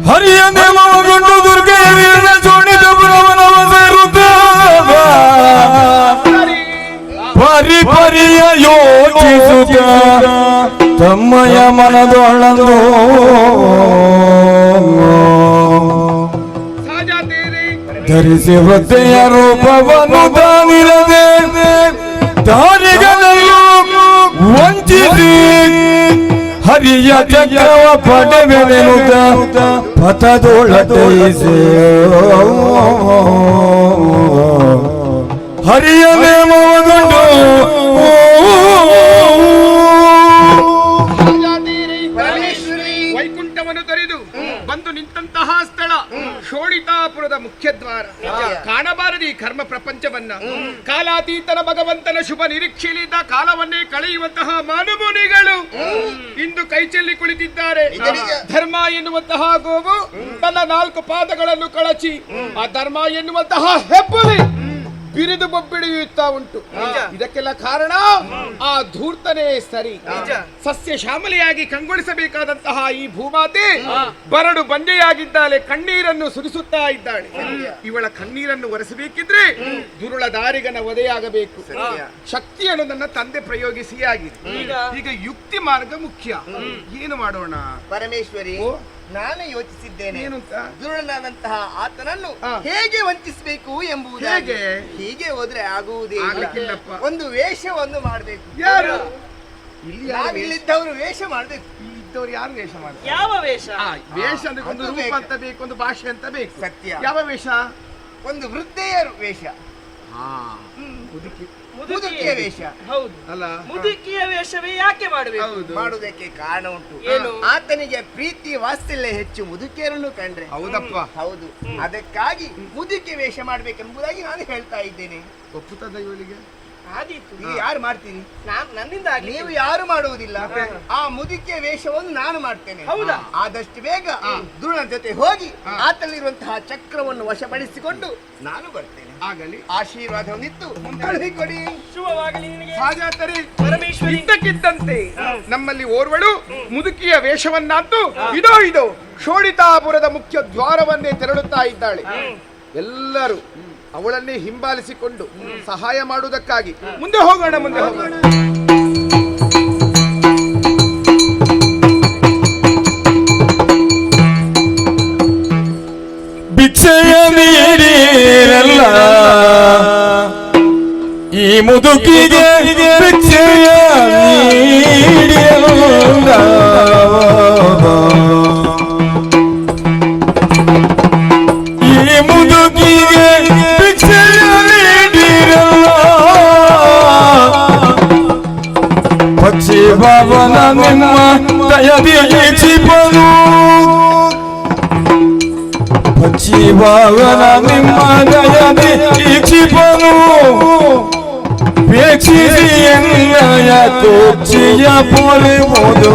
ಹರಿಯ ನೇಮಗೊಂಡು ದುರ್ಗೆಯನ್ನ ಜೋಡಿದ ಬುರವನವ ಸೇರುತ್ತಾಗ ಪರಿ ಪರಿಯ ಯೋಚಿಸುತ್ತ ತಮ್ಮಯ ಮನದೊಳಂದು ಧರಿಸಿ ವೃತ್ತೆಯ ರೂಪವನ್ನು ತಾನಿರದೆ ದಾರಿಗಳಲ್ಲೂ ವಂಚಿಸಿ ಹರಿಯ ಚಕ್ರವ ಪಡೆವೆನುತ ಪಥದೊಳತೈಸೆ ಹರಿಯ ನೇಮವಗೊಂಡು ವೈಕುಂಠವನ್ನು ತೊರೆದು ಬಂದು ನಿಂತಹ ಸ್ಥಳ ಶೋಣಿತಾಪುರದ ಮುಖ್ಯ ದ್ವಾರ. ಕಾಣಬಾರದು ಈ ಕರ್ಮ ಪ್ರಪಂಚವನ್ನ. ಕಾಲಾತೀತನ ಭಗವಂತನ ಶುಭ ನಿರೀಕ್ಷೆಯಲ್ಲಿದ್ದ ಕಾಲವನ್ನೇ ಕಳೆಯುವಂತಹ ಮಾನವನಿಗಳು ಇಂದು ಕೈಚೆಲ್ಲಿ ಕುಳಿತಿದ್ದಾರೆ. ಧರ್ಮ ಎನ್ನುವಂತಹ ಗೋವು ತನ್ನ 4 ಪಾದಗಳನ್ನು ಕಳಚಿ ಆ ಧರ್ಮ ಎನ್ನುವಂತಹ ಹೆಬ್ಬುಲಿ ಬಿರಿದು ಬೊಬ್ಬಿಡಿಯುತ್ತಾ ಉಂಟು. ಇದಕ್ಕೆಲ್ಲ ಕಾರಣ ಆ ಧೂರ್ತನೇ ಸರಿ. ಸಸ್ಯ ಶ್ಯಾಮಲೆಯಾಗಿ ಕಂಗೊಳಿಸಬೇಕಾದಂತಹ ಈ ಭೂಮಾತೆ ಬರಡು ಬಂಡೆಯಾಗಿದ್ದಾಳೆ, ಕಣ್ಣೀರನ್ನು ಸುರಿಸುತ್ತಾ ಇದ್ದಾಳೆ. ಇವಳ ಕಣ್ಣೀರನ್ನು ಒರೆಸಬೇಕಿದ್ರೆ ದುರುಳ ದಾರಿಗನ ಒದೆಯಾಗಬೇಕು. ಶಕ್ತಿಯನ್ನು ನನ್ನ ತಂದೆ ಪ್ರಯೋಗಿಸಿ ಆಗಿದೆ. ಈಗ ಯುಕ್ತಿ ಮಾರ್ಗ ಮುಖ್ಯ. ಏನು ಮಾಡೋಣ ಪರಮೇಶ್ವರಿ? ನಾನು ಯೋಚಿಸಿದ್ದೇನೆ, ದುರುಳನಾದಂತಹ ಆತನನ್ನು ಹೇಗೆ ವಂಚಿಸಬೇಕು ಎಂಬುದು. ಹೀಗೆ ಹೋದ್ರೆ ಆಗುವುದೇ ಇಲ್ಲ. ಒಂದು ವೇಷವನ್ನು ಮಾಡಬೇಕು. ಯಾರು ಇಲ್ಲಿದ್ದವರು ವೇಷ ಮಾಡಬೇಕು. ಇದ್ದವರು ಯಾರು ವೇಷ ಮಾಡ್ತಾರೆ? ಯಾವ ವೇಷ? ವೇಷ ಅಂದ್ರೆ ಒಂದು ರೂಪ ಅಂತ ಬೇಕು, ಒಂದು ಭಾಷೆ ಅಂತ ಬೇಕು. ಸತ್ಯ. ಯಾವ ವೇಷ? ಒಂದು ವೃದ್ಧೆಯ ವೇಷ, ಮುದುಕಿಯ ವೇಷ. ಹೌದು ಅಲ್ಲ, ಮುದುಕಿಯ ವೇಷವೇ ಯಾಕೆ ಮಾಡಬೇಕು? ಮಾಡುವುದಕ್ಕೆ ಕಾರಣ ಉಂಟು. ಏನು? ಆತನಿಗೆ ಪ್ರೀತಿ ವಾತ್ಸಲ್ಯ ಹೆಚ್ಚು ಮುದುಕಿಯರನ್ನು ಕಂಡ್ರೆ. ಹೌದಪ್ಪ, ಹೌದು. ಅದಕ್ಕಾಗಿ ಮುದುಕಿ ವೇಷ ಮಾಡ್ಬೇಕೆಂಬುದಾಗಿ ನಾನು ಹೇಳ್ತಾ ಇದ್ದೇನೆ. ಒಪ್ಪುತ್ತದ ಇವಳಿಗೆ? ಆದೀತು. ನೀವು ಯಾರು ಮಾಡ್ತೀರಿ? ನನ್ನಿಂದ ನೀವು ಯಾರು ಮಾಡುವುದಿಲ್ಲ. ಆ ಮುದುಕಿಯ ವೇಷವನ್ನು ನಾನು ಮಾಡ್ತೇನೆ. ಹೌದಾ? ಆದಷ್ಟು ಬೇಗ ದುರುಳನ ಜೊತೆ ಹೋಗಿ ಆತಲ್ಲಿರುವಂತಹ ಚಕ್ರವನ್ನು ವಶಪಡಿಸಿಕೊಂಡು ನಾನು ಬರ್ತೇನೆ. ಆಗಲಿ. ಆಶೀರ್ವಾದವನ್ನಿತ್ತು ಕಳುಹಿಕೊಡಿ. ಶುಭವಾಗಲಿ ನಿನಗೆ. ಹಾಗಾದರೆ ಪರಮೇಶ್ವರಿ, ಇದ್ದಕ್ಕಿದ್ದಂತೆ ನಮ್ಮಲ್ಲಿ ಓರ್ವಳು ಮುದುಕಿಯ ವೇಷವನ್ನಾದ್ದು ಇದೋ ಶೋಣಿತಾಪುರದ ಮುಖ್ಯ ದ್ವಾರವನ್ನೇ ತೆರಳುತ್ತಾ ಇದ್ದಾಳೆ. ಎಲ್ಲರೂ ಅವಳನ್ನೇ ಹಿಂಬಾಲಿಸಿಕೊಂಡು ಸಹಾಯ ಮಾಡುವುದಕ್ಕಾಗಿ ಮುಂದೆ ಹೋಗೋಣ. ಭಿಕ್ಷೆಯ ನೀಡಿರಲ್ಲ ಈ ಮುದುಕಿಗೆ, ಭಿಕ್ಷೆಯ ನೀಡಿರಲ್ಲ ಈ ಮುದುಕಿಗೆ, ಭಿಕ್ಷೆಯ ನೀಡಿರಲ್ಲ ಪಕ್ಷಿ ಭಾವನ ನಿಮ್ಮ ದಯದಿ ಚಿಪನು ಪಕ್ಷಿಭಾವನ ನಿಮ್ಮ ದಯದಿ ಕ್ಷಿಪನು ಪೇಕ್ಷಿಸಿ ಎನ್ನಯ ತೋಚಿಯ ಪೊಲಿವುದು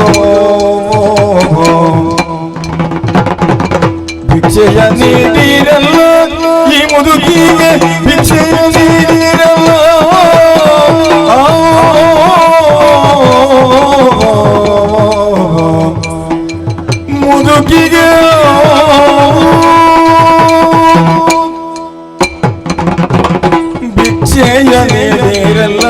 ಭಿಕ್ಷೆಯ ನೀಡಿರಲ್ಲ ಈ ಮುದುಕಿಗೆ, ಭಿಕ್ಷೆಯ ನೀಡಿರಲ್ಲ ಮುದುಕಿಗೆ ಭಿಕ್ಷೆಯನಿರಲ್ಲ.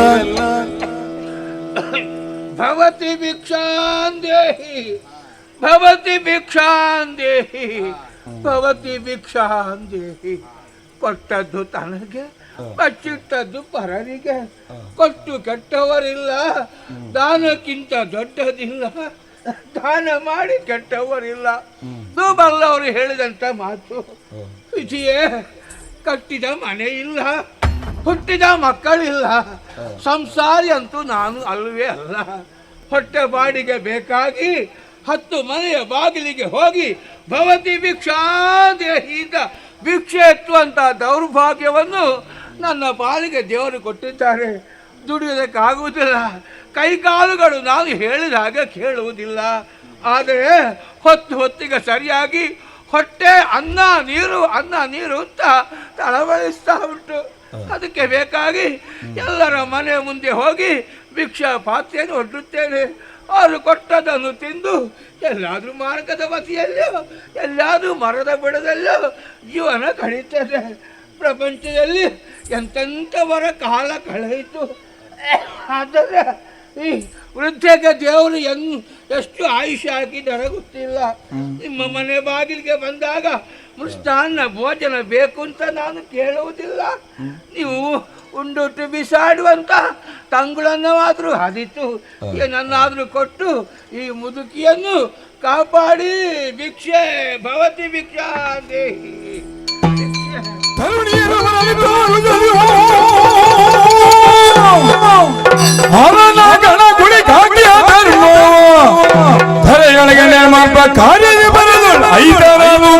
ಭವತಿ ಭಿಕ್ಷಾಂ ದೇಹಿ, ಭವತಿ ಭಿಕ್ಷಾಂ ದೇಹಿ, ಭವತಿ ಭಿಕ್ಷಾಂ ದೇಹಿ. ಕೊಟ್ಟದ್ದು ತನಗೆ, ಬಚ್ಚಿಟ್ಟದ್ದು ಪರನಿಗೆ. ಕೊಟ್ಟು ಕೆಟ್ಟವರಿಲ್ಲ, ದಾನಕ್ಕಿಂತ ದೊಡ್ಡದಿಲ್ಲ. ದಾನ ಮಾಡಿ ಕೆಟ್ಟವರಿಲ್ಲ. ಬಲ್ಲವರು ಹೇಳಿದಂತ ಮಾತು. ವಿಧಿಯೇ, ಕಟ್ಟಿದ ಮನೆ ಇಲ್ಲ, ಹುಟ್ಟಿದ ಮಕ್ಕಳಿಲ್ಲ, ಸಂಸಾರಿ ಅಂತೂ ನಾನು ಅಲ್ವೇ ಅಲ್ಲ. ಹೊಟ್ಟೆ ಬಾಡಿಗೆ ಬೇಕಾಗಿ 10 ಮನೆಯ ಬಾಗಿಲಿಗೆ ಹೋಗಿ ಭವತಿ ಭಿಕ್ಷಾದೇಹಿಯಿಂದ ಭಿಕ್ಷೆ ಎತ್ತುವಂಥ ದೌರ್ಭಾಗ್ಯವನ್ನು ನನ್ನ ಪಾಲಿಗೆ ದೇವರು ಕೊಟ್ಟಿದ್ದಾರೆ. ದುಡಿಯೋದಕ್ಕಾಗುವುದಿಲ್ಲ, ಕೈಕಾಲುಗಳು ನಾನು ಹೇಳಿದ ಹಾಗೆ ಕೇಳುವುದಿಲ್ಲ. ಆದರೆ ಹೊತ್ತಿಗೆ ಸರಿಯಾಗಿ ಹೊಟ್ಟೆ ಅನ್ನ ನೀರು ಅಂತ ತಳವಳಿಸ್ತಾ ಉಂಟು. ಅದಕ್ಕೆ ಬೇಕಾಗಿ ಎಲ್ಲರ ಮನೆ ಮುಂದೆ ಹೋಗಿ ಭಿಕ್ಷಾ ಪಾತ್ರೆಯನ್ನು ಒಡ್ಡುತ್ತೇನೆ. ಅವರು ಕೊಟ್ಟದನ್ನು ತಿಂದು ಎಲ್ಲಾದರೂ ಮಾರ್ಗದ ಬದಿಯಲ್ಲೋ ಎಲ್ಲಾದರೂ ಮರದ ಬುಡದಲ್ಲೋ ಜೀವನ ಕಳೀತದೆ. ಪ್ರಪಂಚದಲ್ಲಿ ಎಂತೆಂಥವರ ಕಾಲ ಕಳೆಯಿತು. ಆದರೆ ಈ ವೃದ್ಧೆಗೆ ದೇವರು ಎಷ್ಟು ಆಯುಷ್ಯ ಹಾಕಿದರೆ ಗೊತ್ತಿಲ್ಲ. ನಿಮ್ಮ ಮನೆ ಬಾಗಿಲಿಗೆ ಬಂದಾಗ ಮೃಷ್ಟಾನ್ನ ಭೋಜನ ಬೇಕು ಅಂತ ನಾನು ಕೇಳುವುದಿಲ್ಲ. ನೀವು ಉಂಡುಟ್ಟು ಬಿಸಾಡುವಂತ ತಂಗುಳನ್ನವಾದರೂ ಹರಿತು ಏನನ್ನಾದರೂ ಕೊಟ್ಟು ಈ ಮುದುಕಿಯನ್ನು ಕಾಪಾಡಿ. ಭಿಕ್ಷೆ ಭವತಿ ಭಿಕ್ಷಾ ದೇಹಿ. ಧರೆಯೊಳಗೆ ನಿರ್ಮಾಣ ಕಾರ್ಯ ಬರದು ಐದರನು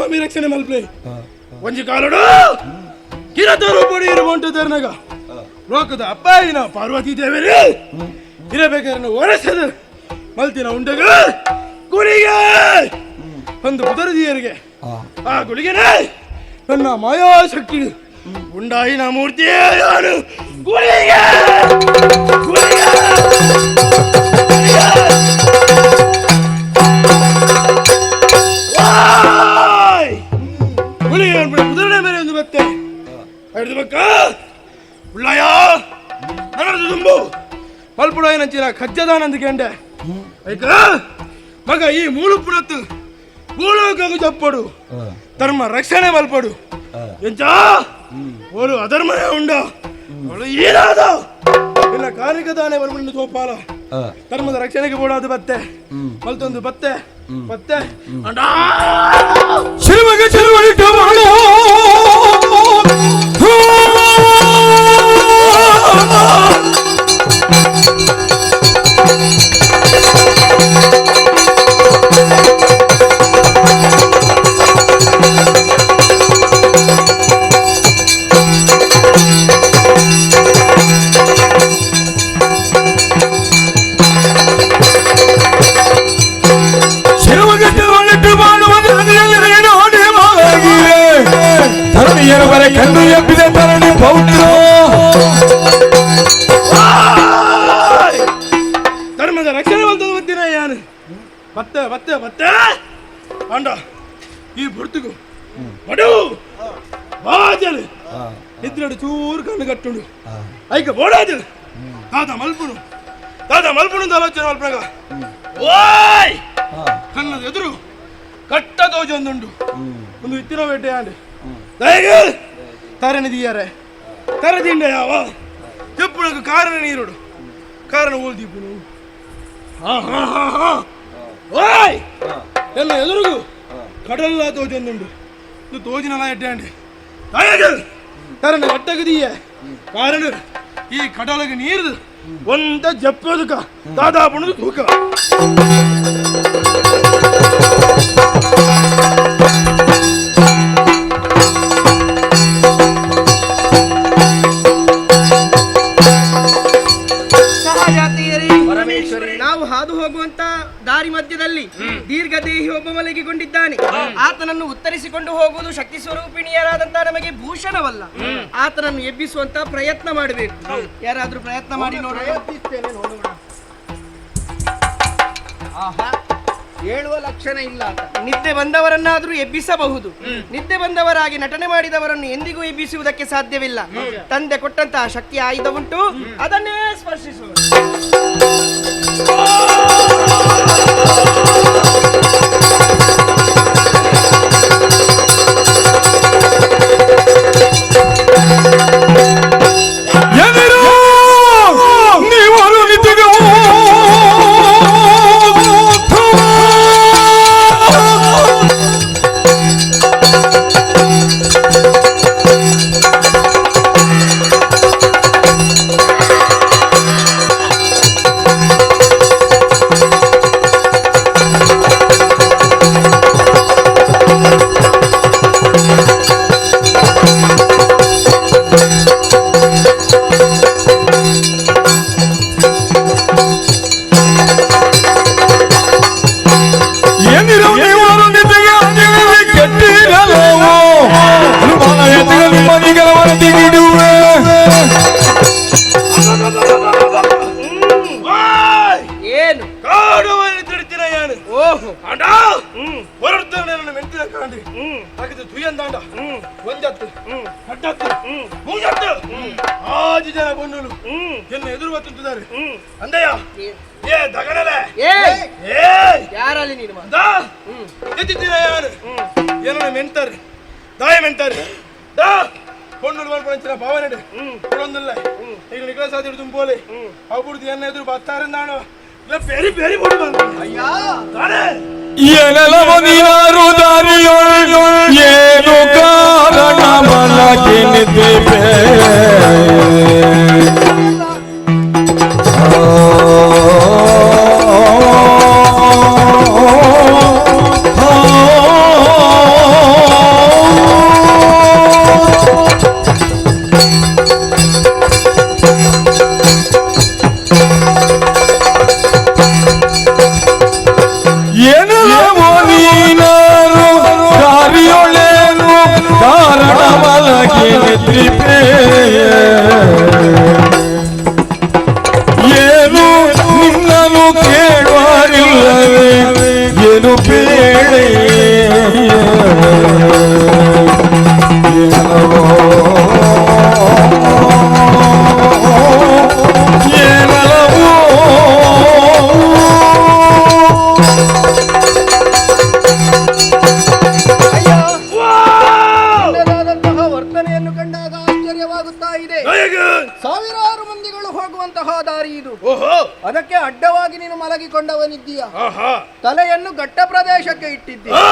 ಸ್ವಾಮಿ ರಕ್ಷಣೆ ಮಲ್ಪೆ ಒಂಜಿ ಕಾಲಡು ಕಿರತರು ಪಡಿ ಇರುವಂತ ತರ್ನಾಗ ಲೋಕದ ಅಪ್ಪಾಯಿನ ಪಾರ್ವತಿ ದೇವರೇ ಇರಬೇಕಾದ್ರೆ ಒರಸದ ಮಲ್ತಿನ ಉಂಡಗ ಗುಳಿಗೆ ಒಂದು ಬುಧರದಿಯರಿಗೆ ಆ ಗುಳಿಗೆನೆ ನನ್ನ ಮಾಯಾಶಕ್ತಿ ಉಂಡಾಯಿನ ಮೂರ್ತಿಯೇ ಯಾರು ಗುಳಿಗೆ ಗುಳಿಗೆ ಗುಳಿಗೆ ಕುದುರೆ ಮೇಲೆ ಒಂದು ಬತ್ತೆ ಹಿಡಿದು ಬಕ್ಕ ಉಳ್ಳಾಯ ನನ್ನದು ತುಂಬು ಮಲ್ಪುಡಾಯಿನಂಚಿನ ಖಜ್ಜದಾನಂದ ಕೆಂಡೆ ಐಕ ಮಗ ಈ ಮೂಲು ಪುಡತ್ತು ಭೂಲೋಕಗು ಜಪ್ಪಡು ಧರ್ಮ ರಕ್ಷಣೆ ಮಲ್ಪಡು ಎಂಚ ಓಲು ಅಧರ್ಮನೇ ಉಂಡ ಅವಳು ಏನಾದ ಇಲ್ಲ ಕಾರಿಕದಾನೆ ಬರ್ಮಣ್ಣು ಸೋಪಾಲ ಧರ್ಮದ ರಕ್ಷಣೆಗೆ ಬೋಡಾದು ಬತ್ತೆ ಮಲ್ತೊಂದು ಬತ್ತೆ ಬತ್ತೆ ಅಂಡ ಶಿವಗೆ ಶಿವಳಿಟ್ಟು ಮಾಡು ಕಣ್ಣು ಎಬ್ಬಿದೆ ತರಣಿ ಪೌತ್ರ ಧರ್ಮದ ರಕ್ಷಣೆ ಬಂದದ್ದು ಗೊತ್ತಿನ ಯಾನು ಬತ್ತೆ ಬತ್ತೆ ಬತ್ತೆ ಅಂಡ ಈ ಬುರ್ತಿಗೂ ಬಡು ಬಾಜಲು ಇದ್ರಡು ಚೂರು ಕಣ್ಣು ಕಟ್ಟುಂಡು ಐಕ ಬೋಡಾದು ತಾತ ಮಲ್ಪುನು ಆಲೋಚನೆ ಮಲ್ಪನಾಗ ಓಯ್ ಕಣ್ಣದ ಎದುರು ಕಟ್ಟ ತೋಜೊಂದುಂಡು ಒಂದು ಇತ್ತಿನ ಬೇಟೆ ಆಂಡೆ ದಯಗೆ ತರನಿದೀಯಾರೆ ತರದಿಂಡ ಯಾವ చెప్పునకు కారణ నీరుడు కారణ ఊల్దీపును ఓయ్ ఎన్న ఎదురుగు కడల్లా తోజొందుండు నువ్వు తోజినలా ఎట్టండి తరణ కట్టగదీయ కారణ ఈ కడలకి నీరు ಒಂದ ಜಪ್ಪದಕ ದಾದಾಪುಣದು ತೂಕ ನಾವು ಹಾದು ಹೋಗುವಂತ ದಾರಿ ಮಧ್ಯದಲ್ಲಿ ದೀರ್ಘದೇಹಿ ಒಬ್ಬ ಮಲಗಿಕೊಂಡಿದ್ದಾನೆ. ಆತನನ್ನು ಉತ್ತರಿಸಿಕೊಂಡು ಹೋಗುವುದು ಶಕ್ತಿ ಸ್ವರೂಪಿಣಿಯರಾದಂತಹ ನಮಗೆ ಭೂಷಣವಲ್ಲ. ಆತನನ್ನು ಎಬ್ಬಿಸುವಂತ ಪ್ರಯತ್ನ ಮಾಡಬೇಕು. ಯಾರಾದ್ರೂ ಪ್ರಯತ್ನ ಮಾಡಿ ನೋಡೋಣ. ಹೇಳುವ ಲಕ್ಷಣ ಇಲ್ಲ. ನಿದ್ದೆ ಬಂದವರನ್ನಾದ್ರೂ ಎಬ್ಬಿಸಬಹುದು. ನಿದ್ದೆ ಬಂದವರಾಗಿ ನಟನೆ ಮಾಡಿದವರನ್ನು ಎಂದಿಗೂ ಎಬ್ಬಿಸುವುದಕ್ಕೆ ಸಾಧ್ಯವಿಲ್ಲ. ತಂದೆ ಕೊಟ್ಟಂತಹ ಶಕ್ತಿ ಆಯುಧ ಉಂಟು, ಅದನ್ನೇ ಸ್ಪರ್ಶಿಸುವುದು. ಏನು ಕಾಡುವಲ್ಲಿ ತಿಡ್ತೀನ ಯಾನು ಓಹೋ ಅಂಡ ಹೊರಡ್ತಾನೆ ನನ್ನ ಮೆಂತಿನ ಕಾಂಡಿ ಹಾಕಿದ್ದು ತುಯ್ಯಂದಾಂಡ ಒಂದತ್ತು ಹಡ್ಡತ್ತು ಮೂಜತ್ತು 6 ಜನ ಬಂಡಲು ಎನ್ನ ಎದುರು ಬರ್ತುಂಟಿದ್ದಾರೆ ಅಂದಯ್ಯ ಏ ದಗಣಲೆ ಏ ಏ ಯಾರಲ್ಲಿ ನೀನು ಎತ್ತಿದ್ದೀನ ಯಾನು ಏನನ್ನ ಮೆಂತಾರೆ ದಾಯ ಮೆಂತಾರೆ ದಾ ಕೊಂಡಲು ಮಾಡ್ಕೊಂಡ ಭಾವನೆ ಕೊಡೊಂದಿಲ್ಲ ಈಗ ನಿಖಲಸಾದಿ ತುಂಬೋಲೆ ಅವ್ಬಿಡ್ದು ಎನ್ನ ಎದುರು ಬರ್ತಾರೆ ನಾನು ಬೇರೆ ಬೇರೆ ಬೋಡಿ ಬಂದ ಏನಲವ ನೀನಾರು ದಾರಿಯೊಳು ಏನು ಕಾರಣ ಮನಗೆ ನಿದ್ದೆ ಹೋಗುವಂತಹ ದಾರಿ ಇದು. ಓಹೋ ಅದಕ್ಕೆ ಅಡ್ಡವಾಗಿ ನೀನು ಮಲಗಿಕೊಂಡವನಿದ್ದೀಯ. ಆಹಾ ತಲೆಯನ್ನು ಘಟ್ಟ ಪ್ರದೇಶಕ್ಕೆ ಇಟ್ಟಿದ್ದಿ, ಆ,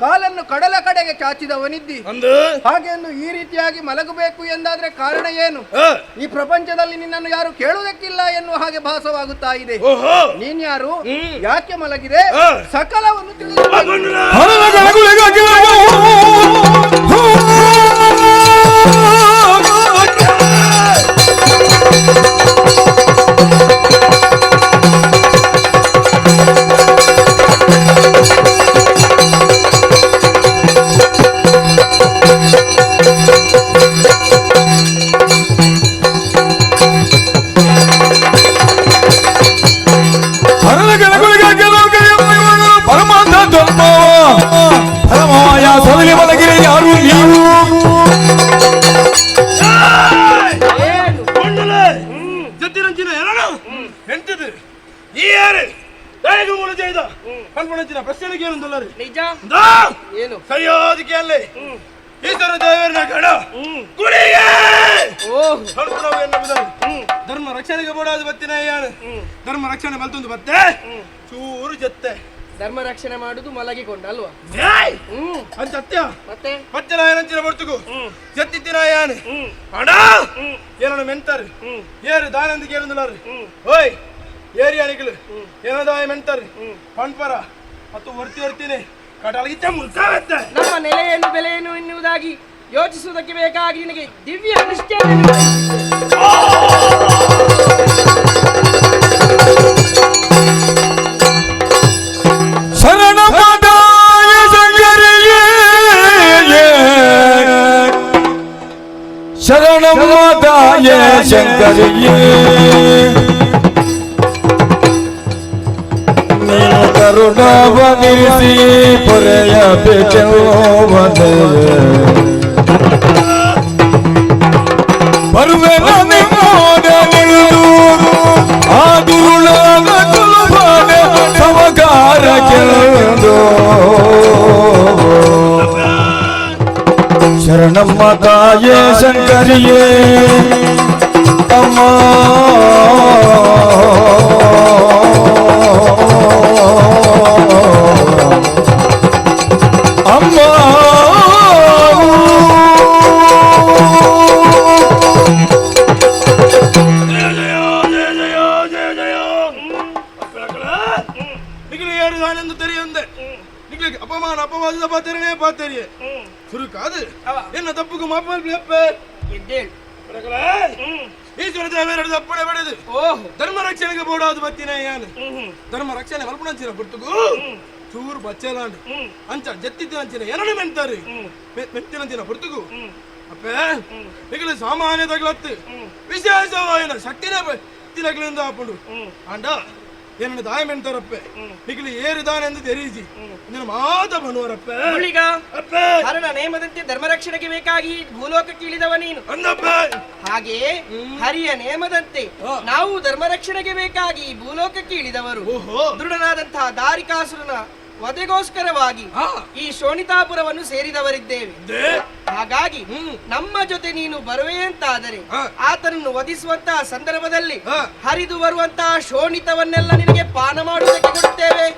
ಕಾಲನ್ನು ಕಡಲ ಕಡೆಗೆ ಚಾಚಿದವನಿದ್ದಿ. ಅಂದು ಹಾಗೆಂದು ಈ ರೀತಿಯಾಗಿ ಮಲಗಬೇಕು ಎಂದಾದ್ರೆ ಕಾರಣ ಏನು? ಆ, ಈ ಪ್ರಪಂಚದಲ್ಲಿ ನಿನ್ನನ್ನು ಯಾರು ಕೇಳುವುದಕ್ಕಿಲ್ಲ ಎನ್ನುವ ಹಾಗೆ ಭಾಸವಾಗುತ್ತಾ ಇದೆ. ಓಹೋ ನೀನ್ ಯಾರು, ಹ್ಮ್. ಯಾಕೆ ಮಲಗಿದೆ, ಆ. ಸಕಲವನ್ನು ತಿಳಿದು ಆಗೊಂಡ್ಲ. ಪರಮಾಂತ ಪರಮಾಯ ಸೊಲಗಿ ಮಲಗಿರಿ ಯಾರು ನೀವು ಜತ್ತಿರಂಚಿನ ಎರಡು ಎಂಟದು ಈ ಯಾರು ದಯಗ ಮೂಲ ಜೈದ ಕಣ್ಪಣಂಚಿನ ಪ್ರಶ್ನೆಗೆ ಏನಂದಲ್ಲರಿ ನಿಜ ಏನು ಸರಿಯಾದಕ್ಕೆ ಅಲ್ಲೇ ಈಶ್ವರ ದೇವರ ಗಣ ಗುಳಿಗೆ ಓಹ್ ಕಣ್ಪಣವು ಎನ್ನುವುದನ್ನು ಧರ್ಮ ರಕ್ಷಣೆಗೆ ಬೋಡಾದ ಬತ್ತಿನ ಯಾರು ಧರ್ಮ ರಕ್ಷಣೆ ಬಲ್ತೊಂದು ಬತ್ತೆ ಚೂರು ಜತ್ತೆ ಧರ್ಮ ರಕ್ಷಣೆ ಮಾಡುದು ಮಲಗಿಕೊಂಡ ಅಲ್ವಾ? ಅದು ಸತ್ಯ ಮತ್ತೆ ಪಚ್ಚಲ ಏನಂಚಿನ ಬರ್ತುಗು ಜತ್ತಿತ್ತಿನ ಯಾನು ಅಣ್ಣ ಏನನ್ನು ಮೆಂತಾರೆ ಏರು ದಾನಂದಿಗೆ ಏನಂದಲಾರು ಓಯ್ ಏರಿ ಅಣಿಗಳು ಏನದಾಯ ಮೆಂತಾರೆ ಪಣ್ಪರ ಮತ್ತು ವರ್ತಿ ವರ್ತಿನಿ ಕಟಾಲಗಿಚ್ಚ ಮುಲ್ಸಾಗತ್ತೆ. ನಮ್ಮ ನೆಲೆಯನ್ನು ಬೆಲೆಯನ್ನು ಎನ್ನುವುದಾಗಿ ಯೋಚಿಸುವುದಕ್ಕೆ ಬೇಕಾಗಿ ನಿನಗೆ ದಿವ್ಯ ದೃಷ್ಟಿಯನ್ನು ಶರಣ ಮಾದಾಯ ಶಂಕರಿಯೇ ಶರಣ ಮಾದಾಯ ಶಂಕರಿಯೇ ನೀನು ಕರುಣವನಿರಿಸಿ ಪೊರೆಯಬೇಕೆಂಬುದೇ ಬರುವೆ ನಿಮ್ಮೊಡನಿಳಿದು ಆ ದುರುಳಾದ ಕುಲುಬಾನ ಸಮಗಾರ ಕೆಳದು ಶರಣಮ್ಮ ತಾಯೇ ಶಂಕರಿಯೇ ಅಮ್ಮ ಅಮ್ಮ ಅಪಮಾನ ಅಪವಾದದ ಪಾತರಿನೇ ಪಾತರಿಯೇ ಸುರುಕಾದು ಎನ್ನ ತಪ್ಪುಗೂ ಮಾಪಲ್ ಎದ್ದೇಳು. ಈಶ್ವರ ದೇವರ ಅಪ್ಪಣೆ ಪಡೆದು ಓಹ್ ಧರ್ಮ ರಕ್ಷಣೆಗೆ ಬೋಡಾದು ಬತ್ತಿನ ಯಾನು ಧರ್ಮ ರಕ್ಷಣೆ ಮಲ್ಪಣಂಚಿನ ಗುರ್ತುಗು ಚೂರು ಬಚ್ಚಲಾಂಡು ಅಂಚ ಜತ್ತಿನ ಅಂಚಿನ ಏನನ್ನು ಮೆಂತಾರೆ ಮೆಂತಿನಂಚಿನ ಗುರ್ತುಗು ಅಪ್ಪೆ ನಿಗಲು ಸಾಮಾನ್ಯ ತಗಲತ್ತು ವಿಶೇಷವಾಯಿನ ಶಕ್ತಿನೇ ತಿಲಗಳಿಂದ ಹಾಕೊಂಡು ಅಂಡ ಏನನ್ನು ದಾಯ ಮೆಂತಾರಪ್ಪೆ ನಿಗಲು ಏರಿದಾನೆ ಎಂದು ತೆರೀಸಿ ನಿನ್ನ ಮಾತ ಬನ್ನುವರಪ್ಪೆ ಹುಲಿಗ ಅಪ್ಪೆ ಹರಣ ನೇಮದಂತೆ ಧರ್ಮ ರಕ್ಷಣೆಗೆ ಬೇಕಾಗಿ ಭೂಲೋಕಕ್ಕೆ ಇಳಿದವ ನೀನು. ಅಂದಪ್ಪೆ ಹಾಗೆಯೇ ಹರಿಯ ನೇಮದಂತೆ ನಾವು ಧರ್ಮ ರಕ್ಷಣೆಗೆ ಬೇಕಾಗಿ ಭೂಲೋಕಕ್ಕೆ ಇಳಿದವರು. ಓಹೋ ದೃಢನಾದಂತಹ ದಾರಿಕಾಸುರನ ವಧೆಗೋಸ್ಕರವಾಗಿ ಈ ಶೋಣಿತಾಪುರವನ್ನು ಸೇರಿದವರಿದ್ದೇವೆ. ಹಾಗಾಗಿ ನಮ್ಮ ಜೊತೆ ನೀನು ಬರುವೆ ಅಂತಾದರೆ ಆತನನ್ನು ವಧಿಸುವಂತಹ ಸಂದರ್ಭದಲ್ಲಿ ಹರಿದು ಬರುವಂತಹ ಶೋಣಿತವನ್ನೆಲ್ಲ ನಿನಗೆ ಪಾನ ಮಾಡುವುದಕ್ಕೆ ಕೊಡುತ್ತೇವೆ.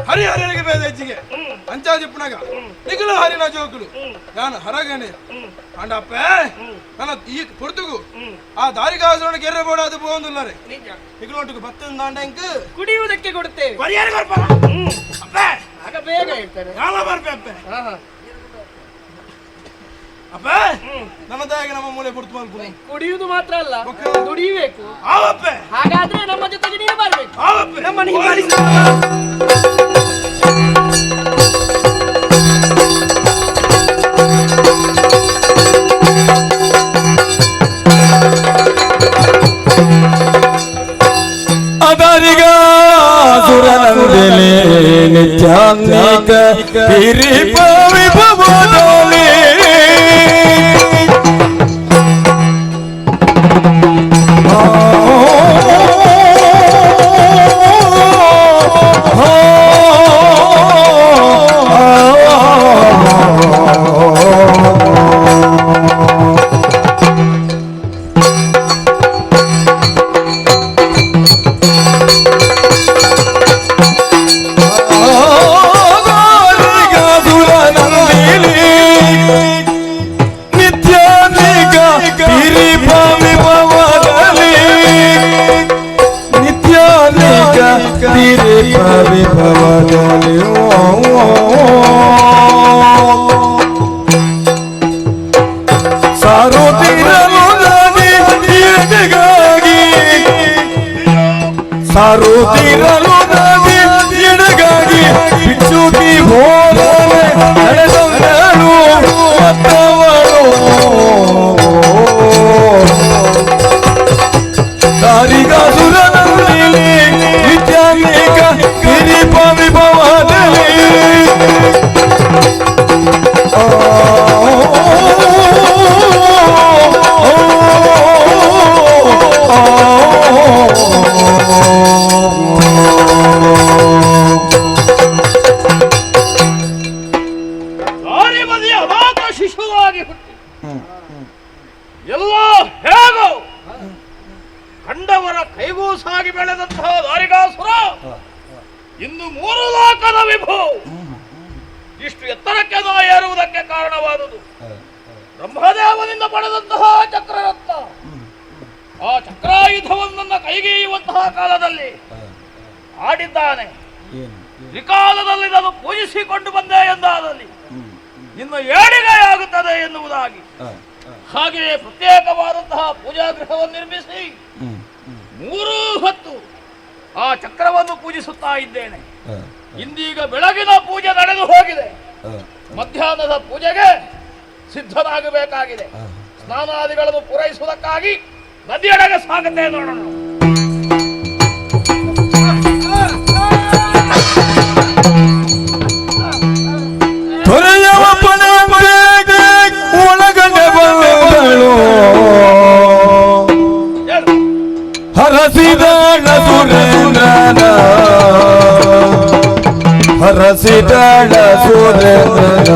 ಹರಿಹರಿಗೆ ಬೇದ ಹೆಚ್ಚಿಗೆ ಅಂಚಾಜಿಪ್ಪನಾಗ ನಿಗಲು ಹರಿನ ಜೋಕುಲು ನಾನು ಹರಗಣೆ ಅಂಡಪ್ಪ ನನ್ನ ಈ ಕೊಡ್ತುಗು ಆ ದಾರಿಗಾಸರಣ ಗೆರ್ರೆ ಬೋಡಾದು ಬೋಂದುಲ್ಲರೆ ನಿಗಲು ಒಟ್ಟಿಗೆ ಬತ್ತದ ದಾಂಡ ಇಂಕ ಕುಡಿಯುವುದಕ್ಕೆ ಕೊಡುತ್ತೇವೆ. ಆಗ ಬೇಗ ಹೇಳ್ತಾರೆ. ಅಪ್ಪ ನನ್ನದಾಗಿ ನಮ್ಮ ಮೂಲೆ ಬಿಡ್ತು ಮಲ್ಪು ಕುಡಿಯುವುದು ಮಾತ್ರ ಅಲ್ಲ ದುಡಿಯಬೇಕು. ಆವಪ್ಪೆ ಹಾಗಾದ್ರೆ ನಮ್ಮ ಜೊತೆಗೆ ನೀನು ಬರಬೇಕು. ಆವಪ್ಪೆ ನಮ್ಮ ಹಿಂಬಾಲಿಸಿ ಅದರಿಗಾಸುರನಂದೆಲೆ ನಿತ್ಯಾನೇಕ ಕಿರಿಪ ವಿಭವದೊಲೆ ಹಾರುತ್ತಿರಲು ನದಿ ಎಡಗಾಗಿ ಬಿಚ್ಚುತ್ತಿ ಹೋದರೆ ನಡೆದವಳು ಮತ್ತವಳು ದಾರಿಗಾಸುರನಲ್ಲಿ ನಿತ್ಯಾನೇಕ ಕಿರೀಪ ವಿಭವದಲ್ಲಿ ದಾರಿ ಬದಿಯ ಅನಾಥ ಶಿಶುವಾಗಿ ಹುಟ್ಟಿ ಎಲ್ಲ ಹೇಗೋ ಕಂಡವರ ಕೈಗೂ ಸಾಗಿ ಬೆಳೆದಂತಹ ದಾರಿಗಾಸುರ ಇಂದು 3 ಲೋಕದ ವಿಭು. ಇಷ್ಟು ಎತ್ತರಕ್ಕೆ ನಾ ಏರುವುದಕ್ಕೆ ಕಾರಣವಾದುದು ಬ್ರಹ್ಮದೇವನಿಂದ ಪಡೆದಂತಹ ಚಕ್ರರತ್ನ. ಆ ಚಕ್ರಾಯುಧವನ್ನು ನನ್ನ ಕೈಗೆಯುವಂತಹ ಕಾಲದಲ್ಲಿ ಆಡಿದ್ದಾನೆ. ತ್ರಿಕಾಲದಲ್ಲಿ ನಾನು ಪೂಜಿಸಿಕೊಂಡು ಬಂದೆ ಎಂದಾದಲ್ಲಿ ನಿನ್ನ ಏಳಿಗೆಯಾಗುತ್ತದೆ ಎನ್ನುವುದಾಗಿ ಹಾಗೆಯೇ ಪ್ರತ್ಯೇಕವಾದಂತಹ ಪೂಜಾಗೃಹವನ್ನು ನಿರ್ಮಿಸಿ 3 ಹೊತ್ತು ಆ ಚಕ್ರವನ್ನು ಪೂಜಿಸುತ್ತಾ ಇದ್ದೇನೆ. ಇಂದೀಗ ಬೆಳಗಿನ ಪೂಜೆ ನಡೆದು ಹೋಗಿದೆ. ಮಧ್ಯಾಹ್ನದ ಪೂಜೆಗೆ ಸಿದ್ಧರಾಗಬೇಕಾಗಿದೆ. ಸ್ನಾನಾದಿಗಳನ್ನು ಪೂರೈಸುವುದಕ್ಕಾಗಿ ನದಿಯೆಡೆಗೆ ಸಾಗುತ್ತೆ ನೋಡೋಣ. ತೊರೆಯವ ಪಣೆಗೆ ಒಳಗಡೆ ಬಂದಳು ಹರಸಿದಳ ಸುರೇಂದ್ರನ ಹರಸಿದಳ ಸುರೇಂದ್ರನ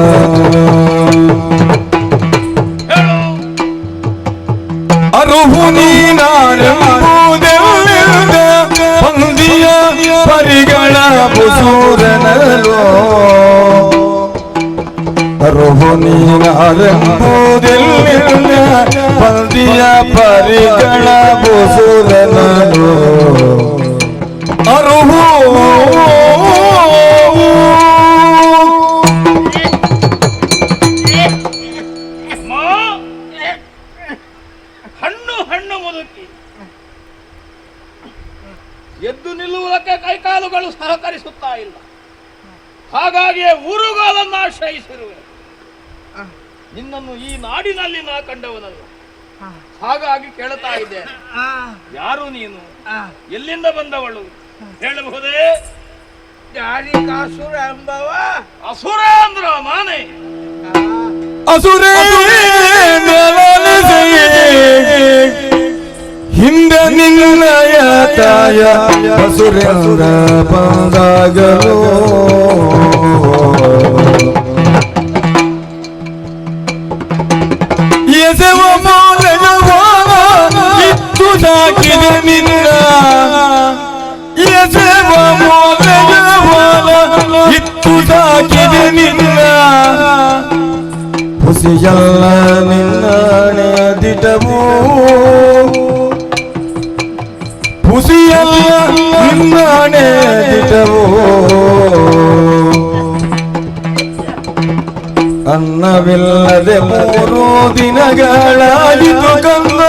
ಅರುಹು ನೀನಾರೆಂಬುದೆಲ್ಲಿಂದ ಪಂದಿಯ ಪರಿಗಳ ಬುಸೂರನಲ್ಲೋ ಅರುಹು ನೀನಾರೆಂಬುದೆಲ್ಲಿಂದ ಪಂದಿಯ ಪರಿಗಳ ಬುಸೂರನಲ್ಲೋ ಅರುಹು ಹಣ್ಣು ಮುದುಕಿ ಎದ್ದು ನಿಲ್ಲುವುದಕ್ಕೆ ಕೈಕಾಲುಗಳು ಸಹಕರಿಸುತ್ತಾ ಇಲ್ಲ. ಹಾಗಾಗಿಯೇ ಊರುಗಾಲನ್ನು ಆಶ್ರಯಿಸಿರುವೆ. ನಿನ್ನನ್ನು ಈ ನಾಡಿನಲ್ಲಿ ನಾ ಕಂಡವನಲ್ಲ. ಹಾಗಾಗಿ ಕೇಳುತ್ತಾ ಇದ್ದೇನೆ, ಯಾರು ನೀನು? ಎಲ್ಲಿಂದ ಬಂದವಳು ಹೇಳಬಹುದೇ? ದಾರಿಕಾಸುರ ಎಂಬವ ಅಸುರ ಅಂದ್ರ ನಾನೇ. ಹಿಂದೆ ನಿನ್ನಯ ತಾಯ ಅಸುರೇಂದ್ರ ಬಂದಾಗಲೋ ಎಸೆವ ಮೌಲ್ಯವಾದ ಇತ್ತು ಸಾಕಿದೆ ನಿನ್ನ ಎಸೆವ ಮೌಲ್ಯವಾದ ಇತ್ತು ಸಾಕಿದೆ ನಿನ್ನ ಹುಸಿಯಲ್ಲ ನಿನ್ನನೆ ದಿಟವು ಹುಸಿಯಲ್ಲ ನಿನ್ನನೆ ದಿಟವು ಅನ್ನವಿಲ್ಲದೆ 3 ದಿನಗಳಾಯಿತು ಕಂದ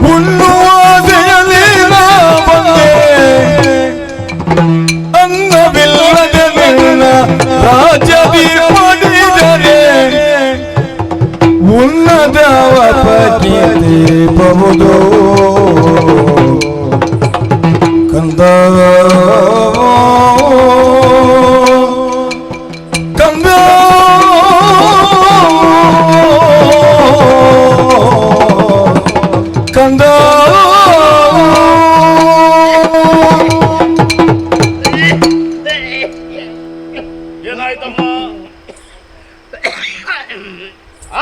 ಹುಣ್ಣುವ ಆಸೆಯಲ್ಲಿ ನಾ ಬಂದೆ ಅನ್ನವಿಲ್ಲದೆ ನಿನ್ನ ರಾಜ್ಯದಿ ಪಡೆದರೆ ಉನ್ನತವ ಪತಿಯತೆ ಬಹುದು ಕಂದ ಕಂದ ಕಂದ ಏನಾಯ್ತಮ್ಮ?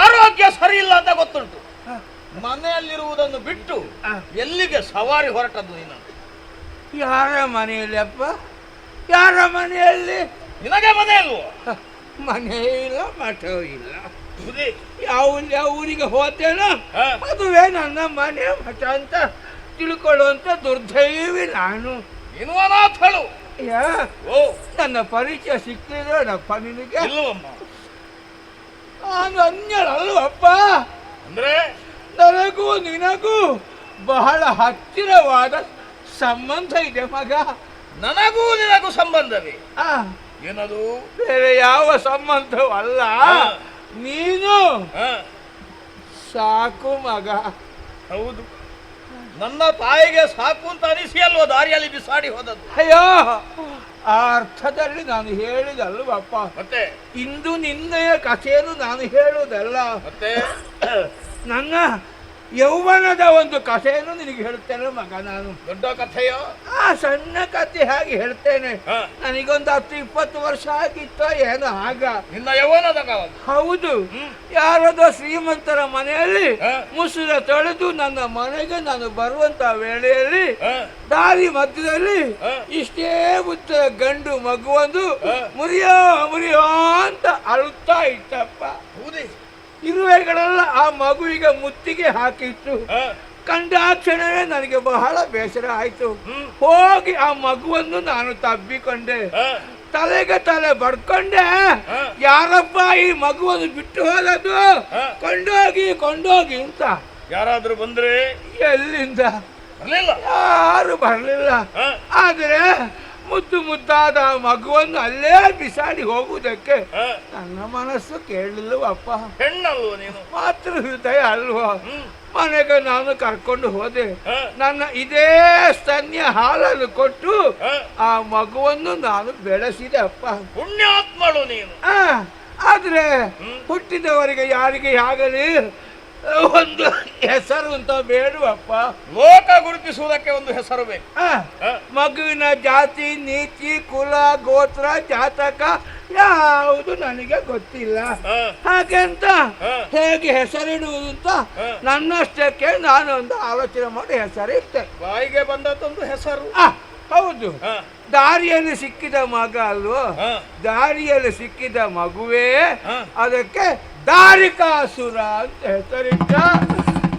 ಆರೋಗ್ಯ ಸರಿ ಇಲ್ಲ ಅಂತ ಗೊತ್ತುಂಟು. ಮನೆಯಲ್ಲಿರುವುದನ್ನು ಬಿಟ್ಟು ಎಲ್ಲಿಗೆ ಸವಾರಿ ಹೊರಟದ್ದು ನೀನು? ಯಾರ ಮನೆಯಲ್ಲಿ ಅಪ್ಪ? ಯಾರ ಮನೆಯಲ್ಲಿ? ನಿನಗೆ ಮನೆ ಅಲ್ವೋ? ಮನೆ ಇಲ್ಲ, ಮಠವೂ ಇಲ್ಲ. ಬುದ್ಧಿ. ಯಾವ ಊರಿಗೆ ಹೋತೇನೋ ಹಾ. ಅದುವೇ ನನ್ನ ಮನೆ ಮಠ ಅಂತ ತಿಳ್ಕೊಳ್ಳುವಂತ ದುರ್ದೈವಿ ನಾನು. ನೀನು ಅನಾಥಳು. ಯಾ ಓ, ನನ್ನ ಪರಿಚಯ ಸಿಕ್ಕಿದ್ರಪ್ಪ ನಿನಗೆ? ಇಲ್ಲವಮ್ಮ. ನಾನು ಅನ್ಯಳಲ್ವಪ್ಪ. ಅಂದ್ರೆ ನನಗೂ ನಿನಗೂ ಬಹಳ ಹತ್ತಿರವಾದ ಸಂಬಂಧ ಇದೆ ಮಗ. ನನಗೂ ನಿನಗೂ ಸಂಬಂಧವೇ? ಆ, ಏನದು? ಬೇರೆ ಯಾವ ಸಂಬಂಧವಲ್ಲ. ನೀನು ಹ, ಸಾಕು ಮಗ. ಹೌದು. ನನ್ನ ತಾಯಿಗೆ ಸಾಕು ಅಂತ ಅನಿಸಿ ಅಲ್ವ ದಾರಿಯಲ್ಲಿ ಬಿಸಾಡಿ ಹೋದದ್ದು. ಅಯ್ಯೋ, ಆ ಅರ್ಥದಲ್ಲಿ ನಾನು ಹೇಳಿದಲ್ವಪ್ಪ. ಮತ್ತೆ ಇಂದು ನಿನ್ನೆಯ ಕಥೆಯನ್ನು ನಾನು ಹೇಳುವುದಲ್ಲ, ಮತ್ತೆ ನನ್ನ ಯೌವನದ ಒಂದು ಕಥೆಯನ್ನು ನಿನಗೆ ಹೇಳ್ತೇನೆ ಮಗ. ನಾನು ದೊಡ್ಡ ಕಥೆಯೋ? ಆ ಸಣ್ಣ ಕಥೆ ಹಾಗೆ ಹೇಳ್ತೇನೆ. ಹ. ನನಗೊಂದು 10-20 ವರ್ಷ ಆಗಿತ್ತೋ ಏನೋ ಆಗ. ನಿನ್ನ ಯೌವನದ ಕಾಲ? ಹೌದು. ಯಾರದೋ ಶ್ರೀಮಂತರ ಮನೆಯಲ್ಲಿ ಹ. ಮುಸುರ ತೊಳೆದು ನನ್ನ ಮನೆಗೆ ನಾನು ಬರುವಂತ ವೇಳೆಯಲ್ಲಿ ಹ. ದಾರಿ ಮಧ್ಯದಲ್ಲಿ ಹ. ಇಷ್ಟೇ ಉತ್ತರ ಗಂಡು ಮಗುವೊಂದು ಹ. ಮುರಿಯೋ ಮುರಿಯೋ ಅಂತ ಅಳುತ್ತಾ ಇತ್ತಪ್ಪ. ಹೌದೇ? ಇರುವೆಗಳೆಲ್ಲ ಆ ಮಗುವಿಗೆ ಮುತ್ತಿಗೆ ಹಾಕಿತ್ತು. ಹ. ಕಂಡ ಕ್ಷಣವೇ ನನಗೆ ಬಹಳ ಬೇಸರ ಆಯ್ತು. ಹೋಗಿ ಆ ಮಗುವನ್ನು ನಾನು ತಬ್ಬಿಕೊಂಡೆ. ಹ. ತಲೆಗೆ ತಲೆ ಬಡ್ಕೊಂಡೆ. ಹ. ಯಾರಪ್ಪ ಈ ಮಗುವನ್ನು ಬಿಟ್ಟು ಹೋದದ್ದು? ಹ. ಕೊಂಡೋಗಿ ಅಂತ. ಯಾರಾದ್ರೂ ಬಂದ್ರೆ? ಎಲ್ಲಿಂದ? ಬರ್ಲಿಲ್ಲ. ಯಾರು ಬರಲಿಲ್ಲ. ಹ. ಆದರೆ ಮುದ್ದಾದ ಆ ಮಗುವನ್ನು ಅಲ್ಲೇ ಬಿಸಾಡಿ ಹೋಗುವುದಕ್ಕೆ ಹ. ನನ್ನ ಮನಸ್ಸು ಕೇಳಲಿಲ್ಲವಪ್ಪ. ಹೆಣ್ಣಲ್ವ ನೀನು? ಮಾತೃ ಹೃದಯ ಅಲ್ವಾ? ಮನೆಗೆ ನಾನು ಕರ್ಕೊಂಡು ಹೋದೆ. ಹ. ನನ್ನ ಇದೇ ಸ್ತನ್ಯ ಹಾಲನ್ನು ಕೊಟ್ಟು ಹ. ಆ ಮಗುವನ್ನು ನಾನು ಬೆಳೆಸಿದೆ ಅಪ್ಪ. ಪುಣ್ಯಾತ್ಮಳು ನೀನು. ಆದ್ರೆ ಹುಟ್ಟಿದವರಿಗೆ ಯಾರಿಗೆ ಆಗಲಿ ಒಂದು ಹೆಸರು ಅಂತ ಬೇಡುವಪ್ಪ. ಲೋಕ ಗುರುತಿಸುವುದಕ್ಕೆ ಒಂದು ಹೆಸರು ಬೇಕು. ಮಗುವಿನ ಜಾತಿ, ನೀತಿ, ಕುಲ, ಗೋತ್ರ, ಜಾತಕ ಯಾವುದು ನನಗೆ ಗೊತ್ತಿಲ್ಲ. ಹಾಗೆಂತ ಹೇಗೆ ಹೆಸರಿಡುವುದು ಅಂತ ನನ್ನಷ್ಟಕ್ಕೆ ನಾನು ಒಂದು ಆಲೋಚನೆ ಮಾಡಿ ಹೆಸರಿಟ್ಟೆ. ಬಾಯಿಗೆ ಬಂದದ್ದೊಂದು ಹೆಸರು. ಹೌದು. ದಾರಿಯಲ್ಲಿ ಸಿಕ್ಕಿದ ಮಗ ಅಲ್ವೋ? ದಾರಿಯಲ್ಲಿ ಸಿಕ್ಕಿದ ಮಗುವೇ ಅದಕ್ಕೆ ದಾರಿಕಾಸುರ ಅಂತ ಹೆಸರಿಟ್ಟ.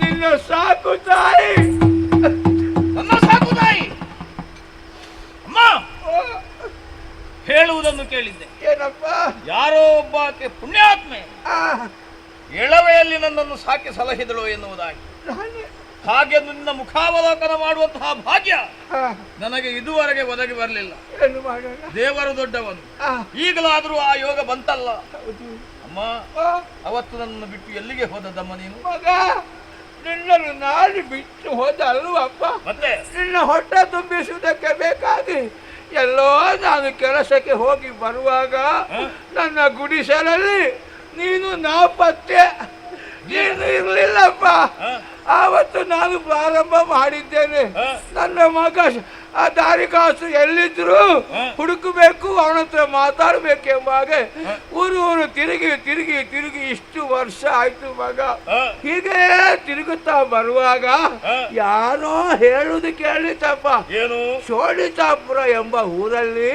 ನಿನ್ನ ಸಾಕು ತಾಯಿ. ನನ್ನ ಸಾಕು ತಾಯಿ. ಅಮ್ಮ, ಹೇಳುವುದನ್ನು ಕೇಳಿದ್ದೆ. ಏನಪ್ಪ? ಯಾರೋ ಒಬ್ಬಾಕೆ ಪುಣ್ಯಾತ್ಮೆ ಎಳವೆಯಲ್ಲಿ ನನ್ನನ್ನು ಸಾಕಿ ಸಲಹಿದಳು ಎನ್ನುವುದಾಗಿ. ಹಾಗೆ ನಿನ್ನ ಮುಖಾವಲೋಕನ ಮಾಡುವಂತಹ ಭಾಗ್ಯ ನನಗೆ ಇದುವರೆಗೆ ಒದಗಿ ಬರಲಿಲ್ಲ. ಏನು ಮಾಡೋಣ? ದೇವರು ದೊಡ್ಡವನು. ಈಗಲಾದರೂ ಆ ಯೋಗ ಬಂತಲ್ಲ. ಅಮ್ಮ, ಅವತ್ತು ನನ್ನನ್ನು ಬಿಟ್ಟು ಎಲ್ಲಿಗೆ ಹೋದದ್ದಮ್ಮ ನೀನು? ಮಗ, ನಿನ್ನನ್ನು ನಾಡಿ ಬಿಟ್ಟು ಹೋದ ಅಲ್ವಪ್ಪ? ಮತ್ತೆ ನಿನ್ನ ಹೊಟ್ಟೆ ತುಂಬಿಸುವುದಕ್ಕೆ ಬೇಕಾಗಿ ಎಲ್ಲೋ ನಾನು ಕೆಲಸಕ್ಕೆ ಹೋಗಿ ಬರುವಾಗ ನನ್ನ ಗುಡಿಸಲಲ್ಲಿ ನೀನು ನಾಪತ್ತೆ. ನೀನು ಇರಲಿಲ್ಲಪ್ಪ. ಆವತ್ತು ನಾನು ಪ್ರಾರಂಭ ಮಾಡಿದ್ದೇನೆ. ನನ್ನ ಮಗ ಆ ದಾರಿಕಾಸು ಎಲ್ಲಿದ್ರು ಹುಡುಕಬೇಕು, ಅವನ ಹತ್ರ ಮಾತಾಡ್ಬೇಕೆಂಬಾಗೆ ಊರು ತಿರುಗಿ ಇಷ್ಟು ವರ್ಷ ಆಯ್ತು ಮಗ. ಹೀಗೆ ತಿರುಗುತ್ತಾ ಬರುವಾಗ ಯಾರೋ ಹೇಳುದು ಕೇಳಿತಪ್ಪ. ಏನು? ಶೋಣಿತಾಪುರ ಎಂಬ ಊರಲ್ಲಿ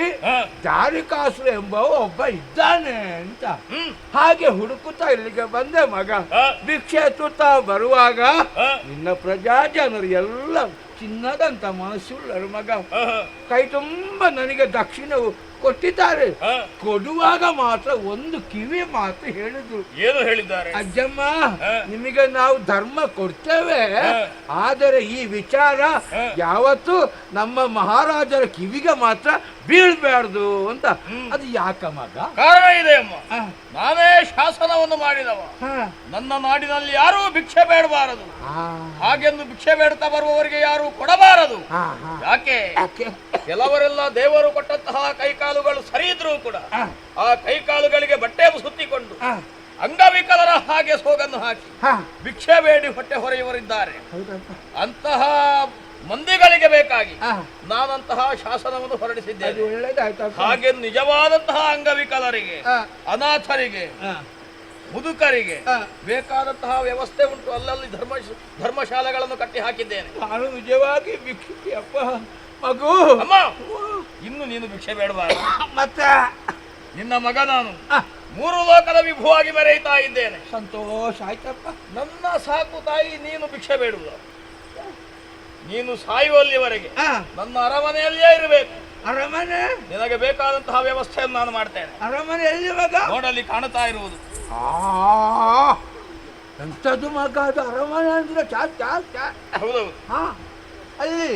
ದಾರಿಕಾಸು ಎಂಬ ಒಬ್ಬ ಇದ್ದಾನೆ ಅಂತ. ಹಾಗೆ ಹುಡುಕುತ್ತಾ ಇಲ್ಲಿಗೆ ಬಂದೆ ಮಗ. ಭಿಕ್ಷೆ ಎತ್ತುತ್ತಾ ಬರುವಾಗ ನಿನ್ನ ಪ್ರಜಾ ಜನರು ಎಲ್ಲ ಚಿನ್ನದಂತ ಮನಸ್ಸುಳ್ಳರು ಮಗ. ಕೈ ತುಂಬ ನನಗೆ ದಕ್ಷಿಣವು ಕೊಟ್ಟಿದ್ದಾರೆ. ಕೊಡುವಾಗ ಮಾತ್ರ ಒಂದು ಕಿವಿ ಮಾತು ಹೇಳಿದ್ರು. ಏನು ಹೇಳಿದ್ದಾರೆ? ಅಜ್ಜಮ್ಮ, ನಿಮಗೆ ನಾವು ಧರ್ಮ ಕೊಡ್ತೇವೆ, ಆದರೆ ಈ ವಿಚಾರ ಯಾವತ್ತು ನಮ್ಮ ಮಹಾರಾಜರ ಕಿವಿಗೆ ಮಾತ್ರ ಬೀಳ್ಬಾರ್ದು ಅಂತ. ಅದು ಯಾಕ ಮಗ? ಕಾರಣ ಇದೆ ಅಮ್ಮ. ನಾನೇ ಶಾಸನವನ್ನು ಮಾಡಿದವ. ನನ್ನ ನಾಡಿನಲ್ಲಿ ಯಾರೂ ಭಿಕ್ಷೆ ಬೇಡಬಾರದು. ಹಾಗೆಂದು ಭಿಕ್ಷೆ ಬೇಡ್ತಾ ಬರುವವರಿಗೆ ಯಾರು ಕೊಡಬಾರದು. ಯಾಕೆ? ಕೆಲವರೆಲ್ಲ ದೇವರು ಕೊಟ್ಟಂತಹ ಕೈಕಾಲುಗಳು ಸರಿ ಇದ್ರೂ ಕೂಡ ಆ ಕೈಕಾಲುಗಳಿಗೆ ಬಟ್ಟೆ ಸುತ್ತಿಕೊಂಡು ಅಂಗವಿಕಲರ ಹಾಗೆ ಸೋಗನ್ನು ಹಾಕಿ ಭಿಕ್ಷೆ ಬೇಡಿ ಹೊಟ್ಟೆ ಹೊರೆಯುವರಿದ್ದಾರೆ. ಅಂತಹ ಮಂದಿಗಳಿಗೆ ಬೇಕಾಗಿ ನಾನಂತಹ ಶಾಸನವನ್ನು ಹೊರಡಿಸಿದ್ದೇನೆ. ಹಾಗೆ ನಿಜವಾದಂತಹ ಅಂಗವಿಕಲರಿಗೆ, ಅನಾಥರಿಗೆ, ಮುದುಕರಿಗೆ ಬೇಕಾದಂತಹ ವ್ಯವಸ್ಥೆ ಉಂಟು. ಅಲ್ಲಲ್ಲಿ ಧರ್ಮಶಾಲೆಗಳನ್ನು ಕಟ್ಟಿ ಹಾಕಿದ್ದೇನೆ. ನಾನು ನಿಜವಾಗಿ ಭಿಕ್ಷೆಯಪ್ಪ ಮಗು. ಅಮ್ಮ, ಇನ್ನು ನೀನು ಭಿಕ್ಷೆ ಬೇಡಬಾರದು. ಮತ್ತೆ ನಿನ್ನ ಮಗ ನಾನು 3 ಲೋಕದ ವಿಭುವಾಗಿ ಮೆರೆಯುತ್ತಾ ಇದ್ದೇನೆ. ಸಂತೋಷ ಆಯ್ತಪ್ಪ. ನನ್ನ ಸಾಕು ತಾಯಿ ನೀನು ಭಿಕ್ಷೆ ಬೇಡುವುದು. ನೀನು ಸಾಯುವಲ್ಲಿವರೆಗೆ ನನ್ನ ಅರಮನೆಯಲ್ಲೇ ಇರಬೇಕು. ಅರಮನೆ? ನಿನಗೆ ಬೇಕಾದಂತಹ ವ್ಯವಸ್ಥೆಯನ್ನು ನಾನು ಮಾಡ್ತೇನೆ. ಅರಮನೆ ಎಲ್ಲಿ ಮಗ? ನೋಡಲ್ಲಿ ಕಾಣುತ್ತಾ ಇರುವುದು. ಎಂಥದ್ದು ಮಗ ಅದು? ಅರಮನೆ ಅಂದ್ರೆ ಹೌದೌದು. ಅಲ್ಲಿ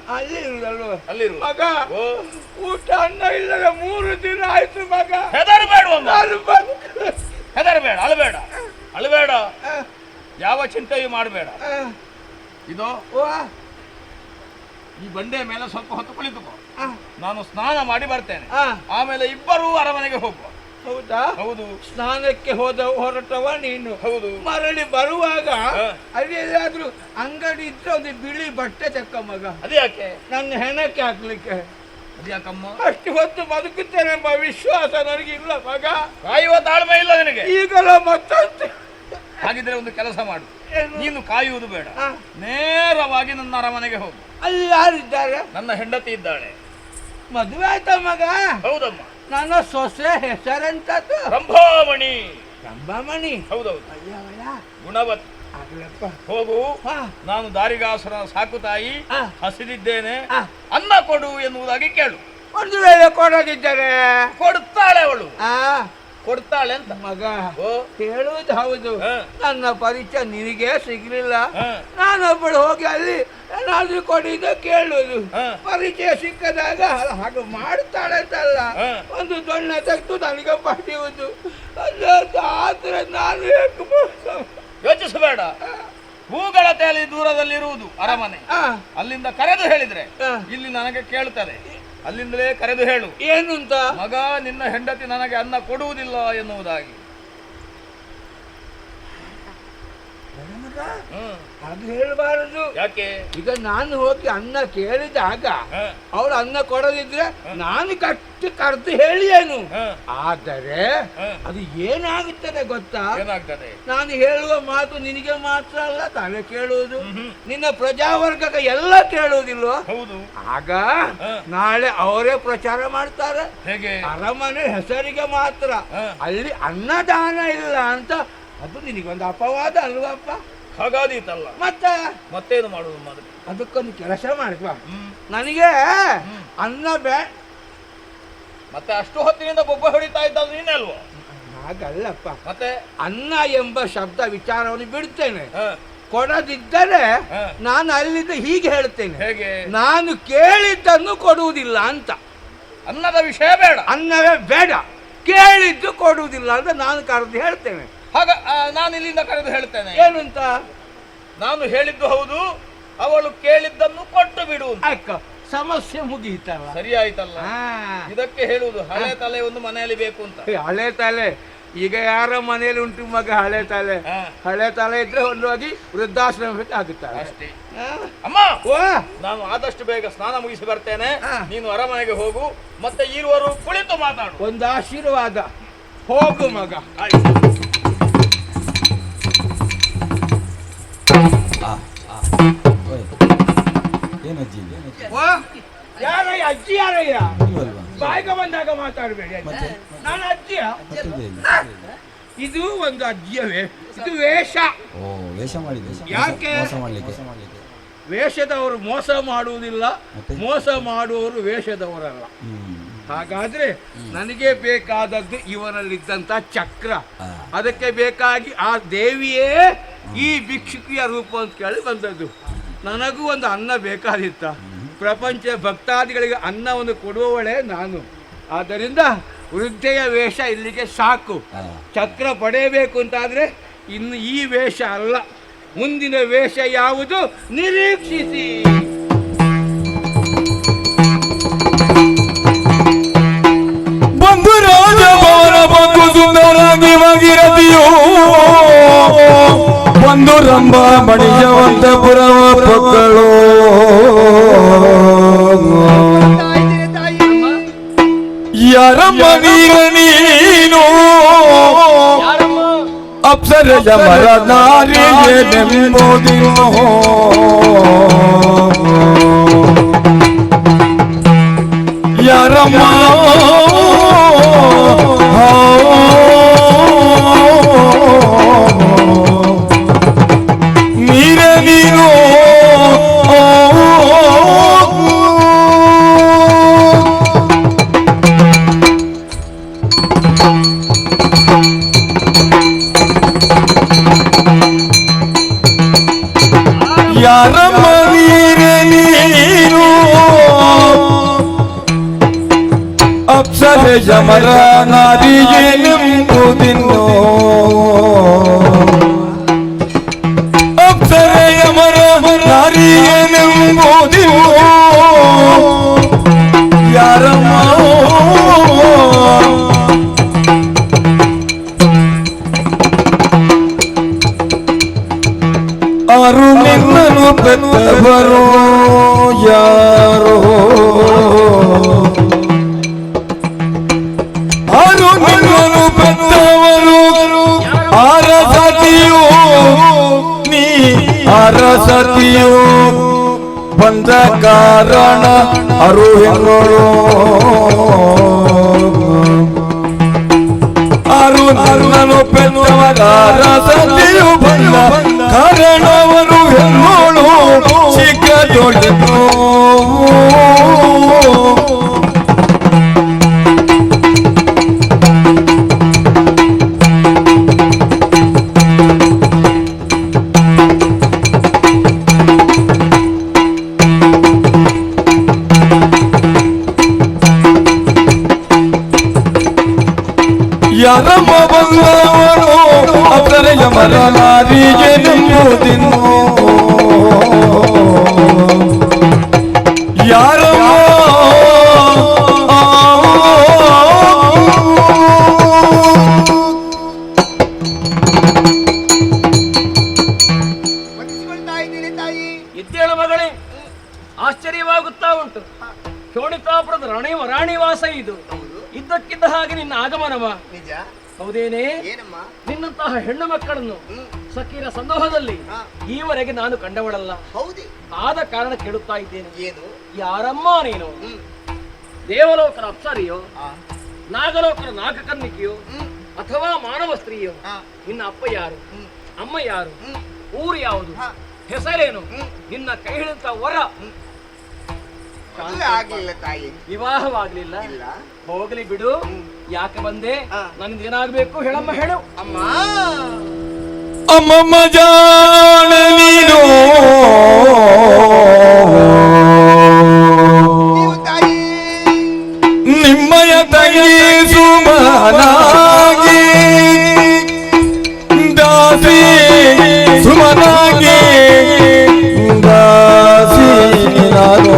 ಅಲ್ಲಿ ಇರುದಲ್ವ ಅಲ್ಲಿರು. ಮಗ ಓ ಊಟ ಅನ್ನ ಇಲ್ಲದ 3 ದಿನ ಆಯ್ತು ಮಗ. ಹೆದರಬೇಡವಮ್ಮ, ನಾನು ಬದುಕು- ಹೆದರಬೇಡ, ಅಳಬೇಡ, ಅಳಬೇಡ, ಯಾವ ಚಿಂತೆಯೂ ಮಾಡಬೇಡ. ಇದು ಓ, ಈ ಬಂಡೆಯ ಮೇಲೆ ಸ್ವಲ್ಪ ಹೊತ್ತು ಕುಳಿತುಕೋ, ಆ, ನಾನು ಸ್ನಾನ ಮಾಡಿ ಬರ್ತೇನೆ. ಆ, ಆಮೇಲೆ ಇಬ್ಬರೂ ಅರಮನೆಗೆ ಹೋಗುವ. ಹೌದಾ? ಹೌದು ಸ್ನಾನಕ್ಕೆ ಹೊರಟವ ನೀನು. ಹೌದು. ಮರಳಿ ಬರುವಾಗ ಹಾ. ಅಲ್ಲಿ ಎಲ್ಲಾದ್ರೂ ಅಂಗಡಿ ಇದ್ರೆ ಒಂದು ಬಿಳಿ ಬಟ್ಟೆ ಚಕ್ಕ ಮಗ, ಅದ್ಯಾಕೆ? ನನ್ನ ಹೆಣಕ್ಕೆ ಹಾಕ್ಲಿಕ್ಕೆ. ಅದ್ಯಾಕಮ್ಮ? ಅಷ್ಟು ಹೊತ್ತು ಬದುಕುತ್ತೇನೆ ಎಂಬ ವಿಶ್ವಾಸ ನನಗಿಲ್ಲ ಮಗ. ಕಾಯುವ ತಾಳ್ಮೆ ಇಲ್ಲ ನಿನಗೆ. ಈಗಲ ಮತ್ತೊಂದು ಹಾಗಿದ್ರೆ ಒಂದು ಕೆಲಸ ಮಾಡು, ಏನು? ನೀನು ಕಾಯುವುದು ಬೇಡ, ಆ. ನೇರವಾಗಿ ನನ್ನ ಅರಮನೆಗೆ ಹೋಗು. ಅಲ್ಲಿ ಯಾರಿದ್ದಾರೆ? ನನ್ನ ಹೆಂಡತಿ ಇದ್ದಾಳೆ. ಮದುವೆ ಆಯ್ತಾ ಮಗ? ಹೌದಮ್ಮ. ನನ್ನ ಸೊಸೆ ಹೆಸರೆಂತದ್ದು? ರಂಭಾಮಣಿ. ರಂಭಾಮಣಿ. ಹೌದೌದು, ಅಯ್ಯವಳ ಗುಣವತಿ. ಆಗ್ಲಪ್ಪ. ಹೋಗು, ಹಾ. ನಾನು ದಾರಿಗಾಸರ ಸಾಕು ತಾಯಿ, ಆ. ಹಸಿದಿದ್ದೇನೆ, ಆ. ಅನ್ನ ಕೊಡು ಎನ್ನುವುದಾಗಿ ಕೇಳು. ಒಂದು ವೇಳೆ ಕೊಡೋದಿದ್ದರೆ ಕೊಡ್ತಾಳೆ ಅವಳು, ಆ ಕೊಡ್ತಾಳೆ ಅಂತ. ಮಗ ಓ ಹೇಳುವುದು ಹೌದು. ಹಾ. ನನ್ನ ಪರಿಚಯ ನಿನಗೆ ಸಿಗ್ಲಿಲ್ಲ. ಹಾ. ನಾನೊಬ್ಬಳು ಹೋಗಿ ಅಲ್ಲಿ ಏನಾದ್ರೂ ಕೊಡಿದ ಕೇಳುವುದು. ಹಾ. ಪರಿಚಯ ಸಿಕ್ಕದಾಗ ಹಾಗೆ ಮಾಡ್ತಾಳೆ ಅಂತಲ್ಲ, ಹಾ. ಒಂದು ದೊಣ್ಣೆ ತೆಗೆದು ನನಗೆ ಪಡೆಯುವುದು. ಆದ್ರೆ ನಾನು ಯಾಕೆ ಯೋಚಿಸಬೇಡ, ಹೂಗಳತೆಯಲ್ಲಿ ದೂರದಲ್ಲಿರುವುದು ಅರಮನೆ. ಆ, ಅಲ್ಲಿಂದ ಕರೆದು ಹೇಳಿದ್ರೆ ಆ. ಇಲ್ಲಿ ನನಗೆ ಕೇಳ್ತಾರೆ. ಅಲ್ಲಿಂದಲೇ ಕರೆದು ಹೇಳು, ಏನು ಅಂತ? ಮಗ ನಿನ್ನ ಹೆಂಡತಿ ನನಗೆ ಅನ್ನ ಕೊಡುವುದಿಲ್ಲ ಎನ್ನುವುದಾಗಿ. ಹ್ಮ್. ಅದು ಹೇಳಬಾರದು. ಯಾಕೆ? ಈಗ ನಾನು ಹೋಗಿ ಅನ್ನ ಕೇಳಿದಾಗ ಹ, ಅವ್ರು ಅನ್ನ ಕೊಡೋದಿದ್ರೆ ನಾನು ಕರೆದು ಹೇಳಿಯೇನು. ಹ, ಆದರೆ ಹ. ಅದು ಏನಾಗುತ್ತದೆ ಗೊತ್ತಾ? ಏನಾಗ್ತದೆ? ನಾನು ಹೇಳುವ ಮಾತು ನಿನಗೆ ಮಾತ್ರ ಅಲ್ಲ ತಾನೇ ಕೇಳುವುದು, ನಿನ್ನ ಪ್ರಜಾವರ್ಗಕ್ಕೆ ಎಲ್ಲ ಕೇಳುವುದಿಲ್ವ? ಹೌದು. ಆಗ ಹ. ನಾಳೆ ಅವರೇ ಪ್ರಚಾರ ಮಾಡ್ತಾರೆ, ಹೇಗೆ? ಅರಮನೆ ಹೆಸರಿಗೆ ಮಾತ್ರ, ಹ. ಅಲ್ಲಿ ಅನ್ನದಾನ ಇಲ್ಲ ಅಂತ. ಅದು ನಿನಗೊಂದು ಅಪವಾದ ಅಲ್ವಪ್ಪ? ಹಾಗಾದೀತಲ್ಲ, ಮತ್ತೇನು ಮಾಡುವುದು ಮಾಡು. ಅದಕ್ಕೊಂದು ಕೆಲಸ ಮಾಡ್ವಾ, ಹ್ಮ್. ನನಗೆ ಅನ್ನ ಮತ್ತೆ ಅಷ್ಟು ಹೊತ್ತಿನಿಂದ ಬೊಬ್ಬ ಹೊಡಿತಾ ಇದ್ದದ್ದು ನೀನೇ ಅಲ್ವಾ? ಹಾಗಲ್ಲಪ್ಪ, ಮತ್ತೆ ಅನ್ನ ಎಂಬ ಶಬ್ದ ವಿಚಾರವನ್ನು ಬಿಡ್ತೇನೆ. ಹ, ಕೊಡದಿದ್ದರೆ ಹ. ನಾನು ಅಲ್ಲಿಂದ ಹೀಗೆ ಹೇಳ್ತೇನೆ, ಹೇಗೆ? ನಾನು ಕೇಳಿದ್ದನ್ನು ಕೊಡುವುದಿಲ್ಲ ಅಂತ. ಅನ್ನದ ವಿಷಯ ಬೇಡ, ಅನ್ನವೇ ಬೇಡ, ಕೇಳಿದ್ದು ಕೊಡುವುದಿಲ್ಲ ಅಂತ ನಾನು ಕರೆದು ಹೇಳ್ತೇನೆ. ಹಾಗ ನಾನು ಇಲ್ಲಿಂದ ಕರೆದು ಹೇಳ್ತೇನೆ. ಏನು ಅಂತ? ನಾನು ಹೇಳಿದ್ದು ಹೌದು, ಅವಳು ಕೇಳಿದ್ದನ್ನು ಕೊಟ್ಟು ಬಿಡು. ಅಕ್ಕ, ಸಮಸ್ಯೆ ಮುಗಿಯಿತಲ್ಲ. ಸರಿ ಆಯ್ತಲ್ಲ? ಹಾ. ಇದಕ್ಕೆ ಹೇಳುವುದು ಹಳೆ ತಲೆ ಒಂದು ಮನೆಯಲ್ಲಿ ಬೇಕು ಅಂತ. ಹಳೆ ತಲೆ ಈಗ ಯಾರ ಮನೆಯಲ್ಲಿ ಉಂಟು ಮಗ? ಹಳೆ ತಲೆ, ಹಾ. ಹಳೆ ತಲೆ ಇದ್ರೆ ಹೊಂದೋಗಿ ವೃದ್ಧಾಶ್ರಮಕ್ಕೆ ಆಗುತ್ತಾರೆ. ಅಷ್ಟೇ. ಹಾ. ಅಮ್ಮ, ಓ, ನಾನು ಆದಷ್ಟು ಬೇಗ ಸ್ನಾನ ಮುಗಿಸಿ ಬರ್ತೇನೆ. ಹಾ. ನೀನು ಅರಮನೆಗೆ ಹೋಗು, ಮತ್ತೆ ಇರುವರು ಕುಳಿತು ಮಾತಾಡು. ಒಂದು ಆಶೀರ್ವಾದ. ಹೋಗು ಮಗ. ಆಯ್ತು. ಏನಜ್ಜಿ ಓ, ಯಾರಯ್ಯ ಅಜ್ಜಿ? ಯಾರಯ್ಯ? ನೀವಲ್ವಾ? ಬಾಯಿಗೆ ಬಂದಾಗ ಮಾತಾಡಬೇಡಿ. ಅಜ್ಜಿ ನಾನು ಅಜ್ಜಿಯ? ಮತ್ತಿದೆ ಇಲ್ಲಿ. ಇದು ಒಂದು ಅಜ್ಜಿಯವೇ, ಇದು ವೇಷ. ಓ, ವೇಷ ಮಾಡಿದೆ. ಯಾಕೆ? ಮೋಸ ಮಾಡ್ಲಿಕ್ಕೆ. ವೇಷದವರು ಮೋಸ ಮಾಡುವುದಿಲ್ಲ, ಮತ್ತೆ? ಮೋಸ ಮಾಡುವವರು ವೇಷದವರಲ್ಲ. ಹ್ಮ್. ಹಾಗಾದ್ರೆ ನನಗೆ ಬೇಕಾದದ್ದು ಇವನಲ್ಲಿದ್ದಂತ ಚಕ್ರ. ಆ. ಅದಕ್ಕೆ ಬೇಕಾಗಿ ಆ ದೇವಿಯೇ ಈ ಭಿಕ್ಷುಕಿಯ ರೂಪ ಅಂತ ಕೇಳಿ ಬಂದದ್ದು. ನನಗೂ ಒಂದು ಅನ್ನ ಬೇಕಾದಿತ್ತ. ಪ್ರಪಂಚ ಭಕ್ತಾದಿಗಳಿಗೆ ಅನ್ನವನ್ನು ಕೊಡುವವಳೇ ನಾನು. ಆದ್ದರಿಂದ ವೃದ್ಧೆಯ ವೇಷ ಇಲ್ಲಿಗೆ ಸಾಕು. ಆ. ಚಕ್ರ ಪಡೆಯಬೇಕು ಅಂತಾದ್ರೆ ಇನ್ನು ಈ ವೇಷ ಅಲ್ಲ, ಮುಂದಿನ ವೇಷ ಯಾವುದು ನಿರೀಕ್ಷಿಸಿ. ಬಂಧು ರಾಜಭವನ ಬಂಧು ಸುಂದರಾಗಿ ಭಗೀರಥಿಯೋ ಬಂಧು ರಂಭ ಮಣಿಯವಂತಪುರವ ಪಕ್ಕಳು ಯಾರಮ್ಮ ನೀರ ನೀನು ಅಪ್ಸರಜ ಮರ ನಾರಿಗೆ ನೆಮ್ಮೋದಿನೋ ಯಾರಮ್ಮ ನೀರ ನೀನು ಯಾರಮ್ಮ ನೀರ ನೀನು ಅಪ್ಸರೆ ಯಮರ ನಾರಿಯೇನೆಂಬುದಿನ್ನು ಅಪ್ಸರೆ ಯಮರ ನಾರಿಯೇನೆಂಬುದಿನ್ನು ಯಾರಮ್ಮ ಆರು ನಿನ್ನನು ಬೆತ್ತವರು ಯಾರೋ ಆರು ನಿನ್ನನು ಬೆತ್ತವರು ಅರಸತಿಯೋ ನೀ ಅರಸತಿಯೋ ಬಂದ ಕಾರಣ ಅರು ಹೆಣ್ಣೋಳು ಆರು ನನ್ನನು ಬೆತ್ತವರ ಅರಸತಿಯು ಬಂದ ಕಾರಣವರು ಹೆಣ್ಣೋಳು ಸಿಕ್ಕದೊಡ್ಡದು ಯಾರಮ್ಮ ಬಂದವನು ಅಪ್ಸರೆ ಯಮರ ನಾರಿಯೇನೆಂಬುದಿನ್ನು ಯಾರಮ್ಮ ವಂದಿಸಿಕೊಳ್ತಾ ಇದ್ದೀನಿ ತಾಯಿ. ಇದ್ದೇಳು ಮಗಳೇ, ಆಶ್ಚರ್ಯವಾಗುತ್ತಾ ಉಂಟು. ಶೋಣಿತಾಪುರದ ರಾಣಿವಾಸ ಇದು. ಇದ್ದಕ್ಕಿದ್ದ ಹಾಗೆ ನಿನ್ನ ಆಗಮನವ. ನಿಜ ಹೌದೇನೆ? ಏನಮ್ಮ? ನಿನ್ನಂತಹ ಹೆಣ್ಣು ಮಕ್ಕಳನ್ನು ಸಖೀರ ಸಂದೋಹದಲ್ಲಿ ಈವರೆಗೆ ನಾನು ಕಂಡವಳಲ್ಲ. ಹೌದೇ? ಆದ ಕಾರಣ ಕೇಳುತ್ತಾ ಇದ್ದೇನೆ. ಏನು? ಯಾರಮ್ಮ ನೀನು? ದೇವಲೋಕನ ಅಪ್ಸರಿಯೋ, ನಾಗಲೋಕನ ನಾಗಕನ್ನಿಕೆಯೋ, ಅಥವಾ ಮಾನವ ಸ್ತ್ರೀಯೋ? ನಿನ್ನ ಅಪ್ಪ ಯಾರು, ಅಮ್ಮ ಯಾರು, ಊರು ಯಾವುದು, ಹೆಸರೇನು, ನಿನ್ನ ಕೈ ಹಿಡಿದ ವರ? ಮದುವೆ ಆಗ್ಲಿಲ್ಲ ತಾಯಿ. ವಿವಾಹವಾಗ್ಲಿಲ್ಲ? ಇಲ್ಲ. ಹೋಗ್ಲಿ ಬಿಡು. ಯಾಕೆ ಬಂದೆ? ನನ್ನಿಂದ ಏನಾಗ್ಬೇಕು ಹೇಳಮ್ಮ, ಹೇಳು. ಅಮ್ಮ ಅಮ್ಮಮ್ಮ ಜಾಣ ನೀನು ನೀವು ತಾಯಿ. ನಿಮ್ಮಯ ತಂಗಿ ಸುಮನಾಗಿ ದಾಸಿ ಸುಮನಾಗಿ ದಾಸಿ ನಾನು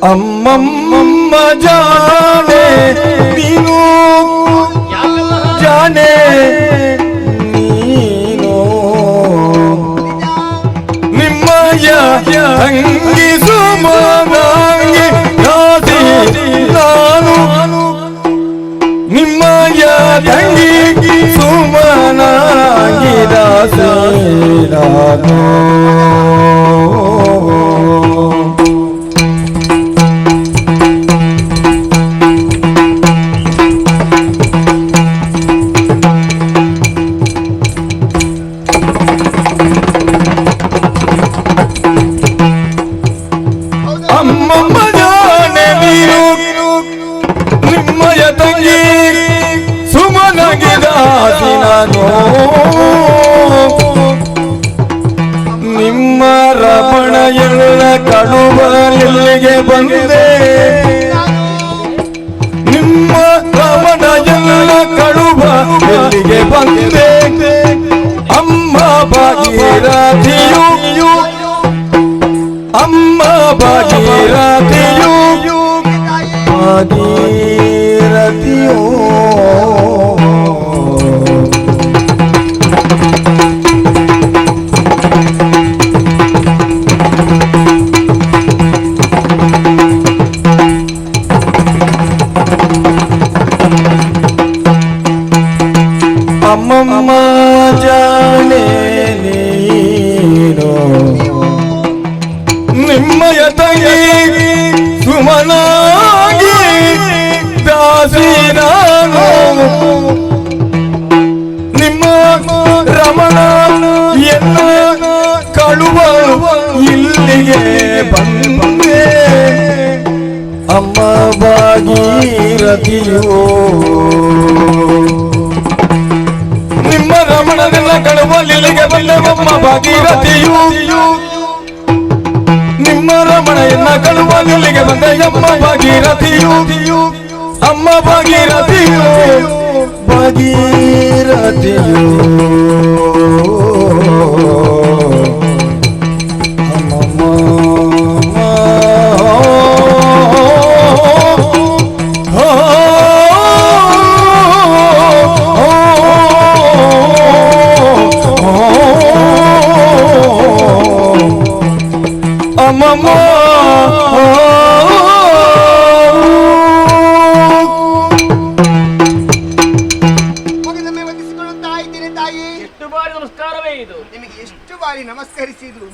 ಅಮ್ಮಮ್ಮ ಜಾನೆ ನೀನು ಜಾನೆ ನೀನು ನಿಮ್ಮಯ ತಂಗಿ ಸುಮನಾಗಿ ದಾಸಿ ನಾನು ನಿಮ್ಮಯ ತಂಗಿ ಸುಮನಾಗಿ ದಾಸಿ ನಾನು ಅಮ್ಮಮ್ಮ ಜಾನೆ ನೀನು ನಿಮ್ಮಯ ತಂಗಿ ಸುಮನಾಗಿ ದಾಸಿ ನಾನು ನಿಮ್ಮ ರಮಣ ಎಲ್ಲ ಕಡುಬಲಿಗೆ ಬಂದೆ ನಿಮ್ಮ ರಮಣ ಎಲ್ಲ ಕಡುಬ ಎಲ್ಲಿಗೆ ಬಂದೆ ಅಮ್ಮ ಭಾಗೀರಥಿಯು ಅಮ್ಮ ಭಾಗೀರಥಿಯು ಭಾಗೀರಥಿಯೋ ಅಮ್ಮಮ್ಮ ಜಾನೆ ನೀನು ನಿಮ್ಮಯ ತಂಗಿ ಸುಮನಾಗಿ ದಾಸಿ ನಾನು ನಿಮ್ಮ ರಮಣ ಎನ್ನ ಕಳುವ ಇಲ್ಲಿಗೆ ಬಂದೆ ಅಮ್ಮ ಭಾಗೀರಥಿಯೋ ನಿಮ್ಮ ರಮಣನೆಲ್ಲ ಕಳುವ ಇಲ್ಲಿಗೆ ಬಂದೆ ಅಮ್ಮ ಭಾಗೀರಥಿಯು ನಿಮ್ಮ ರಮಣೆಯನ್ನ ಕಳುವ ಇಲ್ಲಿಗೆ ಬಂದೆ ಅಮ್ಮ ಭಾಗೀರಥಿಯು ಅಮ್ಮ ಭಾಗೀರಥಿಯು ಭಾಗೀರಥಿಯು ಮಗನೊಮ್ಮೆ ವಂದಿಸಿಕೊಳ್ಳುತ್ತಾ ಇದ್ದೇನೆ ತಾಯಿ. ಎಷ್ಟು ಬಾರಿ ನಮಸ್ಕಾರವೇ ಇದು. ನಿಮಗೆ ಎಷ್ಟು ಬಾರಿ ನಮಸ್ಕರಿಸಿದ್ರು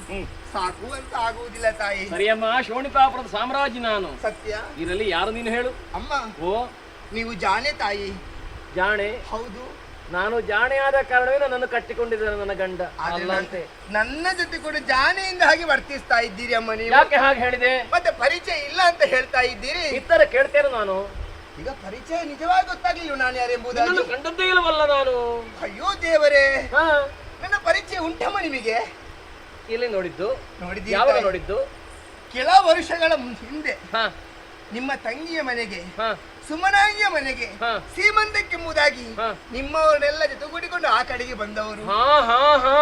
ಸಾಕು ಅಂತ ಆಗುವುದಿಲ್ಲ ತಾಯಿ. ಸರಿಯಮ್ಮ, ಶೋಣಿತಾಪುರದ ಸಾಮ್ರಾಜ್ಯ ನಾನು. ಸತ್ಯ. ಇದರಲ್ಲಿ ಯಾರು ನೀನು ಹೇಳು? ಅಮ್ಮ ಓ ನೀವು ಜಾಣೆ ತಾಯಿ. ಜಾಣೆ? ಹೌದು. ನಾನು ಜಾಣೆ ಆದ ಕಾರಣವೇ ನನ್ನನ್ನು ಕಟ್ಟಿಕೊಂಡಿದ್ದಾರೆ ನನ್ನ ಗಂಡ. ಆದ್ರೆ ಅಲ್ಲಂತೆ ನನ್ನ ಜೊತೆ ಕೂಡ ಜಾಣೆಯಿಂದ ಹಾಗೆ ವರ್ತಿಸ್ತಾ ಇದ್ದೀರಿ ಅಮ್ಮ ನೀವು. ಯಾಕೆ ಹಾಗೆ ಹೇಳಿದೆ? ಮತ್ತೆ ಪರಿಚಯ ಇಲ್ಲ ಅಂತ ಹೇಳ್ತಾ ಇದ್ದೀರಿ. ಇತರ ಕೇಳ್ತೇನೆ ನಾನು. ಈಗ ಪರಿಚಯ ನಿಜವಾಗಿ ಗೊತ್ತಾಗ್ಲಿಲ್ಲ ನಾನು ಯಾರೆಂಬುದಾಗಿ. ನನ್ನನ್ನು ಕಂಡದ್ದೇ ಇಲ್ಲವಲ್ಲ ನಾನು. ಅಯ್ಯೋ ದೇವರೇ, ಹಾ, ನನ್ನ ಪರಿಚಯ ಉಂಟಮ್ಮ ನಿಮಗೆ? ಇಲ್ಲಿ ನೋಡಿದ್ದು. ನೋಡಿದ್ದೀರಿ ಯಾವಾಗ ತಾಯಿ? ನೋಡಿದ್ದು? ಕೆಲ ವರ್ಷಗಳ ಹಿಂದೆ ಹಾ ನಿಮ್ಮ ತಂಗಿಯ ಮನೆಗೆ, ಹಾ ಸುಮನಾಂಗಿಯ ಮನೆಗೆ ಹಾ. ಸೀಮಂತಕ್ಕೆಂಬುದಾಗಿ ಹಾ. ನಿಮ್ಮವರನ್ನೆಲ್ಲ ಜೊತೆಗೂಡಿಕೊಂಡು ಆ ಕಡೆಗೆ ಬಂದವರು. ಹಾ ಹಾ ಹಾ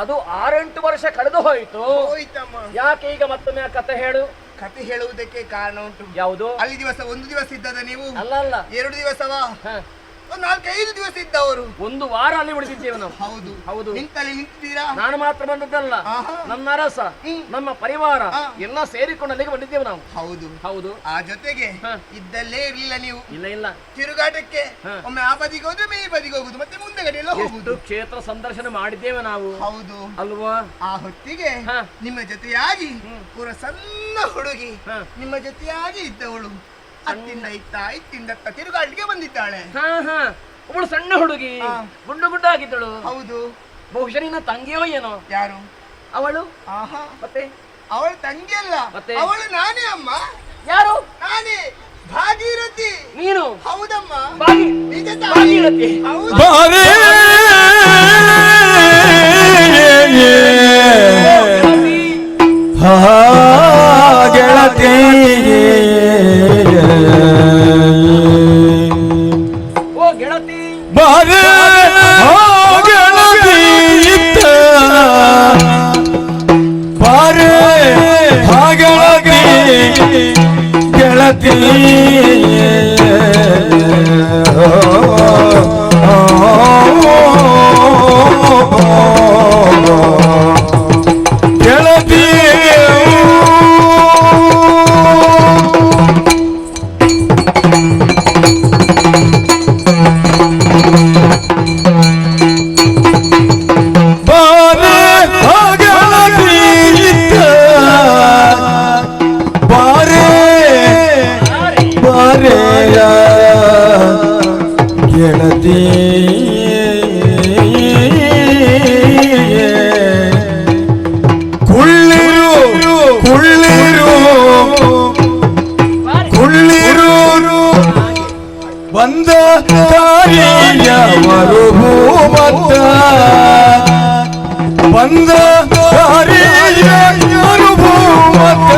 ಅದು 6-8 ವರ್ಷ ಕಳೆದು ಹೋಯಿತು. ಹೋಯ್ತಮ್ಮ. ಯಾಕೆ ಈಗ ಮತ್ತೊಮ್ಮೆ ಆ ಕಥೆ ಹೇಳು. ಕತೆ ಹೇಳುವುದಕ್ಕೆ ಕಾರಣ ಉಂಟು. ಯಾವುದು? ಅಲ್ಲಿ ಒಂದು ದಿವಸ ಇದ್ದದ ನೀವು? ಅಲ್ಲ ಅಲ್ಲ, 2 ದಿವಸವಾ? ಹಾ, ಒಂದು 4-5 ದಿವಸ ಇದ್ದವರು. 1 ವಾರ ಅಲ್ಲಿ ಉಳಿದಿದ್ದೇವೆ ನಾವು. ಹೌದು ಹೌದು. ನಿಂತಲ್ಲಿ ನಿಂತಿದ್ದೀರಾ? ನಾನು ಮಾತ್ರ ಬಂದದ್ದಲ್ಲ, ಆಹಾ. ನನ್ನ ಅರಸ, ಹ್ಮ್. ನಮ್ಮ ಪರಿವಾರ ಹಾ. ಎಲ್ಲ ಸೇರಿಕೊಂಡು ಅಲ್ಲಿಗೆ ಬಂದಿದ್ದೇವೆ ನಾವು. ಹೌದು. ಹೌದು. ಆ ಜೊತೆಗೆ ಹಾ. ಇದ್ದಲ್ಲೇ ಇರ್ಲಿಲ್ಲ ನೀವು. ಇಲ್ಲ ಇಲ್ಲ, ತಿರುಗಾಟಕ್ಕೆ ಹಾ. ಒಮ್ಮೆ ಆ ಬದಿಗೆ ಹೋದ್ರೆ ಈ ಬದಿಗೆ ಹೋಗುದು, ಮತ್ತೆ ಮುಂದಗಡೆ ಎಲ್ಲ ಎಷ್ಟು ಹೋಗುದು. ಕ್ಷೇತ್ರ ಸಂದರ್ಶನ ಮಾಡಿದ್ದೇವೆ ನಾವು. ಹೌದು. ಅಲ್ವಾ? ಆ ಹೊತ್ತಿಗೆ ಹಾ. ನಿಮ್ಮ ಜೊತೆಯಾಗಿ ಹ್ಮ್. ಪೂರ ಸಣ್ಣ ಹುಡುಗಿ ಹಾ. ನಿಮ್ಮ ಜೊತೆಯಾಗಿ ಇದ್ದವಳು ಅತ್ತಿಂದ ಇತ್ತಿಂದತ್ತ ತಿರುಗಾಟಕ್ಕೆ ಬಂದಿದ್ದಾಳೆ. ಹಾ ಹಾ, ಅವಳು ಸಣ್ಣ ಹುಡುಗಿ, ಹಾ. ಗುಂಡು ಗುಡ್ಡ ಆಗಿದ್ದಳು. ಹೌದು. ಬಹುಶಃ ನಿನ್ನ ತಂಗಿಯೋ ಏನೋ ಯಾರು? ಅವಳು. ಆಹಾ, ಮತ್ತೆ ಅವಳು ತಂಗಿ ಅಲ್ಲ, ಮತ್ತೆ? ಅವಳು ನಾನೇ ಅಮ್ಮ. ಯಾರು? ನಾನೇ ಭಾಗೀರಥಿ. ನೀನು? ಹೌದಮ್ಮ. ನಿಜ ತಾಯಿ. ಭಾಗೀರಥಿ. ಹೌದು. ಬಾರೇ ಹಾ ಗೆಳತಿ ಓ ಗೆಳತಿ. ಬಾರೇ ಹಾ ಗೆಳತಿ ಇತ್ತ ಬಾರೇ ಹಾ ಗೆಳತಿ ಗೆಳತಿ ಗೆಳತಿ ಬಾರೇ ಹಾ ಗೆಳತಿ ಇತ್ತ ಬಾರೇ ಬಾರೆಯ ಗೆಳತಿ ಕುಳ್ಳಿರು ಕುಳ್ಳಿರು ಕುಳ್ಳಿರು ಬಂದ ಕಾರ್ಯ ಮರುಭೂಮತ್ತ ಬಂದ ಕಾರ್ಯ ಮರುಭೂಮತ್ತ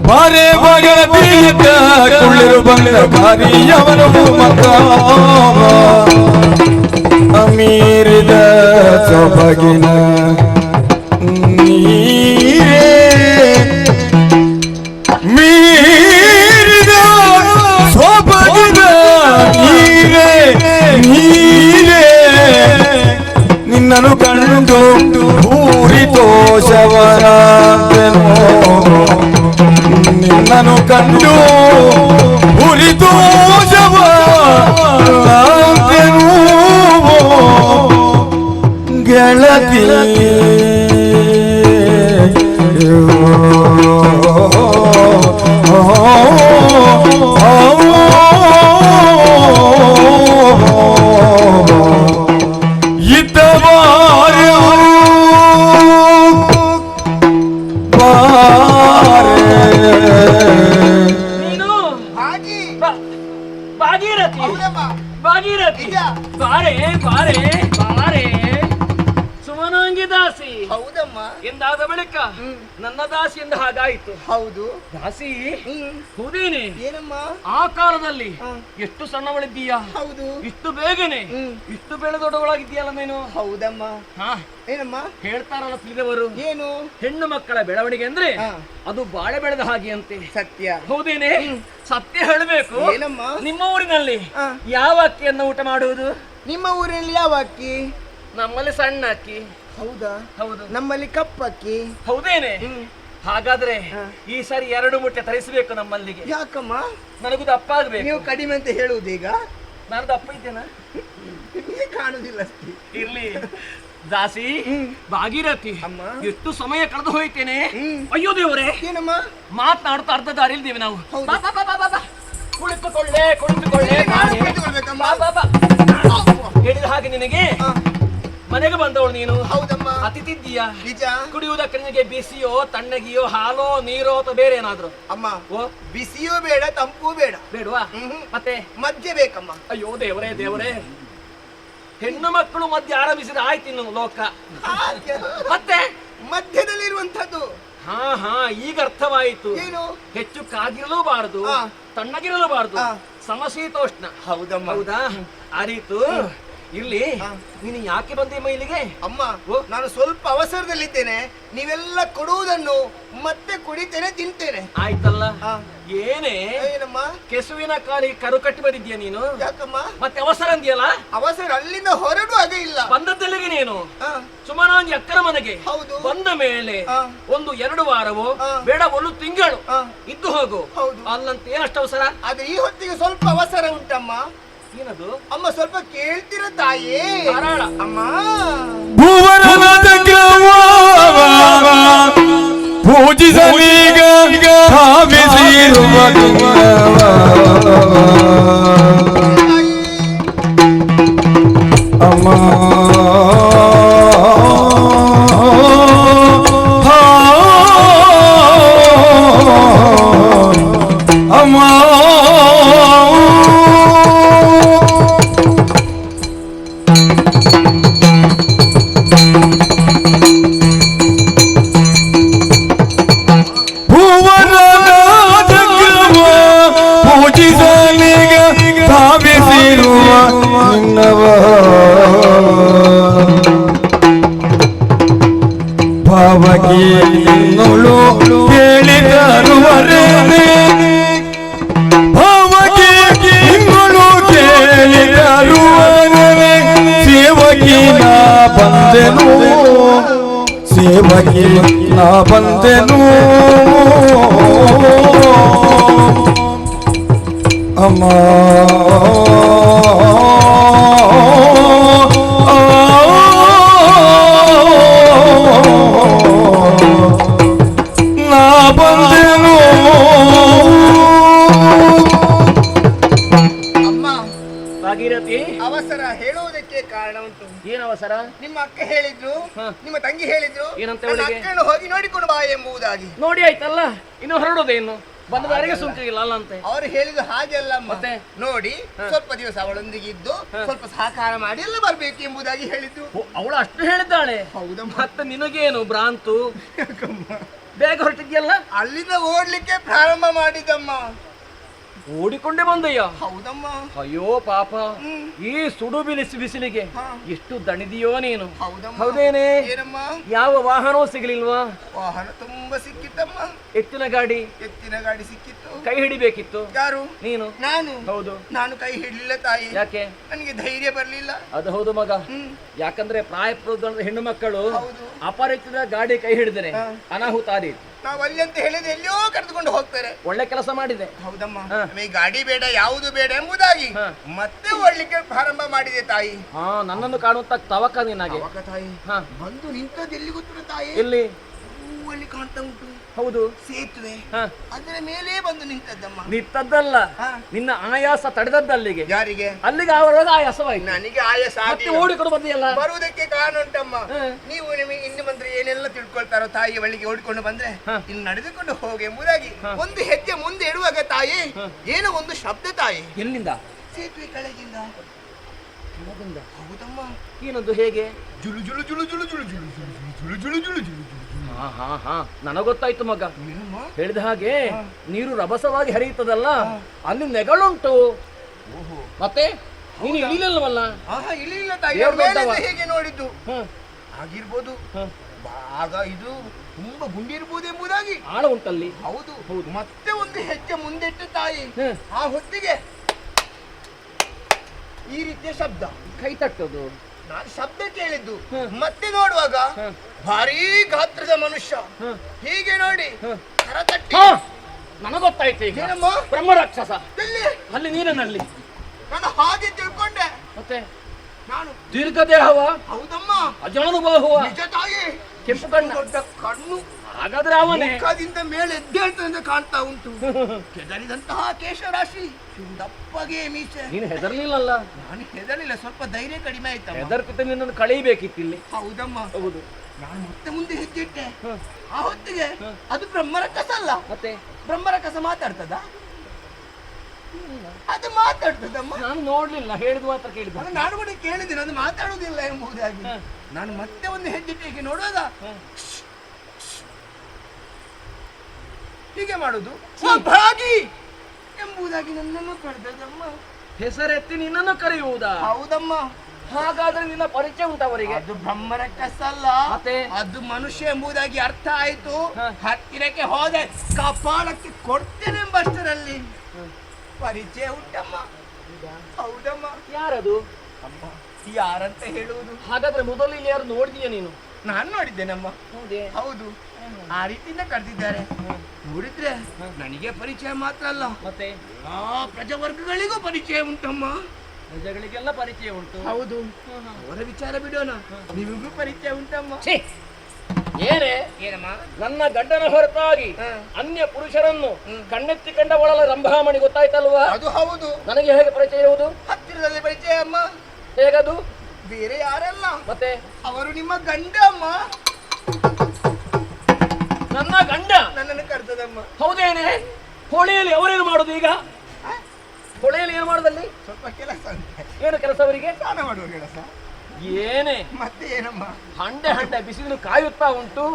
ಬಾರೆ ಮಗಳ ಬೀಗ ಕುಳ್ಳಿರು ಬಂದ ಕಾರ್ಯವನು ಮತ ಅಮೀರಿದ ಸೊಬಗಿನ ನೀರೇ ಮೀರಿದ ಸೊಬಗಿನ ನೀರೇ ನೀರೇ ನಿನ್ನನು ಕಂಡು ಊರಿ ತೋಷವರಾದೆನೋ ನಿನ್ನನು ಕಂಡು ಉರಿದೋಷವರಾದೆನೋ ಗೆಳತಿ ಇದ್ದವಾರು ನೀನು ಹಾಗೆ ಭಾಗೀರಥಿ ಹೌದಮ್ಮ ಭಾಗೀರಥಿ ನಿಜ. ಬಾರೆ ಬಾರೆ ಬಾರೆ ಸುಮನಾಂಗಿ ದಾಸಿ ಹೌದಮ್ಮ ಎಂದಾದ ಬಳಿಕ ನನ್ನ ದಾಸಿ ಎಂದ ಹಾಗಾಯಿತು. ಹೌದು ದಾಸಿ ಹ್ಮ್ ಹೌದೇನೆ ಏನಮ್ಮ ಆ ಕಾಲದಲ್ಲಿ ಹ. ಎಷ್ಟು ಸಣ್ಣವಳಿದ್ದೀಯಾ, ಹೌದು ಇಷ್ಟು ಬೇಗನೆ ಇಷ್ಟು ಬೆಳೆ ದೊಡ್ಡವಳಾಗಿದ್ದೀಯಲ್ಲ ನೀನು. ಹೌದಮ್ಮ ಹಾ ಏನಮ್ಮ ಹೇಳ್ತಾರಲ್ಲ ತಿಳಿದವರು, ಏನು ಹೆಣ್ಣು ಮಕ್ಕಳ ಬೆಳವಣಿಗೆ ಅಂದ್ರೆ ಹಾ. ಅದು ಬಾಳೆ ಬೆಳೆದ ಹಾಗೆ ಅಂತೆ. ಸತ್ಯ ಹೌದೇನೆ? ಸತ್ಯ ಹೇಳಬೇಕು, ಏನಮ್ಮ ನಿಮ್ಮ ಊರಿನಲ್ಲಿ ಹಾ. ಯಾವ ಅಕ್ಕಿಯನ್ನು ಊಟ ಮಾಡುವುದು? ನಿಮ್ಮ ಊರಲ್ಲಿ ಯಾವ ಅಕ್ಕಿ? ನಮ್ಮಲ್ಲಿ ಸಣ್ಣ ಅಕ್ಕಿ. ಹೌದಾ? ಹೌದು. ನಮ್ಮಲ್ಲಿ ಕಪ್ಪಕ್ಕಿ. ಹೌದೇನೆ? ಹಾಗಾದ್ರೆ ಹಾ. ಈ ಸಾರಿ 2 ಮುಟ್ಟೆ ತರಿಸಬೇಕು ನಮ್ಮಲ್ಲಿಗೆ. ಯಾಕಮ್ಮ ನನಗೂ ದಪ್ಪ ಆಗ್ಬೇಕು. ನೀವು ಕಡಿಮೆ ಅಂತ ಹೇಳುವುದೀಗ? ನಾನು ದಪ್ಪ ಇದ್ದೇನಾ? ನಿಮಗೆ ಕಾಣುದಿಲ್ಲ ಅಷ್ಟೇ. ಇರ್ಲಿ ದಾಸಿ. ಭಾಗೀರಥಿ, ಅಮ್ಮ. ಎಷ್ಟು ಸಮಯ ಕಳೆದು ಹೋಯ್ತೇನೆ. ಹ್ಮ್. ಅಯ್ಯೋ ದೇವರೇ, ಏನಮ್ಮ ಮಾತನಾಡುತ್ತಾ ಅರ್ಧ ದಾರಿಲ್ದೇವೆ ನಾವು. ಹೌದು. ಬಾ, ಬಾ, ಬಾ, ಬಾ, ಬಾ, ಬಾ. ಕುಳಿತುಕೊಳ್ಳೆ ಕುಳಿತುಕೊಳ್ಳೆ. ನಾನು ನಾನೇ. ಕುಳಿತುಕೊಳ್ಬೇಕಮ್ಮ? ಬಾ, ಬಾ, ಬಾ. ಹೇಳಿದ ಹಾಗೆ ನಿನಗೆ ಹಾ. ಮನೆಗೆ ಬಂದವಳು ನೀನು. ಹೌದಮ್ಮ ಅತಿಥಿದ್ದೀಯಾ. ನಿಜ. ಕುಡಿಯುವುದಕ್ಕೆ ನಿನಗೆ ಬಿಸಿಯೋ ತಣ್ಣಗಿಯೋ ಹಾಲೋ ನೀರೋ ಅಥವಾ ಬೇರೆ ಏನಾದ್ರು? ಅಮ್ಮ ಓ ಬಿಸಿಯೂ ಬೇಡ ತಂಪೂ ಬೇಡ. ಬೇಡವಾ? ಮತ್ತೆ ಮಧ್ಯೆ ಬೇಕಮ್ಮ. ಅಯ್ಯೋ ದೇವರೇ ದೇವರೇ, ಹೆಣ್ಣು ಮಕ್ಕಳು ಮಧ್ಯೆ ಆರಂಭಿಸಿದ ಆಯ್ತು ಇನ್ನು ಲೋಕ. ಹಾಗೆ. ಮತ್ತೆ ಮಧ್ಯದಲ್ಲಿರುವಂತದ್ದು ಹಾ ಹಾ ಈಗ ಅರ್ಥವಾಯಿತು. ಏನು? ಹೆಚ್ಚು ಕಾಗಿರಲೂಬಾರದು, ಹಾ. ತಣ್ಣಗಿರಲೂಬಾರದು, ಹಾ. ಸಮಶೀತೋಷ್ಣ. ಹೌದಮ್ಮ. ಹೌದಾ? ಆರೀತು. ಇಲ್ಲಿ ಹಾ. ನೀನು ಯಾಕೆ ಬಂದೆಮ್ಮ ಇಲ್ಲಿಗೆ? ಅಮ್ಮ ಓ. ನಾನು ಸ್ವಲ್ಪ ಅವಸರದಲ್ಲಿದ್ದೇನೆ. ನೀವೆಲ್ಲ ಕೊಡುವುದನ್ನು ಮತ್ತೆ ಕುಡಿತೇನೆ ತಿಂತೇನೆ. ಆಯ್ತಲ್ಲ. ಹಾ. ಏನೇ ಏನಮ್ಮ? ಕೆಸುವಿನ ಕಾಲಿಗೆ ಕರು ಕಟ್ಟಿ ಬಂದಿದ್ಯಾ ನೀನು? ಯಾಕಮ್ಮ? ಮತ್ತೆ ಅವಸರ ಅಂದ್ಯಲ್ಲ? ಅವಸರ ಅಲ್ಲಿಂದ ಹೊರಡುವಾಗ ಇಲ್ಲ. ಬಂದದ್ದೆಲ್ಲಿಗೆ ನೀನು? ಹಾ. ಸುಮನಾಂಜಿ ಅಕ್ಕನ ಮನೆಗೆ ಹೌದು. ಬಂದ ಮೇಲೆ ಹಾ. 1-2 ವಾರವೋ ಹಾ. ಬೇಡ 1 ತಿಂಗಳು ಹಾ. ಇದ್ದು ಹೋಗು. ಹೌದು. ಅಲ್ಲಂತ ಏನಷ್ಟು ಅವಸರ? ಆದ್ರೆ ಈ ಹೊತ್ತಿಗೆ ಸ್ವಲ್ಪ ಅವಸರ ಉಂಟಮ್ಮ. ಏನದು? ಅಮ್ಮ ಸ್ವಲ್ಪ ಕೇಳ್ತೀರ ತಾಯೇ? ಧಾರಾಳ. ಅಮ್ಮ ಭುವನದ ಪೂಜಿಸಲೀಗ ಭಾವಿಸಿರುವ ಅಮ್ಮ ಅಮ್ಮ ಭಾವಗೀನುಳು ಕೇಳಿದರುವರೇನೆ ಭಾವಗೀನುಳು ಕೇಳಿದರುವರೇನೆ ಸೇವಕಿ ನಾ ಬಂದೆನು ಸೇವಕಿ ನಾ ಬಂದೆನು ಅಮ್ಮ ನಾ ಬಂದೆನು. ಅಮ್ಮ ಭಾಗೀರಥಿ, ಅವಸರ ಹೇಳುವುದಕ್ಕೆ ಕಾರಣ ಉಂಟು. ಏನ್ ಅವಸರ? ನಿಮ್ಮ ಅಕ್ಕ ಹೇಳಿದ್ರು, ಹಾ. ನಿಮ್ಮ ತಂಗಿ ಹೇಳಿದ್ರು, ಏನಂತ ನನ್ನ ಅವಳಿಗೆ? ಅಕ್ಕಯನ್ನು ಹೋಗಿ ನೋಡಿಕೊಂಡು ಬಾ ಎಂಬುದಾಗಿ. ನೋಡಿ ಆಯ್ತಲ್ಲ, ಇನ್ನು ಹೊರಡೋದೇ ಇನ್ನು ಬಂದ ದಾರಿಗೆ ಸುಂಕ ಇಲ್ಲ ಅಲ್ಲ ಅಂತೆ. ಅವರು ಹೇಳಿದ್ರು ಹಾಗೆ ಅಲ್ಲ ಅಮ್ಮ. ಮತ್ತೆ? ನೋಡಿ ಸ್ವಲ್ಪ ದಿವಸ ಅವಳೊಂದಿಗೆ ಇದ್ದು ಸ್ವಲ್ಪ ಸಹಕಾರ ಮಾಡಿ ಎಲ್ಲ ಬರ್ಬೇಕು ಎಂಬುದಾಗಿ ಹೇಳಿದ್ರು. ಅವಳು ಅಷ್ಟು ಹೇಳಿದ್ದಾಳೆ. ಹೌದಮ್ಮ. ಮತ್ತೆ ನಿನಗೇನು ಭ್ರಾಂತು? ಬೇಗ ಹೊರಟಿದ್ಯಲ್ಲ? ಅಲ್ಲಿಂದ ಓಡ್ಲಿಕ್ಕೆ ಪ್ರಾರಂಭ ಮಾಡಿದಮ್ಮ. ಓಡಿಕೊಂಡೇ ಬಂದಯ್ಯ. ಹೌದಮ್ಮ. ಅಯ್ಯೋ ಪಾಪ, ಈ ಸುಡು ಬಿಸಿಲಿಗೆ ಹಾ. ಎಷ್ಟು ದಣಿದಿಯೋ ನೀನು. ಹೌದಮ್ಮ. ಹೌದೇನೆ? ಏನಮ್ಮ? ಯಾವ ವಾಹನವೂ ಸಿಗಲಿಲ್ವಾ? ವಾಹನ ತುಂಬಾ ಸಿಕ್ಕಿತ್ತಮ್ಮ. ಎತ್ತಿನ ಗಾಡಿ ಎತ್ತಿನ ಗಾಡಿ ಸಿಕ್ಕಿತ್ತು. ಕೈ ಹಿಡಿಬೇಕಿತ್ತು. ಯಾರು? ನೀನು. ನಾನು. ಹೌದು. ನಾನು ಕೈ ಹಿಡ್ಲಿಲ್ಲ ತಾಯಿ. ಯಾಕೆ? ನನಗೆ ಧೈರ್ಯ ಬರ್ಲಿಲ್ಲ. ಅದು ಹೌದು ಮಗ. ಹ್ಮ್. ಯಾಕಂದ್ರೆ ಪ್ರಾಯಪ್ರೌಢ ಹೆಣ್ಣು ಮಕ್ಕಳು ಹೌದು. ಅಪರಿಚಿತ ಗಾಡಿ ಕೈ ಹಿಡಿದರೆ ಹಾ. ಅನಾಹುತ ಆದೀತು. ನಾವು ಅಲ್ಲಿ ಅಂತ ಹೇಳಿದ್ರೆ ಎಲ್ಲಿಯೋ ಕರೆದುಕೊಂಡು ಹೋಗ್ತಾರೆ. ಒಳ್ಳೆ ಕೆಲಸ ಮಾಡಿದೆ. ಹೌದಮ್ಮ, ಹಾ. ನಮಗೆ ಗಾಡಿ ಬೇಡ, ಯಾವುದು ಬೇಡ ಎಂಬುದಾಗಿ ಹಾ. ಮತ್ತೆ ಓಡ್ಲಿಕ್ಕೆ ಪ್ರಾರಂಭ ಮಾಡಿದೆ ತಾಯಿ. ಹಾ, ನನ್ನನ್ನು ಕಾಣುತ್ತ ತವಕ ನಿನಗೆ. ಅವಾಗ ತಾಯಿ ಹಾ. ಬಂದು ನಿಂತದ್ದು ಎಲ್ಲಿ ಗೊತ್ತಿಲ್ಲ ತಾಯಿ? ಎಲ್ಲಿ? ಅಲ್ಲಿ ಕಾಣ್ತಾ ಉಂಟು ಹೌದು, ಸೇತುವೆ, ಹಾ. ಅದರ ಮೇಲೆ ಬಂದು ನಿಂತದ್ದಮ್ಮ. ನಿಂತದ್ದಲ್ಲ, ಹಾ. ನಿನ್ನ ಆಯಾಸ ತಡೆದದ್ದಲ್ಲಿಗೆ. ಯಾರಿಗೆ? ಅಲ್ಲಿಗೆ ಆವಾಗ ಆಯಾಸವಾಯ್ತು. ನನಗೆ ಆಯಾಸ ಮತ್ತೆ ಆಗ್ಲಿಲ್ಲ. ಓಡಿಕೊಂಡು ಬಂದಿಯಲ್ಲ. ಬರುವುದಕ್ಕೆ ಕಾರಣ ಉಂಟಮ್ಮ. ಹಾ. ನೀವು ನಿಮಗೆ ಇನ್ನು ಬಂದ್ರೆ ಏನೆಲ್ಲ ತಿಳ್ಕೊಳ್ತಾರೋ ತಾಯಿ ಬಳಿಗೆ ಓಡಿಕೊಂಡು ಬಂದ್ರೆ ಹಾ. ಇನ್ನು ನಡೆದುಕೊಂಡು ಹೋಗಿ ಎಂಬುದಾಗಿ ಹಾ. ಒಂದು ಹೆಜ್ಜೆ ಮುಂದೆ ಇಡುವಾಗ ತಾಯಿ ಏನೋ ಒಂದು ಶಬ್ದ ತಾಯಿ. ಎಲ್ಲಿಂದ? ಸೇತುವೆ ಕೆಳಗಿಂದ. ಕೆಳಗಿಂದ? ಹೌದಮ್ಮ. ಏನದು? ಹೇಗೆ? ಜುಳು ಜುಳು ಜುಳು ಜುಳು ಜುಳು ಜುಳು ಜುಳು ಜುಳು ಜುಳು ಜುಳು ಜುಳು ಜುಳು. ಹಾ ಹಾ ಹಾ, ನನಗೊತ್ತಾಯ್ತು ಮಗ. ಏನಮ್ಮ? ಹೇಳಿದ ಹಾಗೆ ನೀರು ರಭಸವಾಗಿ ಹರಿಯುತ್ತದಲ್ಲ, ಅಲ್ಲಿ ನೆಗಳುಂಟು. ಮತ್ತೆ ನೀನು ಇಳಿಲಿಲ್ಲವಲ್ಲ? ಆಹಾ, ಇಲ್ಲಿಲ್ಲ ತಾಯಿ. ದೇವ್ರು ಮೇಲಿಂದ ದೊಡ್ಡವ. ಹೇಗೆ ನೋಡಿದ್ದು ಹ, ಆಗಿರ್ಬೋದು. ಹ. ಆಗ ಇದು ತುಂಬಾ ಗುಂಡಿರ್ಬೋದು ಎಂಬುದಾಗಿ. ಆಳ ಉಂಟಲ್ಲಿ. ಹೌದು. ಹೌದು. ಮತ್ತೆ ಒಂದು ಹೆಜ್ಜೆ ಮುಂದಿಟ್ಟು ತಾಯಿ ಹ. ಆ ಹೊತ್ತಿಗೆ ಈ ರೀತಿಯ ಶಬ್ದ. ಕೈ ತಟ್ಟೋದು. ನಾನು ಶಬ್ದ ಕೇಳಿದ್ದು. ಹ. ಮತ್ತೆ ನೋಡುವಾಗ ಹ. ಭಾರೀ ಗಾತ್ರದ ಮನುಷ್ಯ ಹ. ಹೀಗೆ ನೋಡಿ ಹ. ಕರತಟ್ಟಿ. ಹಾ, ನನಗೊತ್ತಾಯ್ತು ಈಗ. ಏನಮ್ಮ? ಬ್ರಹ್ಮ ರಾಕ್ಷಸ ಎಲ್ಲಿ? ಅಲ್ಲಿ ನೀರಿನಲ್ಲಿ. ನಾನು ಹಾಗೆ ತಿಳ್ಕೊಂಡೆ. ಮತ್ತೆ ನಾನು ದೀರ್ಘ ದೇಹವ, ಹೌದಮ್ಮ, ಅಜಾನುಬಾಹುವ, ನಿಜ ತಾಯಿ. ಕೆಂಪು ಕಣ್ಣ. ದೊಡ್ಡ ಕಣ್ಣು, ಹಾಗಾದ್ರೆ ಅವನೇ. ಮುಖದಿಂದ ಮೇಲೆ ಎದ್ದೇಳ್ತಂತೆ ಕಾಣ್ತಾ ಉಂಟು. ಕೆದರಿದಂತಹ ಕೇಶರಾಶಿ, ದಪ್ಪಗೆ ಮೀಸೆ. ನೀನು ಹೆದರ್ಲಿಲ್ಲಲ್ಲ? ನಾನು ಹೆದರಿಲ್ಲ, ಸ್ವಲ್ಪ ಧೈರ್ಯ ಕಡಿಮೆ ಆಯ್ತಮ್ಮ. ಹೆದರ್ಕಿತ ನಿನ್ನನ್ನು ಕಳೀಬೇಕಿತ್ತಿಲ್ಲಿ. ಹೌದಮ್ಮ. ಹೌದು. ನಾನು ಮತ್ತೆ ಮುಂದೆ ಹೆಜ್ಜೆ ಇಟ್ಟೆ. ಹ. ಆ ಹೊತ್ತಿಗೆ ಅದು ಬ್ರಹ್ಮರಕ್ಕಸ ಅಲ್ಲ. ಮತ್ತೆ ಬ್ರಹ್ಮರಕ್ಕಸ ಮಾತಾಡ್ತದ? ಅದು ಮಾತಾಡ್ತದಮ್ಮ. ನಾನು ನೋಡ್ಲಿಲ್ಲ, ಹೇಳಿದ ಮಾತ್ರ ಕೇಳಿದ. ಅದು ನಾನು ಕೂಡ ಕೇಳಿದ್ದೀನಿ, ಅದು ಮಾತಾಡುವುದಿಲ್ಲ ಎಂಬುದಾಗಿ. ಹ. ನಾನು ಮತ್ತೆ ಒಂದು ಹೆಜ್ಜೆ ಇಟ್ಟೆ ನೋಡುವಾಗ ಹೀಗೆ ಮಾಡುದು ಭಾಗಿ ಎಂಬುದಾಗಿ ನನ್ನನ್ನು ಕರೆದದಮ್ಮ. ಹೆಸರೆತ್ತಿ ನಿನ್ನನ್ನು ಕರೆಯುವುದಾ? ಹೌದಮ್ಮ. ಹಾಗಾದ್ರೆ ನಿನ್ನ ಪರಿಚಯ ಉಂಟವರಿಗೆ? ಅದು ಬ್ರಹ್ಮರಕ್ಕಸ ಅಲ್ಲ, ಮತ್ತೆ? ಅದು ಮನುಷ್ಯ ಎಂಬುದಾಗಿ ಅರ್ಥ ಆಯ್ತು. ಹ. ಹತ್ತಿರಕ್ಕೆ ಹೋದೆ, ಕಪಾಳಕ್ಕೆ ಕೊಡ್ತೇನೆ ಎಂಬಷ್ಟರಲ್ಲಿ ಪರಿಚಯ ಉಂಟಮ್ಮ. ಹೌದಮ್ಮ. ಯಾರದು? ಅಮ್ಮ, ಯಾರಂತ ಹೇಳುವುದು? ಹಾಗಾದ್ರೆ ಮೊದಲು ಇಲ್ಲಿ ಯಾರು ನೋಡಿದೀಯ ನೀನು? ನಾನು ನೋಡಿದ್ದೇನಮ್ಮ. ಹೌದೇ? ಹೌದು, ಆ ರೀತಿಯಿಂದ ಕರೆದಿದ್ದಾರೆ. ನೋಡಿದ್ರೆ ನನಗೆ ಪರಿಚಯ ಮಾತ್ರ ಅಲ್ಲ, ಮತ್ತೆ ಆ ಪ್ರಜಾವರ್ಗಗಳಿಗೂ ಪರಿಚಯ ಉಂಟಮ್ಮ. ಪ್ರಜೆಗಳಿಗೆಲ್ಲ ಪರಿಚಯ ಉಂಟು. ಹೌದು, ಅವರ ವಿಚಾರ ಬಿಡೋಣ. ನಿಮಗೂ ಪರಿಚಯ ಉಂಟಮ್ಮ. ಛೀ! ಏನೇ? ಏನಮ್ಮ? ನನ್ನ ಗಂಡನ ಹೊರತಾಗಿ ಹ. ಅನ್ಯ ಪುರುಷರನ್ನು ಕಣ್ಣೆತ್ತಿ ಕಂಡ ಒಳಲ ರಂಭಾಮಣಿ, ಗೊತ್ತಾಯ್ತಲ್ವಾ? ಅದು ಹೌದು, ನನಗೆ ಹೇಗೆ ಪರಿಚಯ ಇರುವುದು? ಹತ್ತಿರದಲ್ಲಿ ಪರಿಚಯ ಅಮ್ಮ. ಹೇಗದು? ಬೇರೆ ಯಾರಲ್ಲ, ಮತ್ತೆ ಅವರು ನಿಮ್ಮ ಗಂಡ ಅಮ್ಮ. ನನ್ನ ಗಂಡ ನನ್ನನ್ನು ಕರೆದದಮ್ಮ. ಹೌದೇನೆ? ಹೊಳೆಯಲ್ಲಿ ಅವರೇನು ಮಾಡುದು ಈಗ? ಹೊಳೆಯಲ್ಲಿ ಏನು ಮಾಡುದಲ್ಲಿ? ಸ್ವಲ್ಪ ಕೆಲಸ ಅಂತೆ. ಏನು ಕೆಲಸ ಅವರಿಗೆ? ಸ್ನಾನ ಮಾಡುವ ಕೆಲಸ. ಏನೇ? ಮತ್ತೆ ಏನಮ್ಮ? ಹಂಡೆ ಹಂಡೆ ಬಿಸಿಲು ಕಾಯುತ್ತಾ ಉಂಟು,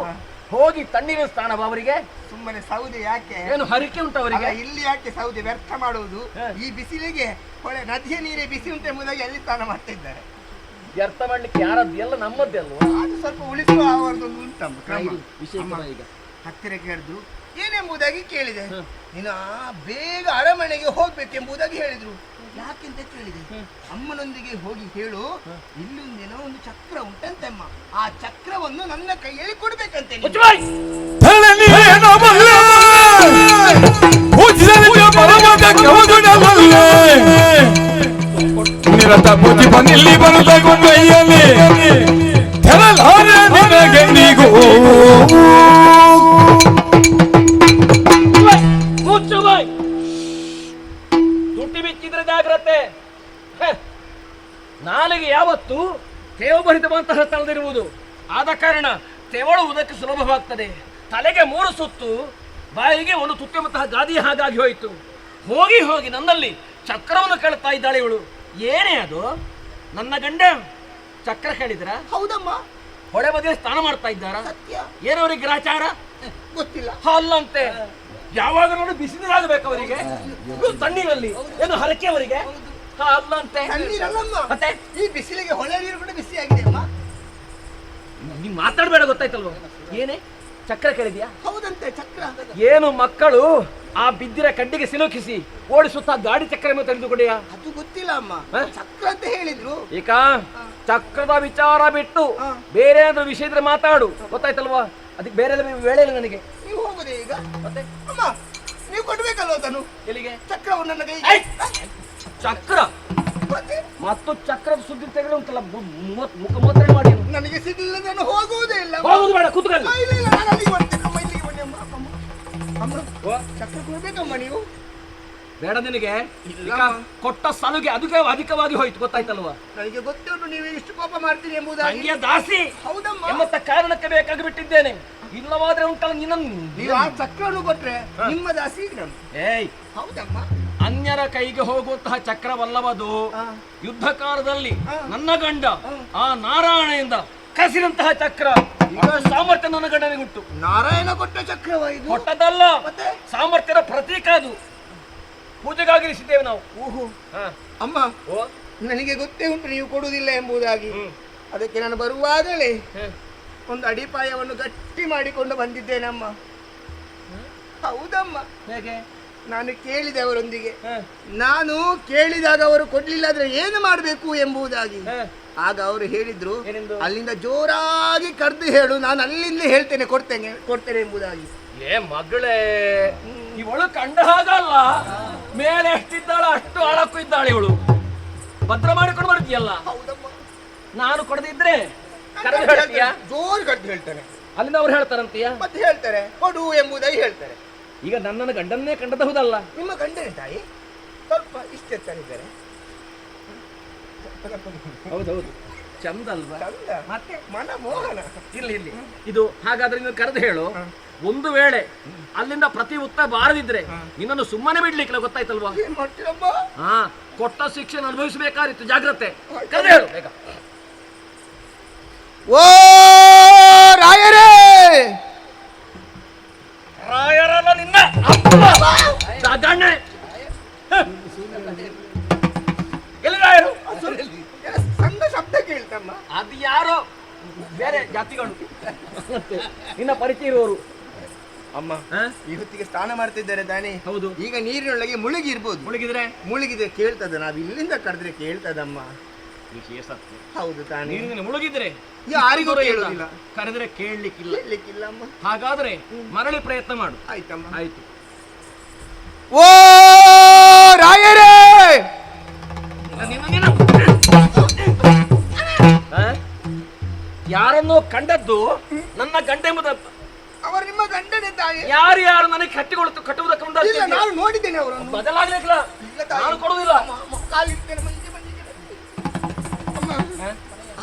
ಹೋಗಿ ತಣ್ಣೀರಿನ ಸ್ಥಾನ ಅವರಿಗೆ. ಸುಮ್ಮನೆ ಸೌದೆ ಯಾಕೆ? ಏನು ಹರಿಕೆ ಉಂಟು ಅವರಿಗೆ? ಅಲ್ಲ, ಇಲ್ಲಿ ಯಾಕೆ ಸೌದೆ ವ್ಯರ್ಥ ಮಾಡುವುದು? ಹ. ಈ ಬಿಸಿಲಿಗೆ ಹೊಳೆ ನದಿಯ ನೀರೇ ಬಿಸಿ ಉಂಟು ಎಂಬುದಾಗಿ ಅಲ್ಲಿ ಸ್ನಾನ ಮಾಡ್ತಾ ಇದ್ದಾರೆ. ವ್ಯರ್ಥ ಮಾಡ್ಲಿಕ್ಕೆ ಯಾರದ್ದು? ಎಲ್ಲ ನಮ್ಮದ್ದೇ ಅಲ್ವಾ? ಅದು ಸ್ವಲ್ಪ ಉಳಿಸುವ ಅವರದೊಂದು ಉಂಟಮ್ಮ ಕ್ರಮ. ವಿಷಯ ಅಮ್ಮ, ಈಗ ಹತ್ತಿರ ಕೇಳಿದ್ರು ಏನೆಂಬುದಾಗಿ ಕೇಳಿದೆ. ಹ. ನೀನು ಬೇಗ ಅರಮನೆಗೆ ಹೋಗ್ಬೇಕೆಂಬುದಾಗಿ ಹೇಳಿದ್ರು. ಯಾಕೆಂತ ಕೇಳಿದೆ. ಅಮ್ಮನೊಂದಿಗೆ ಹೋಗಿ ಹೇಳು, ಇಲ್ಲೊಂದೇನೋ ಒಂದು ಚಕ್ರ ಉಂಟಂತೆಮ್ಮ, ಆ ಚಕ್ರವನ್ನು ನನ್ನ ಕೈಯಲ್ಲಿ ಕೊಡ್ಬೇಕಂತೆ ನೀನು. ತಳನಿಯೇನಬಲ್ಲೆ, ಪೂಜಿಸಲಿಗೆ ಪರಮದ ಕವಗುಣವಲ್ಲೆ, ನಿರತ ಪೂಜಿ ಬನ್ನಿಲ್ಲಿ ಬರುತ್ತ ಗೊಂಬೆಯಲ್ಲಿ ತೆರಲಾರೆ ನಿನಗೆ ನೀಗೂ. ಮುಚ್ಚು ಬಾಯ್. ತುಟಿ ಬಿಚ್ಚಿದ್ರೆ ಜಾಗ್ರತೆ. ನಾಲಿಗೆ ಯಾವತ್ತು ತೇವಭರಿತವಂತಹ ಸ್ಥಳದಿರುವುದು. ಆದ ಕಾರಣ ತೆವಳುವುದಕ್ಕೆ ಸುಲಭವಾಗ್ತದೆ. ತಲೆಗೆ 3 ಸುತ್ತು, ಬಾಯಿಗೆ ಒಂದು ತುತ್ತಂತಹ ಗಾದಿ ಹಾಗಾಗಿ ಹೋಯಿತು. ಹೋಗಿ ಹೋಗಿ ನನ್ನಲ್ಲಿ ಚಕ್ರವನ್ನು ಕೇಳ್ತಾ ಇದ್ದಾಳೆ ಇವಳು. ಏನೇ ಅದು? ನನ್ನ ಗಂಡ ಚಕ್ರ ಕೇಳಿದ್ರ? ಹೌದಮ್ಮ, ಹೊಳೆ ಬದಿಯಲ್ಲಿ ಸ್ನಾನ ಮಾಡ್ತಾ ಇದ್ದಾರ? ಸತ್ಯ. ಏನವರಿಗೆ ಗ್ರಾಚಾರ? ಗೊತ್ತಿಲ್ಲ. ಅಲ್ಲಂತೆ, ಯಾವಾಗ ನೋಡಿ ಬಿಸಿನೀರಾಗಬೇಕು ಅವರಿಗೆ, ತಣ್ಣೀರಲ್ಲಿ. ಏನು ಹರಕೆ ಅವರಿಗೆ? ಅಲ್ಲಂತೆ. ತಣ್ಣೀರಲ್ಲಮ್ಮ, ಮತ್ತೆ ಈ ಬಿಸಿಲಿಗೆ ಹೊಳೆ ನೀರು ಕೂಡ ಬಿಸಿ ಆಗಿದೆ ಅಮ್ಮ. ನೀನ್ ಮಾತಾಡ್ಬೇಡ, ಗೊತ್ತಾಯ್ತಲ್ವ? ಏನೇ ಚಕ್ರ ಕೇಳಿದ್ಯಾ? ಹೌದಂತೆ, ಚಕ್ರ. ಏನು ಮಕ್ಕಳು ಆ ಬಿದ್ದಿರ ಕಡ್ಡಿಗೆ ಸಿಲುಕಿಸಿ ಓಡಿಸುತ್ತಾ ಗಾಡಿ ಚಕ್ರವನ್ನು ತೆಗೆದುಕೊಂಡೆಯಾ? ಅದು ಗೊತ್ತಿಲ್ಲ ಅಮ್ಮ, ಹ? ಚಕ್ರ ಅಂತ ಹೇಳಿದ್ರು. ಈಗ ಚಕ್ರದ ವಿಚಾರ ಬಿಟ್ಟು ಹ. ಬೇರೆ ಏನಾದ್ರೂ ವಿಷಯ ಇದ್ರೆ ಮಾತಾಡು, ಗೊತ್ತಾಯ್ತಲ್ವಾ? ಅದಕ್ಕೆ ಬೇರೆ ವೇಳೆ ಇಲ್ಲ ನನಗೆ. ನೀವು ಹೋಗುದೇ ಈಗ ಮತ್ತೆ ಅಮ್ಮ ನೀವು ಕೊಡ್ಬೇಕಲ್ವ ಅದನ್ನು ಎಲ್ಲಿಗೆ ಚಕ್ರವನ್ನು ನನ್ನ ಐ! ಕೈಗೆ ಚಕ್ರ ಮತ್ತೆ ಮತ್ತು ಚಕ್ರದ ಸುದ್ದಿ ತೆಗೆದು ಉಂಟಲ್ಲ ಮುಖಮೋತ್ರಣೆ ಮಾಡಿ ನನಗೆ ಸಿಗಲಿಲ್ಲ ನಾನು ಹೋಗುವುದೇ ಇಲ್ಲ ಹೋಗುದು ಬೇಡ ಕೂತ್ಕೊಳ್ಳಿ ಇಲ್ಲ ಇಲ್ಲ ನಾನು ಅಲ್ಲಿಗೆ ಬರ್ತೇನೆ ಅಮ್ಮ ಇಲ್ಲಿಗೆ ಬನ್ನಿ ಅಮ್ಮ ಚಕ್ರ ಕೊಡ್ಬೇಕಮ್ಮ ನೀವು ಬೇಡ ನಿನಗೆ ಇಲ್ಲ. ಈಗ ಕೊಟ್ಟ ಸಲುಗೆ ಅದಕ್ಕೆ ಅಧಿಕವಾಗಿ ಹೋಯ್ತು ಗೊತ್ತಾಯ್ತಲ್ವಾ ನನಗೆ ಗೊತ್ತುಂಟು ನೀವು ಇಷ್ಟು ಕೋಪ ಮಾಡ್ತೀರಿ ಎಂಬುದಾಗಿ ತಂಗಿಯ ದಾಸಿ ಹೌದಮ್ಮ ಎಂಬತ್ತ ಕಾರಣಕ್ಕೆ ಬೇಕಾಗಿ ಬಿಟ್ಟಿದ್ದೇನೆ ಇಲ್ಲವಾದ್ರೆ ಉಂಟಲ್ಲ ನೀವು ಆ ಚಕ್ರವನ್ನು ಕೊಟ್ರೆ ನಿಮ್ಮ ದಾಸಿ ನಾನು ಏಯ್ ಹೌದಮ್ಮ ಅನ್ಯರ ಕೈಗೆ ಹೋಗುವಂತಹ ಚಕ್ರವಲ್ಲವದು ಆ. ಯುದ್ಧ ಕಾಲದಲ್ಲಿ ಆ. ನನ್ನ ಗಂಡ ಆ ನಾರಾಯಣೆಯಿಂದ ಕಸಿರಂತಹ ಚಕ್ರ ಈಗ ಸಾಮರ್ಥ್ಯ ನನ್ನ ಗಂಡನಿಗೆ ಉಂಟು ನಾರಾಯಣ ಕೊಟ್ಟ ಚಕ್ರವ ಇದು ಕೊಟ್ಟದಲ್ಲ ಮತ್ತೆ ಸಾಮರ್ಥ್ಯದ ಪ್ರತೀಕ ಅದು ಪೂಜೆಗಾಗಿ ಇರಿಸಿದ್ದೇವೆ ನಾವು ಓಹೋ ಹಾ. ಅಮ್ಮ ಓ ನನಗೆ ಗೊತ್ತೇ ಉಂಟು ನೀವು ಕೊಡುವುದಿಲ್ಲ ಎಂಬುದಾಗಿ ಹ್ಮ್. ಅದಕ್ಕೆ ನಾನು ಬರುವಾಗಲೇ ಹ್ಮ್. ಒಂದು ಅಡಿಪಾಯವನ್ನು ಗಟ್ಟಿ ಮಾಡಿಕೊಂಡು ಬಂದಿದ್ದೇನಮ್ಮ ಹೌದಮ್ಮ ಹೇಗೆ ನಾನು ಕೇಳಿದೆ ಅವರೊಂದಿಗೆ ಹಾ. ನಾನು ಕೇಳಿದಾಗ ಅವರು ಕೊಡ್ಲಿಲ್ಲ ಆದ್ರೆ ಏನು ಮಾಡಬೇಕು ಎಂಬುದಾಗಿ ಹಾ. ಆಗ ಅವರು ಹೇಳಿದ್ರು ಏನೆಂದು? ಅಲ್ಲಿಂದ ಜೋರಾಗಿ ಕರೆದು ಹೇಳು ನಾನು ಅಲ್ಲಿಂದ ಹೇಳ್ತೇನೆ ಕೊಡ್ತೇನೆ ಎಂಬುದಾಗಿ ಏ ಮಗಳೇ ಇವಳು ಕಂಡ ಹಾಗಲ್ಲ ಮೇಲೆ ಎಷ್ಟಿದ್ದಾಳ ಅಷ್ಟು ಆಳಕ್ಕೂ ಇದ್ದಾಳೆ ಇವಳು ಭದ್ರ ಮಾಡಿಕೊಂಡು ಬರ್ತೀಯಲ್ಲ ಹೌದಮ್ಮ ನಾನು ಕೊಡದಿದ್ರೆ ಕರೆದು ಹೇಳ್ತೀಯಾ ಜೋರು ಕರೆದು ಹೇಳ್ತೇನೆ ಅಲ್ಲಿಂದ ಅವ್ರು ಹೇಳ್ತಾರಂತೀಯ ಮತ್ತೆ ಹೇಳ್ತಾರೆ ಕೊಡು ಎಂಬುದಾಗಿ ಹೇಳ್ತಾರೆ ಈಗ ನನ್ನನ್ನು ಗಂಡನ್ನೇ ಕಂಡಬಹುದಲ್ಲ ನಿಮ್ಮ ಗಂಡನ ತಾಯಿ ಸ್ವಲ್ಪ ಇಷ್ಟೆತ್ತರಿದ್ದಾರೆ ಹೌದೌದು ಚಂದ ಅಲ್ವಾ ಚಂದ ಮತ್ತೆ ಮನ ಮೋಹನ ಇಲ್ಲಿ ಇಲ್ಲಿ ಇದು ಹಾಗಾದ್ರೆ ನೀನು ಕರೆದು ಹೇಳು ಒಂದು ವೇಳೆ ಅಲ್ಲಿಂದ ಪ್ರತಿ ಉತ್ತರ ಬಾರದಿದ್ರೆ ನಿನ್ನನ್ನು ಸುಮ್ಮನೆ ಬಿಡ್ಲಿಕ್ಕಿಲ್ಲ ಗೊತ್ತಾಯ್ತಲ್ವಾ ಏನ್ ಮಾಡ್ತೀರಮ್ಮ ಹಾ ಕೊಟ್ಟ ಶಿಕ್ಷೆ ಅನುಭವಿಸಬೇಕಾಗಿತ್ತು ಜಾಗ್ರತೆ ಕರೆದು ಹೇಳು ಬೇಗ ಓ ರಾಯರೇ ರಾಯರಲ್ಲ ನಿನ್ನ ಅಪ್ಪ ಗಣ್ಣೆ ಎಲ್ಲಿ ರಾಯರು ಸಣ್ಣ ಶಬ್ದ ಕೇಳ್ತಮ್ಮ ಅದು ಯಾರೋ ಬೇರೆ ಜಾತಿಗಳು ನಿನ್ನ ಪರಿಚಯ ಇರುವವರು ಅಮ್ಮ ಹಾ? ಈ ಹೊತ್ತಿಗೆ ಸ್ನಾನ ಮಾಡ್ತಿದ್ದಾರೆ ತಾನೇ ಹೌದು ಈಗ ನೀರಿನೊಳಗೆ ಮುಳುಗಿ ಇರ್ಬೋದು ಮುಳುಗಿದ್ರೆ ಮುಳುಗಿದೆ ಕೇಳ್ತದ ನಾವ್ ಇಲ್ಲಿಂದ ಕರೆದ್ರೆ ಕೇಳ್ತದಮ್ಮ ವಿಷಯ ಸತ್ಯ ಹೌದು ತಾನೇ ನೀರಿನ ಮುಳುಗಿದ್ರೆ ಯಾರಿಗೂ ಕೇಳುವುದಿಲ್ಲ ಕರೆದ್ರೆ ಕೇಳಲಿಕ್ಕಿಲ್ಲ ಕೇಳಲಿಕ್ಕಿಲ್ಲ ಅಮ್ಮ ಹಾಗಾದ್ರೆ ಮರಳಿ ಪ್ರಯತ್ನ ಮಾಡು ಆಯ್ತಮ್ಮ ಆಯ್ತು ಓ ರಾಯರೇ ಯಾರನ್ನೋ ಕಂಡದ್ದು ನನ್ನ ಗಂಡ ಎಂಬುದ ಅವರು ನಿಮ್ಮ ಗಂಡನೇ ತಾಯಿ ಯಾರು ಯಾರು ನನಗೆ ಕಟ್ಟುವುದಕ್ಕೆ ಇಲ್ಲ ಮುಂದಾಗ್ತಿದ್ಯಾ? ನಾನು ನೋಡಿದ್ದೇನೆ ಅವರನ್ನು ಬದಲಾಗ್ಲಿಕ್ಕಿಲ್ಲ ಇಲ್ಲ ತಾಯಿ. ನಾನು ಕೊಡುವುದಿಲ್ಲ ಕಾಲಿಡ್ತೇನೆ ಮಂಜೆ ಅಮ್ಮ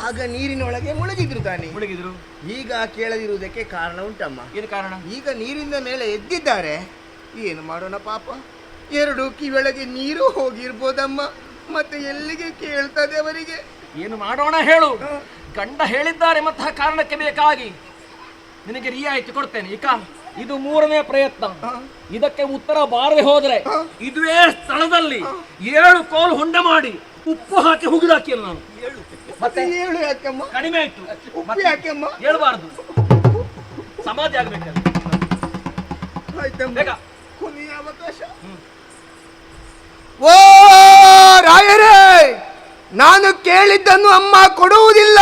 ಆಗ ನೀರಿನೊಳಗೆ ಮುಳುಗಿದ್ರು ತಾನೆ ಮುಳುಗಿದ್ರು ಈಗ ಕೇಳದಿರುವುದಕ್ಕೆ ಕಾರಣ ಉಂಟಮ್ಮ ಏನು ಕಾರಣ ಈಗ ನೀರಿನ ಮೇಲೆ ಎದ್ದಿದ್ದಾರೆ ಏನು ಮಾಡೋಣ ಪಾಪ ಎರಡು ಕಿವಿಯೊಳಗೆ ನೀರು ಹೋಗಿರ್ಬೋದಮ್ಮ ಮತ್ತೆ ಎಲ್ಲಿಗೆ ಕೇಳ್ತದೆ ಅವರಿಗೆ ಏನು ಮಾಡೋಣ ಹೇಳು ಗಂಡ ಹೇಳಿದ್ದಾರೆ ಮತ್ತ ಕಾರಣಕ್ಕೆ ಬೇಕಾಗಿ ನಿನಗೆ ರಿಯಾಯಿತಿ ಕೊಡ್ತೇನೆ ಈಗ ಇದು ಮೂರನೇ ಪ್ರಯತ್ನ ಇದಕ್ಕೆ ಉತ್ತರ ಬಾರದೆ ಹೋದ್ರೆ ಇದುವೇ ಸ್ಥಳದಲ್ಲಿ 7 ಕೋಲು ಹೊಂಡ ಮಾಡಿ ಉಪ್ಪು ಹಾಕಿ ಹುಗಿದಾಕಿಲ್ಲ ನಾನು ಮತ್ತೆ ಹೇಳು ಯಾಕಮ್ಮ ಕಡಿಮೆ ಆಯ್ತು ಉಪ್ಪು ಯಾಕೆಮ್ಮ ಹೇಳ್ಬಾರ್ದು ಸಮಾಧಿ ಆಗ್ಬೇಕಲ್ಲ ಆಯ್ತಮ್ಮ ಬೇಗ ಕೊನೆಯ ಅವಕಾಶ ಓ ರಾಯರೇ ನಾನು ಕೇಳಿದ್ದನ್ನು ಅಮ್ಮ ಕೊಡುವುದಿಲ್ಲ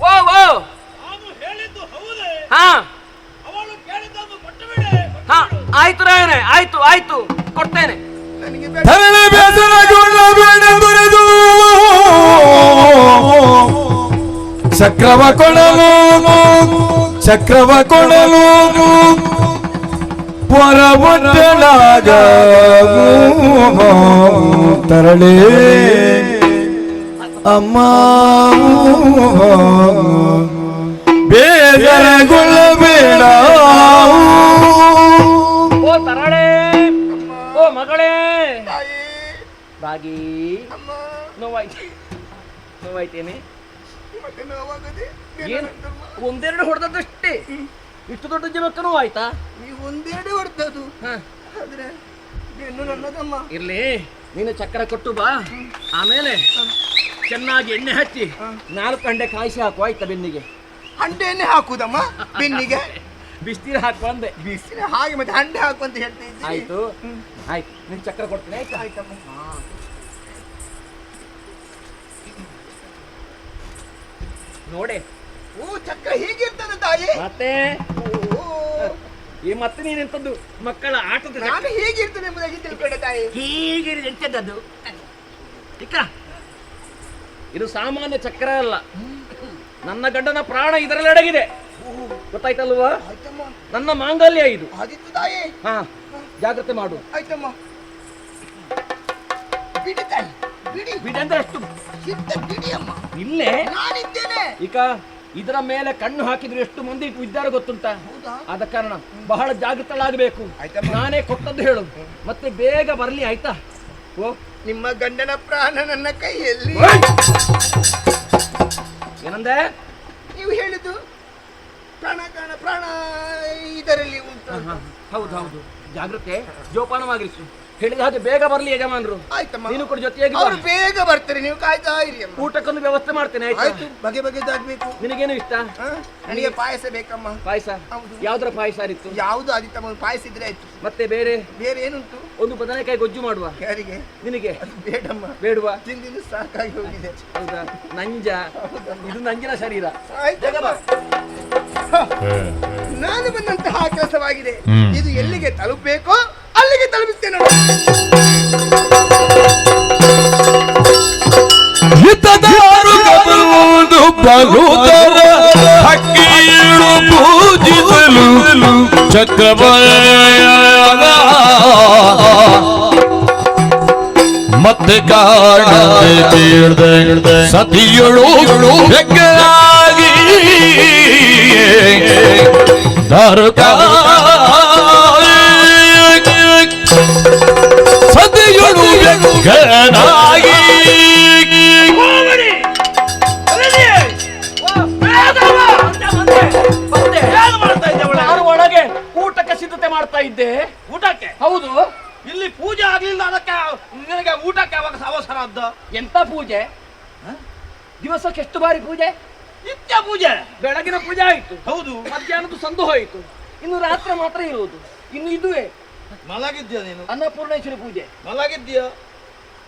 ಓ ಓ ಹಾ ಹಾ ಆಯ್ತು ರಾಯನೇ ಆಯ್ತು ಆಯ್ತು ಕೊಡ್ತೇನೆ ನನಗೆ ತರಳೆ ಬೇಸರಗೊಂಡ ಬೇಡದೊರೆದು ಚಕ್ರವ ಕೊಡಲು ಪೊರಬೊಟ್ಟಲಾಗ ತರಳೆ ಅಮ್ಮ ಬೇಸರಗೊಳ್ಳಬೇಡ ಓ ತರಳೆ ಓ ಮಗಳೇ ತಾಯಿ ಬಾಗಿ ಅಮ್ಮ ನೋವಾಯ್ತೇನೆ ಮತ್ತೆ ನೋವಾಗದೆ ಏನು ಒಂದೆರಡು ಹೊಡೆದಷ್ಟೇ ಇಷ್ಟು ದೊಡ್ಡ ಜೀವಕ್ಕೆ ನೋವಾಯ್ತಾ ನೀವು ಒಂದೆರಡು ಹೊಡ್ತದು ಹ ಆದ್ರೆ ಬೆನ್ನು ನನ್ನದಮ್ಮ ಇರ್ಲಿ ನೀನು ಚಕ್ರ ಕೊಟ್ಟು ಬಾ ಆಮೇಲೆ ಚೆನ್ನಾಗಿ ಎಣ್ಣೆ ಹಚ್ಚಿ 4 ಗಂಟೆ ಕಾಯಿಸಿ ಹಾಕು ಆಯ್ತಾ ಬೆನ್ನಿಗೆ ಹಂಡೆಯನ್ನೇ ಹಾಕುದಮ್ಮ ಬೆನ್ನಿಗೆ ಬಿಸ್ತೀರು ಹಾಕು ಅಂದೆ ಬಿಸಿಲು ಹಾಗೆ ಮತ್ತೆ ಹಂಡೆ ಹಾಕು ಅಂತ ಹೇಳ್ತಾ ಇದ್ದೀನಿ ಆಯ್ತು ಆಯ್ತು ನಿನ್ ಚಕ್ರ ಕೊಡ್ತೀನಿ ಆಯ್ತಾ ಆಯ್ತಮ್ಮ ನೋಡೆ ಓ ಚಕ್ರ ಹೀಗಿರ್ತದೆ ತಾಯಿ. ಮತ್ತೆ ಓ, ಈ ಮತ್ತೆ ನೀನೆಂತದ್ದು ಮಕ್ಕಳ ಆಟದ ಚಕ್ರ. ನಾನು ಹೀಗಿರ್ತದೆ ಎಂಬುದಾಗಿ ತಿಳ್ಕೊಂಡೆ ತಾಯಿ. ಹೀಗೆ ಎಂತದ್ದು ಇಕ್ಕ ಇದು ಸಾಮಾನ್ಯ ಚಕ್ರ ಅಲ್ಲ. ನನ್ನ ಗಂಡನ ಪ್ರಾಣ ಇದರಲ್ಲಿ ಅಡಗಿದೆ, ಗೊತ್ತಾಯ್ತಲ್ವಾ? ಆಯ್ತಮ್ಮ, ನನ್ನ ಮಾಂಗಲ್ಯ ಇದು. ಆದಿತ್ತು ತಾಯಿ. ಹಾ, ಜಾಗ್ರತೆ ಮಾಡು. ಆಯ್ತಮ್ಮ, ಬಿಡಿ ತಾಯಿ, ಬಿಡಿ ಬಿಡಿ ಅಂದ್ರೆ ಅಷ್ಟು ಸಿದ್ಧ ಬಿಡಿ ಅಮ್ಮ, ಇಲ್ಲೇ ನಾನಿದ್ದೇನೆ. ಈಗ ಇದರ ಮೇಲೆ ಕಣ್ಣು ಹಾಕಿದ್ರು ಎಷ್ಟು ಮಂದಿ ಇದ್ದಾರೆ ಗೊತ್ತುಂಟಾ? ಹೌದಾ? ಆದ ಕಾರಣ ಬಹಳ ಜಾಗೃತಳಾಗಬೇಕು. ಆಯ್ತಮ್ಮ. ನಾನೇ ಕೊಟ್ಟದ್ದು ಹೇಳು, ಮತ್ತೆ ಬೇಗ ಬರ್ಲಿ ಆಯ್ತಾ? ಓ ನಿಮ್ಮ ಗಂಡನ ಪ್ರಾಣ ನನ್ನ ಕೈಯಲ್ಲಿ. ಏನಂದೆ? ನೀವು ಹೇಳಿದ್ದು ಪ್ರಾಣ ಪ್ರಾಣ ಇದರಲ್ಲಿ ಉಂಟು. ಹೌದು ಹೌದು, ಜಾಗ್ರತೆ ಜೋಪಾನವಾಗಿರಿಸು. ಹೇಳಿದ ಹಾಗೆ ಬೇಗ ಬರ್ಲಿ ಯಜಮಾನರು. ಆಯ್ತಮ್ಮ, ನೀನು ಕೂಡ ಜೊತೆಯಾಗಿ ಬಾ. ಅವ್ರು ಬೇಗ ಬರ್ತಾರೆ, ನೀವು ಕಾಯ್ತಾ ಇರಿ ಅಮ್ಮ. ಊಟಕ್ಕೊಂದು ವ್ಯವಸ್ಥೆ ಮಾಡ್ತೇನೆ ಆಯ್ತಾ? ಆಯ್ತು, ಬಗೆ ಬಗೆದಾಗ್ಬೇಕು. ನಿನಗೇನು ಇಷ್ಟ? ನನಗೆ ಪಾಯಸ ಬೇಕಮ್ಮ. ಪಾಯಸ? ಹೌದು. ಯಾವ್ದ್ರ ಪಾಯಸ ಇತ್ತು? ಯಾವುದು ಆದಿತ್ತಮ್ಮ, ಪಾಯಸ ಇದ್ರೆ ಆಯ್ತು. ಮತ್ತೆ ಬೇರೆ ಬೇರೆ ಏನುಂಟು? ಒಂದು ಬದನೆಕಾಯಿ ಗೊಜ್ಜು ಮಾಡುವ. ಯಾರಿಗೆ? ನಿನಗೆ ಅದು ಬೇಡಮ್ಮ, ಬೇಡುವಾ? ತಿಂದಿದ್ದು ಸಾಕಾಗಿ ಹೋಗಿದೆ. ಹೌದಾ? ನಂಜ ಇದು ನಂಜಿನ ಶರೀರ. ಆಯ್ತಮ್ಮ. ನಾನು ಬಂದಂತಹ ಕೆಲಸವಾಗಿದೆ. ಇದು ಎಲ್ಲಿಗೆ ತಲುಪಬೇಕೋ ಅಲ್ಲಿಗೆ ತಲುಪಿಸ್ತೇನೆ. ಹಿತದಾರು ಕಬರುವುದು ಬಲುತರ ಹಕ್ಕಿಯು ಪೂಜಿಸಲು ಚಕ್ರವರ್ಣ ಮತ್ತೆ ಕಾಣದೆ ಸತಿಯಳು ಬೆಗ್ಗಾಗಿ ದಾರುಕ ಸತಿಯಳು ಬೆಗ್ಗನಾಗಿ ನಾನು ಒಳಗೆ ಊಟಕ್ಕೆ ಸಿದ್ಧತೆ ಮಾಡ್ತಾ ಇದ್ದೆ. ಊಟಕ್ಕೆ? ಹೌದು. ಇಲ್ಲಿ ಪೂಜೆ ಆಗ್ಲಿಲ್ಲ, ಅದಕ್ಕೆ ನಿನಗೆ ಊಟಕ್ಕೆ ಯಾವಾಗ ಅವಸರ ಅದ್ದ? ಎಂತ ಪೂಜೆ? ದಿವಸಕ್ಕೆ ಎಷ್ಟು ಬಾರಿ ಪೂಜೆ? ನಿತ್ಯ ಪೂಜೆ. ಬೆಳಗಿನ ಪೂಜೆ ಆಯ್ತು, ಹೌದು. ಮಧ್ಯಾಹ್ನದ ಸಂದು ಹೋಯಿತು, ಇನ್ನು ರಾತ್ರಿ ಮಾತ್ರ ಇರುವುದು. ಇನ್ನು ಇದುವೇ ಮಲಗಿದ್ಯಾ ನೀನು? ಅನ್ನಪೂರ್ಣೇಶ್ವರಿ ಪೂಜೆ. ಮಲಗಿದ್ಯಾ?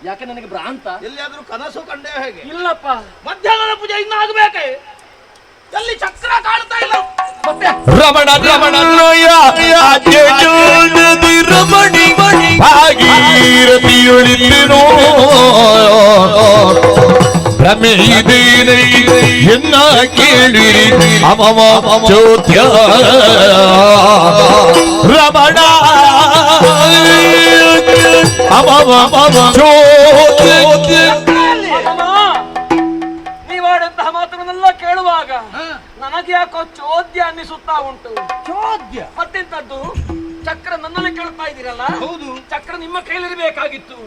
ಯಾಕೆ ನನಗೆ ಭ್ರಾಂತ? ಎಲ್ಲಿಯಾದ್ರೂ ಕನಸು ಕಂಡೆ ಹೇಗೆ? ಇಲ್ಲಪ್ಪ. ಮಧ್ಯಾಹ್ನದ ಪೂಜೆ ಇನ್ನು ಆಗ್ಬೇಕೆ? ಎಲ್ಲಿ ಚಕ್ರ ಕಾಣ್ತಾ ಇಲ್ಲ. ಮತ್ತೆ ರಮಣ ರಮಣಿ ಭಾಗೀರಥಿಯೊಳಿದ್ದೆನೋ ಭ್ರಮೆಯಿದೇನೆ ಎನ್ನ ಕೇಳಿರಿ ಅಮಮ ಚೋದ್ಯ ರಮಣ ಅಮಮ ಚೋದ್ಯ. ನೀವಾದಂತಹ ಮಾತುಗಳನ್ನೆಲ್ಲ ಕೇಳುವಾಗ ನನಗೆ ಯಾಕೋ ಚೋದ್ಯ ಅನ್ನಿಸುತ್ತಾ ಉಂಟು. ಚೋದ್ಯ? ಮತ್ತೆಂತದ್ದು? ಚಕ್ರ ನನ್ನಲ್ಲಿ ಕೇಳ್ತಾ ಇದ್ದೀರಲ್ಲ? ಹೌದು. ಚಕ್ರ ನಿಮ್ಮ ಕೈಲಿರಬೇಕಾಗಿತ್ತು.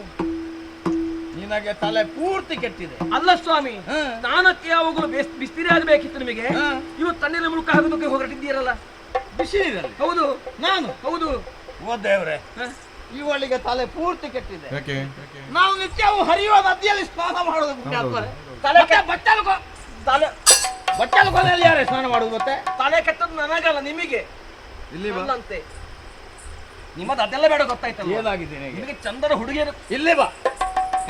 ನಿನಗೆ ತಲೆ ಪೂರ್ತಿ ಕೆಟ್ಟಿದೆ. ಅಲ್ಲ ಸ್ವಾಮಿ, ಸ್ನಾನಕ್ಕೆ ಯಾವಾಗಲೂ ಬಿಸ್ತಿರಿ ಆಗಬೇಕಿತ್ತು ನಿಮಗೆ. ಇವತ್ತು ತಣ್ಣೀರ ಮುಳುಕ ಹಾಕೋದಕ್ಕೆ ಹೊರಟಿದ್ದೀರಲ್ಲ ಬಿಸಿಲಿನಲ್ಲಿ. ಹೌದು. ನಾನು? ಹೌದು. ಓ ದೇವ್ರೆ, ಇವಳಿಗೆ ತಲೆ ಪೂರ್ತಿ ಕೆಟ್ಟಿದೆ. ಯಾಕೆ? ನಾವು ನಿತ್ಯವೂ ಹರಿಯುವ ನದಿಯಲ್ಲಿ ಸ್ನಾನ ಮಾಡೋದು ಪುಣ್ಯಾತ್ಮರೇ. ತಲೆ ಬಟ್ಟಲು ಕೊನೆಯಲ್ಲಿ ಯಾರೇ ಸ್ನಾನ ಮಾಡುದು? ಮತ್ತೆ ತಲೆ ಕೆಟ್ಟದ್ದು ನನಗಲ್ಲ, ನಿಮಗೆ. ಇಲ್ಲಿ ಬಾ. ಅಲ್ಲಂತೆ ನಿಮ್ಮದು ಅದೆಲ್ಲ ಬೇಡ, ಗೊತ್ತಾಯ್ತಲ್ಲ? ಏನಾಗಿದೆ ನಿನಗೆ? ನಿಮಗೆ ಚಂದದ ಹುಡುಗಿಯರು. ಇಲ್ಲೇ ಬಾ.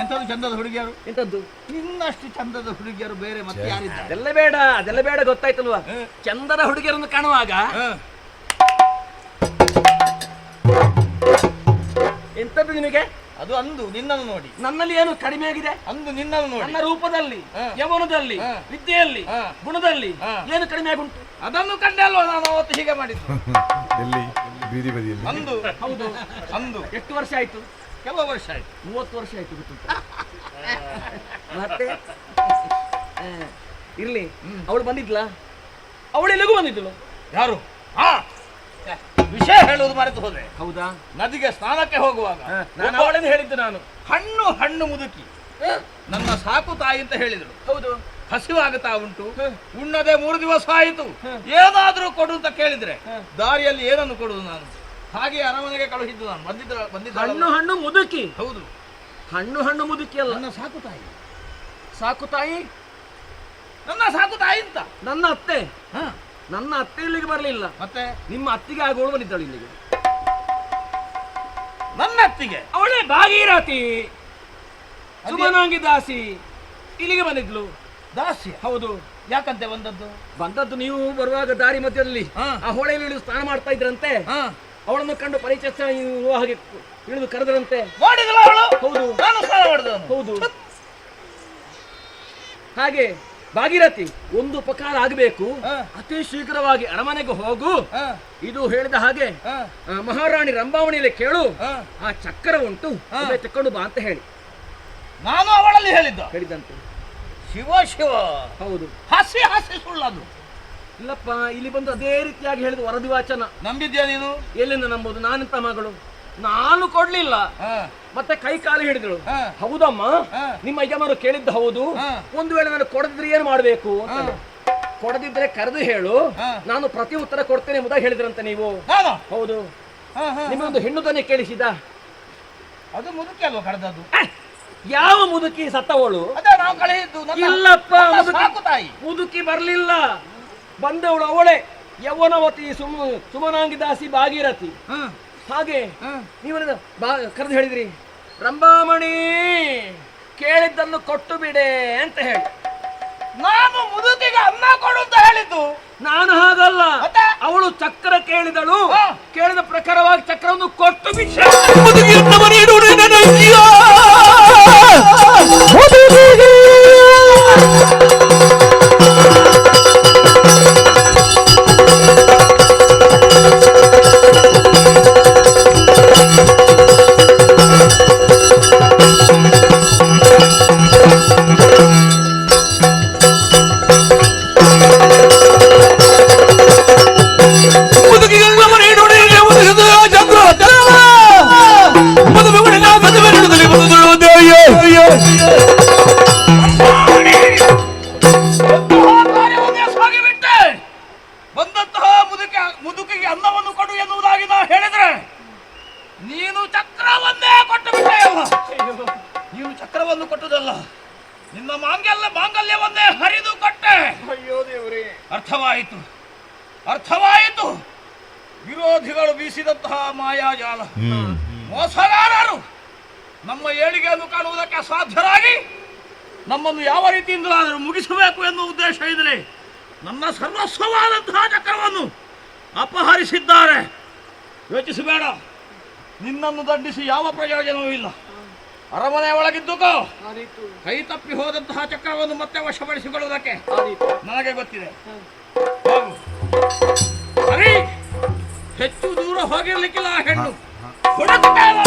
ಎಂತದ್ದು ಚಂದದ ಹುಡುಗಿಯರು? ಎಂತದ್ದು? ನಿನ್ನಷ್ಟು ಚಂದದ ಹುಡುಗಿಯರು ಬೇರೆ ಮತ್ತೆ ಯಾರಿದ್ದಾರೆ? ಅದೆಲ್ಲ ಬೇಡ, ಗೊತ್ತಾಯ್ತಲ್ವಾ? ಚಂದದ ಹುಡುಗಿಯರನ್ನು ಕಾಣುವಾಗ ಎಂತದ್ದು ನಿಮಗೆ? ಅದು ಅಂದು ನಿನ್ನನ್ನು ನೋಡಿ. ನನ್ನಲ್ಲಿ ಏನು ಕಡಿಮೆ ಆಗಿದೆ? ಅಂದು ನಿನ್ನನ್ನು ನೋಡಿ. ನನ್ನ ರೂಪದಲ್ಲಿ, ಯೌವನದಲ್ಲಿ, ವಿದ್ಯೆಯಲ್ಲಿ, ಗುಣದಲ್ಲಿ ಏನು ಕಡಿಮೆ ಆಗುಂಟು? ಅದನ್ನು ಕಂಡೆ ಅಲ್ವಾ ನಾನು ಅವತ್ತು ಹೀಗೆ ಮಾಡಿದ್ದು. ಎಲ್ಲಿ? ಬೀದಿ ಬದಿಯಲ್ಲಿ. ಅಂದು. ಹೌದು. ಅಂದು ಎಷ್ಟು ವರ್ಷ ಆಯ್ತು? ಕೆಲವು ವರ್ಷ ಆಯ್ತು. 30 ವರ್ಷ ಆಯ್ತು ಗೊತ್ತುಂಟು. ಮತ್ತೆ ಇರ್ಲಿ, ಅವಳು ಬಂದಿದ್ಲಾ? ಅವಳು ಎಲ್ಲಿಗೂ ಬಂದಿದ್ಳು. ಯಾರು? ವಿಷಯ ಹೇಳುವುದು ಮರೆತು ಹೋದೆ. ಹೌದಾ? ನದಿಗೆ ಸ್ನಾನಕ್ಕೆ ಹೋಗುವಾಗ ನಾನು ಅವಳನ್ನು ಹೇಳಿದ್ದು. ನಾನು ಹಣ್ಣು ಮುದುಕಿ ನನ್ನ ಸಾಕು ತಾಯಿ ಅಂತ ಹೇಳಿದ್ರು. ಹೌದು. ಹಸಿವಾಗುತ್ತಾ ಉಂಟು, ಉಣ್ಣದೆ 3 ದಿವಸ ಆಯಿತು, ಏನಾದ್ರೂ ಕೊಡು ಅಂತ ಕೇಳಿದ್ರೆ ದಾರಿಯಲ್ಲಿ ಏನನ್ನು ಕೊಡುದು ನಾನು? ಹಾಗೆ ಅರಮನೆಗೆ ಕಳುಹಿದ್ದು ನಾನು. ಬಂದಿದ್ದ ಹಣ್ಣು ಮುದುಕಿ. ಹೌದು. ಹಣ್ಣು ಮುದುಕಿ ಅಲ್ಲ, ನನ್ನ ಸಾಕು ತಾಯಿ. ಸಾಕು ತಾಯಿ? ನನ್ನ ಸಾಕು ತಾಯಿ ಅಂತ. ನನ್ನ ಅತ್ತೆ. ನನ್ನ ಅತ್ತೆ ಇಲ್ಲಿಗೆ ಬರಲಿಲ್ಲ, ಮತ್ತೆ ನಿಮ್ಮ ಅತ್ತಿಗೆ ಆಗೋಳು ಬಂದಿದ್ದಾಳು ಇಲ್ಲಿಗೆ. ನನ್ನ ಅತ್ತಿಗೆ? ಅವಳೇ ಭಾಗೀರಥಿ, ಸುಮನಾಂಗಿ ದಾಸಿ ಇಲ್ಲಿಗೆ ಬಂದಿದ್ಲು. ದಾಸಿ? ಹೌದು. ಯಾಕಂತೆ ಬಂದದ್ದು? ಬಂದದ್ದು ನೀವು ಬರುವಾಗ ದಾರಿ ಮಧ್ಯದಲ್ಲಿ ಆ ಹೊಳೆಯಲ್ಲಿ ಇಳಿದು ಸ್ನಾನ ಮಾಡ್ತಾ ಇದ್ರಂತೆ. ಅವಳನ್ನು ಕಂಡು ಪರಿಚಯ ನೀವು ಹಾಗೆ ಇಳಿದು ಕರೆದ್ರಂತೆ. ಮಾಡಿದಲ್ಲ ಅವಳು? ಹೌದು. ನಾನು ಸ್ನಾನ ಮಾಡಿದ. ಹೌದು. ಹಾಗೆ ಭಾಗೀರಥಿ, ಒಂದು ಉಪಕಾರ ಆಗಬೇಕು, ಅತಿ ಶೀಘ್ರವಾಗಿ ಅರಮನೆಗೆ ಹೋಗು. ಇದು ಹೇಳಿದ ಹಾಗೆ ಮಹಾರಾಣಿ ರಂಭಾವಣಿಯಲ್ಲಿ ಕೇಳು, ಆ ಚಕ್ರ ಉಂಟು, ಒಮ್ಮೆ ತಕೊಂಡು ಬಾ ಅಂತ ಹೇಳಿ ನಾನು ಅವಳಲ್ಲಿ ಹೇಳಿದ್ದಂತೆ. ಶಿವ ಶಿವ, ಹೌದು. ಹಸಿ ಹಸಿ ಸುಳ್ಳದು. ಇಲ್ಲಪ್ಪ, ಇಲ್ಲಿ ಬಂದು ಅದೇ ರೀತಿಯಾಗಿ ಹೇಳಿದ ವರದಿ ವಾಚನ ನಂಬಿದ್ಯಾ ನೀನು? ಎಲ್ಲಿಂದ ನಂಬೋದು? ನಾನೆಂತ ಮಗಳು? ನಾನು ಕೊಡ್ಲಿಲ್ಲ. ಮತ್ತೆ ಕೈ ಕಾಲು ಹಿಡಿದಳು. ಹೌದಮ್ಮ, ನಿಮ್ಮ ಯಜಮಾನರು ಕೇಳಿದ್ದು ಹೌದು. ಒಂದು ವೇಳೆ ನಾನು ಕೊಡದಿದ್ರೆ ಏನು ಮಾಡ್ಬೇಕು ಅಂತ. ಕೊಡದಿದ್ರೆ ಕರೆದು ಹೇಳು, ನಾನು ಪ್ರತಿ ಉತ್ತರ ಕೊಡ್ತೇನೆ ಎಂಬುದಾಗಿ ಹೇಳಿದ್ರಂತೆ ನೀವು. ಹೌದು. ನಿಮ್ಮೊಂದು ಹೆಣ್ಣು ಧ್ವನಿ ಕೇಳಿಸಿದ. ಅದು ಮುದುಕಿ ಅಲ್ವಾ ಕರೆದದ್ದು? ಯಾವ ಮುದುಕಿ ಸತ್ತವಳು? ಅದೇ ನಾವು ಕಳೆಯಿದ್ದು. ಇಲ್ಲಪ್ಪ, ಸಾಕು ತಾಯಿ. ಮುದುಕಿ ಬರ್ಲಿಲ್ಲ, ಬಂದವಳು ಅವಳೇ, ಯೌವನವತಿ ಸುಮನಾಂಗಿ ದಾಸಿ ಭಾಗೀರಥಿ. ಹಾಗೆ ನೀವು ಕರೆದು ಹೇಳಿದ್ರಿ, ರಂಭಾಮಣಿ ಕೇಳಿದ್ದನ್ನು ಕೊಟ್ಟು ಬಿಡೆ ಅಂತ ಹೇಳಿ. ನಾನು ಮುದುಕಿಗೆ ಅನ್ನ ಕೊಡು ಅಂತ ಹೇಳಿದ್ದು. ನಾನು ಹಾಗಲ್ಲ, ಅವಳು ಚಕ್ರ ಕೇಳಿದಳು. ಕೇಳಿದ ಪ್ರಕಾರವಾಗಿ ಚಕ್ರವನ್ನು ಕೊಟ್ಟು ಬಿಟ್ಟೆ. ಬಂದಂತಹ ಮುದುಕಿಗೆ ಅನ್ನವನ್ನು ಕೊಡು ಎನ್ನುವುದಾಗಿ ನಾ ಹೇಳಿದ್ರೆ ನೀನು ಚಕ್ರವನ್ನೇ ಕೊಟ್ಟು ಬಿಟ್ಟೆಯಲ್ಲ. ನೀನು ಚಕ್ರವನ್ನು ಕೊಟ್ಟುದಲ್ಲ, ನಿನ್ನ ಮಾಂಗಲ್ಯವನ್ನೇ ಹರಿದು ಕೊಟ್ಟೆ. ಅಯ್ಯೋ ದೇವರೇ, ಅರ್ಥವಾಯಿತು. ವಿರೋಧಿಗಳು ಬೀಸಿದಂತಹ ಮಾಯಾಜಾಲ, ಮೋಸಗಾರರು ನಮ್ಮ ಏಳಿಗೆಯನ್ನು ಕಾಣುವುದಕ್ಕೆ ಸಾಧ್ಯರಾಗಿ ನಮ್ಮನ್ನು ಯಾವ ರೀತಿಯಿಂದಲಾದರೂ ಮುಗಿಸಬೇಕು ಎನ್ನುವ ಉದ್ದೇಶ ಇದ್ದರೆ ನನ್ನ ಸರ್ವಸ್ವವಾದಂತಹ ಚಕ್ರವನ್ನು ಅಪಹರಿಸಿದ್ದಾರೆ. ಯೋಚಿಸಬೇಡ, ನಿನ್ನನ್ನು ದಂಡಿಸಿ ಯಾವ ಪ್ರಯೋಜನವೂ ಇಲ್ಲ. ಅರಮನೆ ಒಳಗಿದ್ದುಕೋ. ಕೈ ತಪ್ಪಿ ಹೋದಂತಹ ಚಕ್ರವನ್ನು ಮತ್ತೆ ವಶಪಡಿಸಿಕೊಳ್ಳುವುದಕ್ಕೆ ನನಗೆ ಗೊತ್ತಿದೆ. ಹೋಗು. ಸರಿ, ಹೆಚ್ಚು ದೂರ ಹೋಗಿರ್ಲಿಕ್ಕಿಲ್ಲ ಆ ಹೆಣ್ಣು. ಹುಡುಕುತ್ತೇನೆ.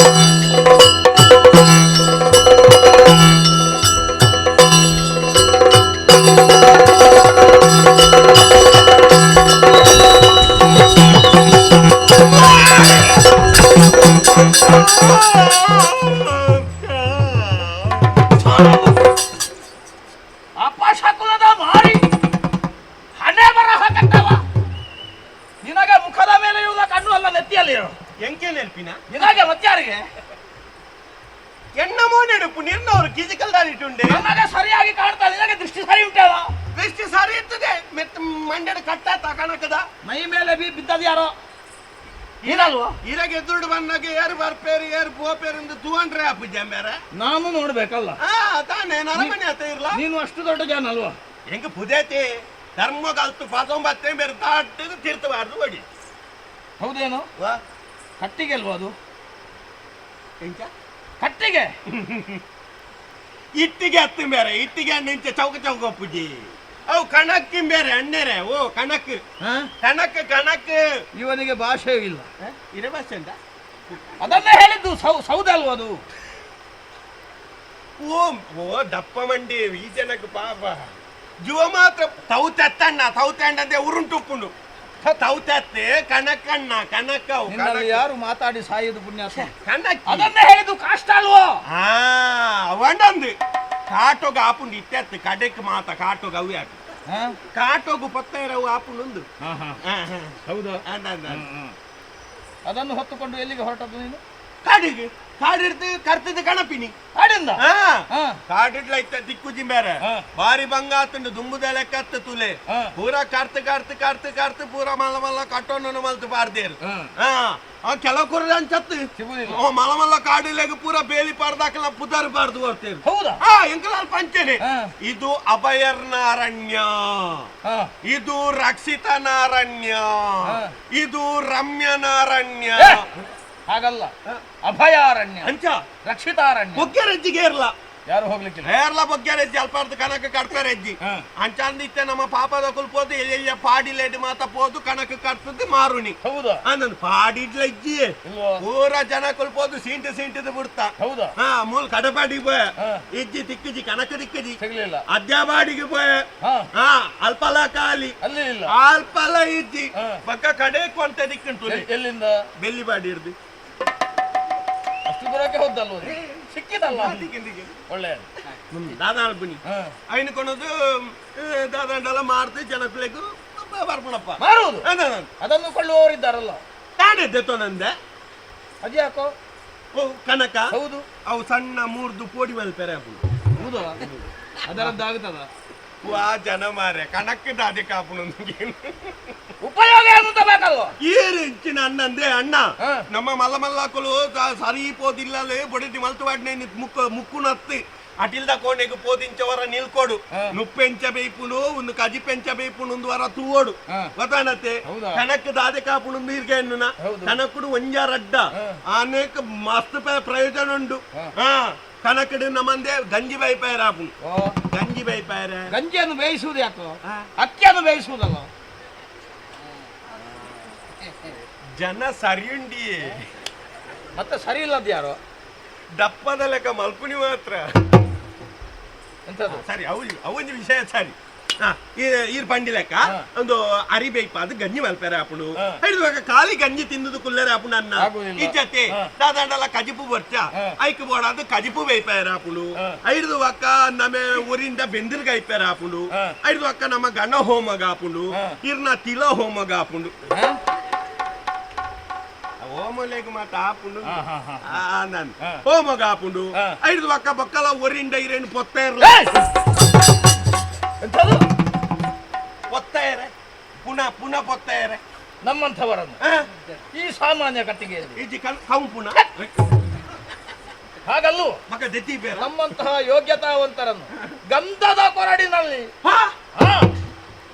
ಅಪಶಕುನದ ಮಾರಿ ಹಣೆ ಬರಹ ಕಟ್ಟವ. ನಿನಗೆ ಮುಖದ ಮೇಲೆ ಇರುವುದ ಕಣ್ಣು ಅಲ್ಲ, ನೆತ್ತಿಯಲ್ಲಿ ಎಂಕೆ ನೆನಪಿನ ನಿನಗೆ ಮತ್ತಾರಿಗೆ ಎಣ್ಣ ಮೋನೆಡುಪು ನಿನ್ನವರು ಕಿಜಿಕಲ್ ದಾರಿಟ್ಟುಂಡೆ. ನನಗೆ ಸರಿಯಾಗಿ ಕಾಣ್ತಾ, ನಿನಗೆ ದೃಷ್ಟಿ ಸರಿ ಉಂಟಲ್ಲ? ದೃಷ್ಟಿ ಸರಿ ಇರ್ತದೆ. ಮೆತ್ತ ಮಂಡ್ಯದ ಕಟ್ಟ ತಕಣಕದ ಮೈ ಮೇಲೆ ಬಿದ್ದದ ಯಾರೋ ಏನಲ್ವಾ? ಇರಾಗ ಎದುರು ಬಂದಾಗ ಏರು ಬರ್ಪೇರು ಏರು ಬೋಪೇರು ತೂಂಡ್ರೆ ಅಪ್ಪುಜ ಬೇರೆ ನಾನು ನೋಡ್ಬೇಕಲ್ಲ. ತಾನೇ ನರಮನೆ ಆತ ಇರ್ಲ. ನೀನು ಅಷ್ಟು ದೊಡ್ಡ ಜನ ಅಲ್ವಾ? ಹೆಂಗ ಪುದೇತಿ ಧರ್ಮ ಕಲ್ತು 19 ಬೇರೆ ತಾಟಿದು ತೀರ್ಥಬಾರ್ದು ಹೊಡಿ. ಹೌದೇನು? ವಾ ಕಟ್ಟಿಗೆ ಅಲ್ವಾ ಅದು? ಎಂಚ ಕಟ್ಟಿಗೆ ಇಟ್ಟಿಗೆ ಹತ್ತು ಬೇರೆ ಇಟ್ಟಿಗೆ ನಿಂಚ ಚೌಕ ಚೌಕ ಅಪ್ಪುಜಿ. ಅವು ಕಣಕ್ಕಿ ಬೇರೆ ಅಣ್ಣೇರೆ. ಓ ಕಣಕ್ ಕಣಕ್ ಇವನಿಗೆ ಭಾಷೆಯೂ ಇಲ್ಲ. ಇರೇ ಭಾಷೆ ಅಂತ ಅದನ್ನೇ ಹೇಳಿದ್ದು. ಸೌದೆ ಅಲ್ವಾ ಅದು? ಓ ಓ ದಪ್ಪ ಮಂಡಿ ಈ ಜನಕ್ಕೆ ಪಾಪ ಜುವ ಮಾತ್ರ ತೌತಣ್ಣ ತೌತಂಡಂತೆ ಉರುಂಟುಪ್ಪುಂಡು ತೌತತ್ತೆ ಕನಕಣ್ಣ ಕನಕವು ಯಾರು ಮಾತಾಡಿ ಸಾಯುದು ಪುಣ್ಯಾಸ. ಕನಕ್ ಅದನ್ನೇ ಹೇಳಿದ್ದು. ಕಾಷ್ಟ ಅಲ್ವೋ? ಅವಂಡಂದು ಕಾಟೋಗ ಆಪುಂಡು ಇತ್ತೆತ್ತು ಕಡೆಕ್ ಮಾತ ಕಾಟೋಗ ಅವು ಯಾಕೆ ಕಾಟೋಗು ಪತ್ತೈರವು ಆಪುಂಡು. ಹೌದು. ಅದನ್ನು ಹೊತ್ತುಕೊಂಡು ಎಲ್ಲಿಗೆ ಹೊರಟದ್ದು ನೀನು? ಕಾಡಿಗೆ ಕಾಡಿಡ್ದು ಕರ್ತಿದ್ದು ಕಣಪಿನಿ ಕಾಡಿಂದ ಕಾಡಿಡ್ಲ ಇತ್ತ ದಿಕ್ಕುಜಿ ಬೇರೆ ಬಾರಿ ಬಂಗಾತುಂಡು ದುಂಬುದ ಲೆಕ್ಕತ್ತು ತುಲೆ ಪೂರ ಕರ್ತು ಪೂರ ಮಲ್ಲ ಮಲ್ಲ ಕಟ್ಟೋನು ಮಲ್ತು ಬಾರ್ದೇರು ಕೆಲವು ಕುರ್ರ ಅನ್ಸತ್ತು ಸಿಗುದಿಲ್ಲ. ಮಲ ಮಲ್ಲ ಕಾಡಿಲೆಗ ಪೂರ ಬೇಲಿ ಪಾರ್ದಾಕಲ್ಲ ಪುದರ್ ಬಾರ್ದು ಬರ್ತೇವೆ ಹೌದಾ? ಎಂಕಲಾಲ್ ಪಂಚನೆ ಹಾ. ಇದು ಅಭಯರ್ನಾರಣ್ಯ, ಹಾ. ಇದು ರಕ್ಷಿತನಾರಣ್ಯ, ಹಾ. ಇದು ರಮ್ಯನಾರಣ್ಯ. ಏ, ಹಾಗಲ್ಲ, ಅಭಯಾರಣ್ಯ, ಅಂಚ ರಕ್ಷಿತಾರಣ್ಯ. ಬೊಗ್ಗೆರಜ್ಜಿಗೆ ಇರ್ಲ ಯಾರು ಹೋಗ್ಲಿಕ್ಕಿಲ್ಲ. ಹೇರ್ಲ ಬೊಗ್ಗೆರಜ್ಜಿ ಅಲ್ಪಾರ್ದು ಕನಕ ಕಟ್ಪೆರಜ್ಜಿ ಹಾ. ಅಂಚಂದಿತ್ತೆ ನಮ್ಮ ಪಾಪದ ಕುಲ್ಪೋದು ಎಲ್ಲ ಪಾಡಿಲೆಡ್ ಮಾತ ಪೋದು ಕನಕ ಕಟ್ತದ್ದು ಮಾರುನಿ ಹೌದಾ? ಅಂದನ್ ಪಾಡಿಡ್ಲ ಇಜ್ಜಿ ಇಲ್ವಾ? ಪೂರ ಜನ ಕುಲ್ಪೋದು ಸೀಂಟದ ಬಿಡ್ತಾ ಹೌದಾ? ಮೂಲ ಕಡಪಾಡಿಗೆ ಪೋಯ ಹಾ. ಇಜ್ಜಿ ತಿಕ್ಕಜಿ ಕನಕ ದಿಕ್ಕಜಿ ಸಿಗ್ಲಿಲ್ಲ. ಅದ್ಯಾಬಾಡಿಗೆ ಪೋಯ ಹಾ. ಅಲ್ಪಲ ಕಾಲಿ ಅಲ್ಲಿ ಇಲ್ಲ. ಅಲ್ಪಲ ಇಜ್ಜಿ ಹಾ. ಪಕ್ಕ ಕಡೆಕು ಅಂತ ದಿಕ್ಕಂಟು ಎಲ್ಲಿಂದ? ಬೆಲ್ಲಿ ಬಾಡಿ ಹಿಡ್ದು ಅಷ್ಟು ದೂರಕ್ಕೆ ಹೋದ್ದಲ್ವ? ಸಿಕ್ಕಿದಲ್ಲ, ಒಳ್ಳೆ. ದಾದಾಳ ಬನ್ನಿ ಹಾ. ಐನು ಕೊನದು ದಾದಂಡೆಲ್ಲ ಮಾಡ್ತಿ ಜನಕ್ಕೂ ಬರ್ಬಿಡಪ್ಪ ಮಾರುವುದು ಅದನ್ನು ಕೊಳ್ಳುವವರಿದ್ದಾರಲ್ಲ. ತಾನೆದ್ದೆತ್ತೋ ನಂದೆ ಅದ್ಯಾಕೋ? ಓ ಕನಕ ಹೌದು. ಅವು ಸಣ್ಣ ಮೂರ್ದು ಪೋಡಿ ಮೇಲೆ ಪೆರೆ ಹಾಪುನು ಹೌದಾ? ಅದರದ್ದಾಗುತ್ತದ ವಾ ಜನ ಮಾರೆ ಕಣಕ್ಕದ ಅದಕ್ಕೆ ಹಾಪುನು ಉಪಯೋಗ ಅಂತ ಬೇಕಲ್ವ? ಏರು ಇಂಚಿನ ಅಣ್ಣಂದೆ ಅಣ್ಣ ಹಾ. ನಮ್ಮ ಮಲ್ಲ ಮಲ್ಲಾಕಲು ಸರಿ ಪೋದಿಲ್ಲಲೇ ಬಡಿದಿ ಮಲ್ತು ಬಾಡ್ನೆ ಮುಕ್ಕು ನತ್ತಿ ಅಟಿಲ್ದ ಕೋಣೆಗೆ ಪೋದಿಂಚವರ ನಿಲ್ಕೊಡು ಹಾ. ನುಪ್ಪೆಂಚ ಬೇಯ್ಪುನು ಒಂದು ಕಜಿ ಪೆಂಚ ಬೇಯ್ಪುನು ಒಂದು ವಾರ ತೂವೋಡು ಹಾ. ಗೊತ್ತಾನತ್ತೆ ಹೌದಾ? ಕಣಕ್ ದಾದೆ ಕಾಪುನು ಇರ್ಗೆ ಎನ್ನುನ ಹೌದು. ಕಣಕ್ಕುಡು ಒಂಜಾರಡ್ಡ ಹಾ. ಅನೇಕ ಮಸ್ತ್ ಪ್ರಯೋಜನ ಉಂಡು ಹಾ. ಹಾ ಕಣಕಡು ನಮ್ಮಂದೆ ಗಂಜಿ ಬೈಪಾಯರ ಆಪುನು ಓ, ಗಂಜಿ ಬೈಪಾಯರ ಗಂಜಿಯನ್ನು ಬೇಯಿಸುವುದು ಯಾಕೋ? ಅಕ್ಕಿಯನ್ನು ಬೇಯಿಸುವುದಲ್ಲ. ಜನ ಸರಿಯುಂಡಿಯೇ ಮತ್ತೆ ಸರಿ ಇಲ್ಲದ ಯಾರು? ದಪ್ಪದ ಲೆಕ್ಕ ಮಲ್ಪುನಿ ಮಾತ್ರ ಎಂತದು? ಸರಿ ಅವೊಂದು ವಿಷಯ ಸರಿ ಈರ್ ಪಂಡಿ ಲೆಕ್ಕ ಹಾ. ಒಂದು ಅರಿಬೇಯ್ಪ ಅದು ಗಂಜಿ ಮಲ್ಪೆರೆ ಆಪುನು ಹಾ. ಹಿಡಿದುವಾಗ ಖಾಲಿ ಗಂಜಿ ತಿಂದುದು ಕುಲ್ಲರೆ ಆಪುನು ಅನ್ನ ಆಗುದಿಲ್ಲ. ಇಜ್ಜತೆ ಹಾ. ದಾದಂಡಲ ಕಜಿಪು ಬರ್ಚ ಹಾ. ಐಕ್ ಬೋಡಾದು ಕಜಿಪು ಬೇಯ್ಪೇರ ಆಪುನು ಹಾ. ಹಿಡಿದುವಕ್ಕ ನಮ್ಮ ಊರಿಂದ ಬೆಂದಿರ್ಗ ಐಪೇರ ಆಪುನು ಹಾ. ಹಿಡಿದುವಕ್ಕ ನಮ್ಮ ಗಣ ಹೋಮಗ ಆಪುನು ಹಾ. ಇರ್ನ ತಿಲ ಹೋಮಗ ಆಪುನು ಹಾ? ಹೋಮಲೆಗ್ ಮಾತ ಆಪುಂಡು ಹಾ, ಹಾ, ಹಾ. ನನ್ ಹಾ. ಹೋಮಗ ಆಪುಂಡು ಹಾ. ಹಿಡಿದು ಅಕ್ಕ ಬಕ್ಕಲ ಒರಿಂದ ಇರೇನು ಪೊತ್ತ ಇರ್ಲ ಏಯ್! ಎಂತದು? ಪೊತ್ತ ಇರೆ ಪುನಃ ಪೊತ್ತ ಇರೆ ನಮ್ಮಂಥವರನ್ನು ಈ ಸಾಮಾನ್ಯ ಕಟ್ಟಿಗೆಯಲ್ಲಿ ಇಜ್ಜಿ ಕೌಂ ಪುನಃ ಹಾಗಲ್ಲೂ ಮಗ ದೆತ್ತಿ ಬೇರೆ ನಮ್ಮಂತಹ ಯೋಗ್ಯತಾವಂತರನ್ನು ಗಂಧದ ಕೊರಡಿನಲ್ಲಿ. ಹಾ ಹಾ,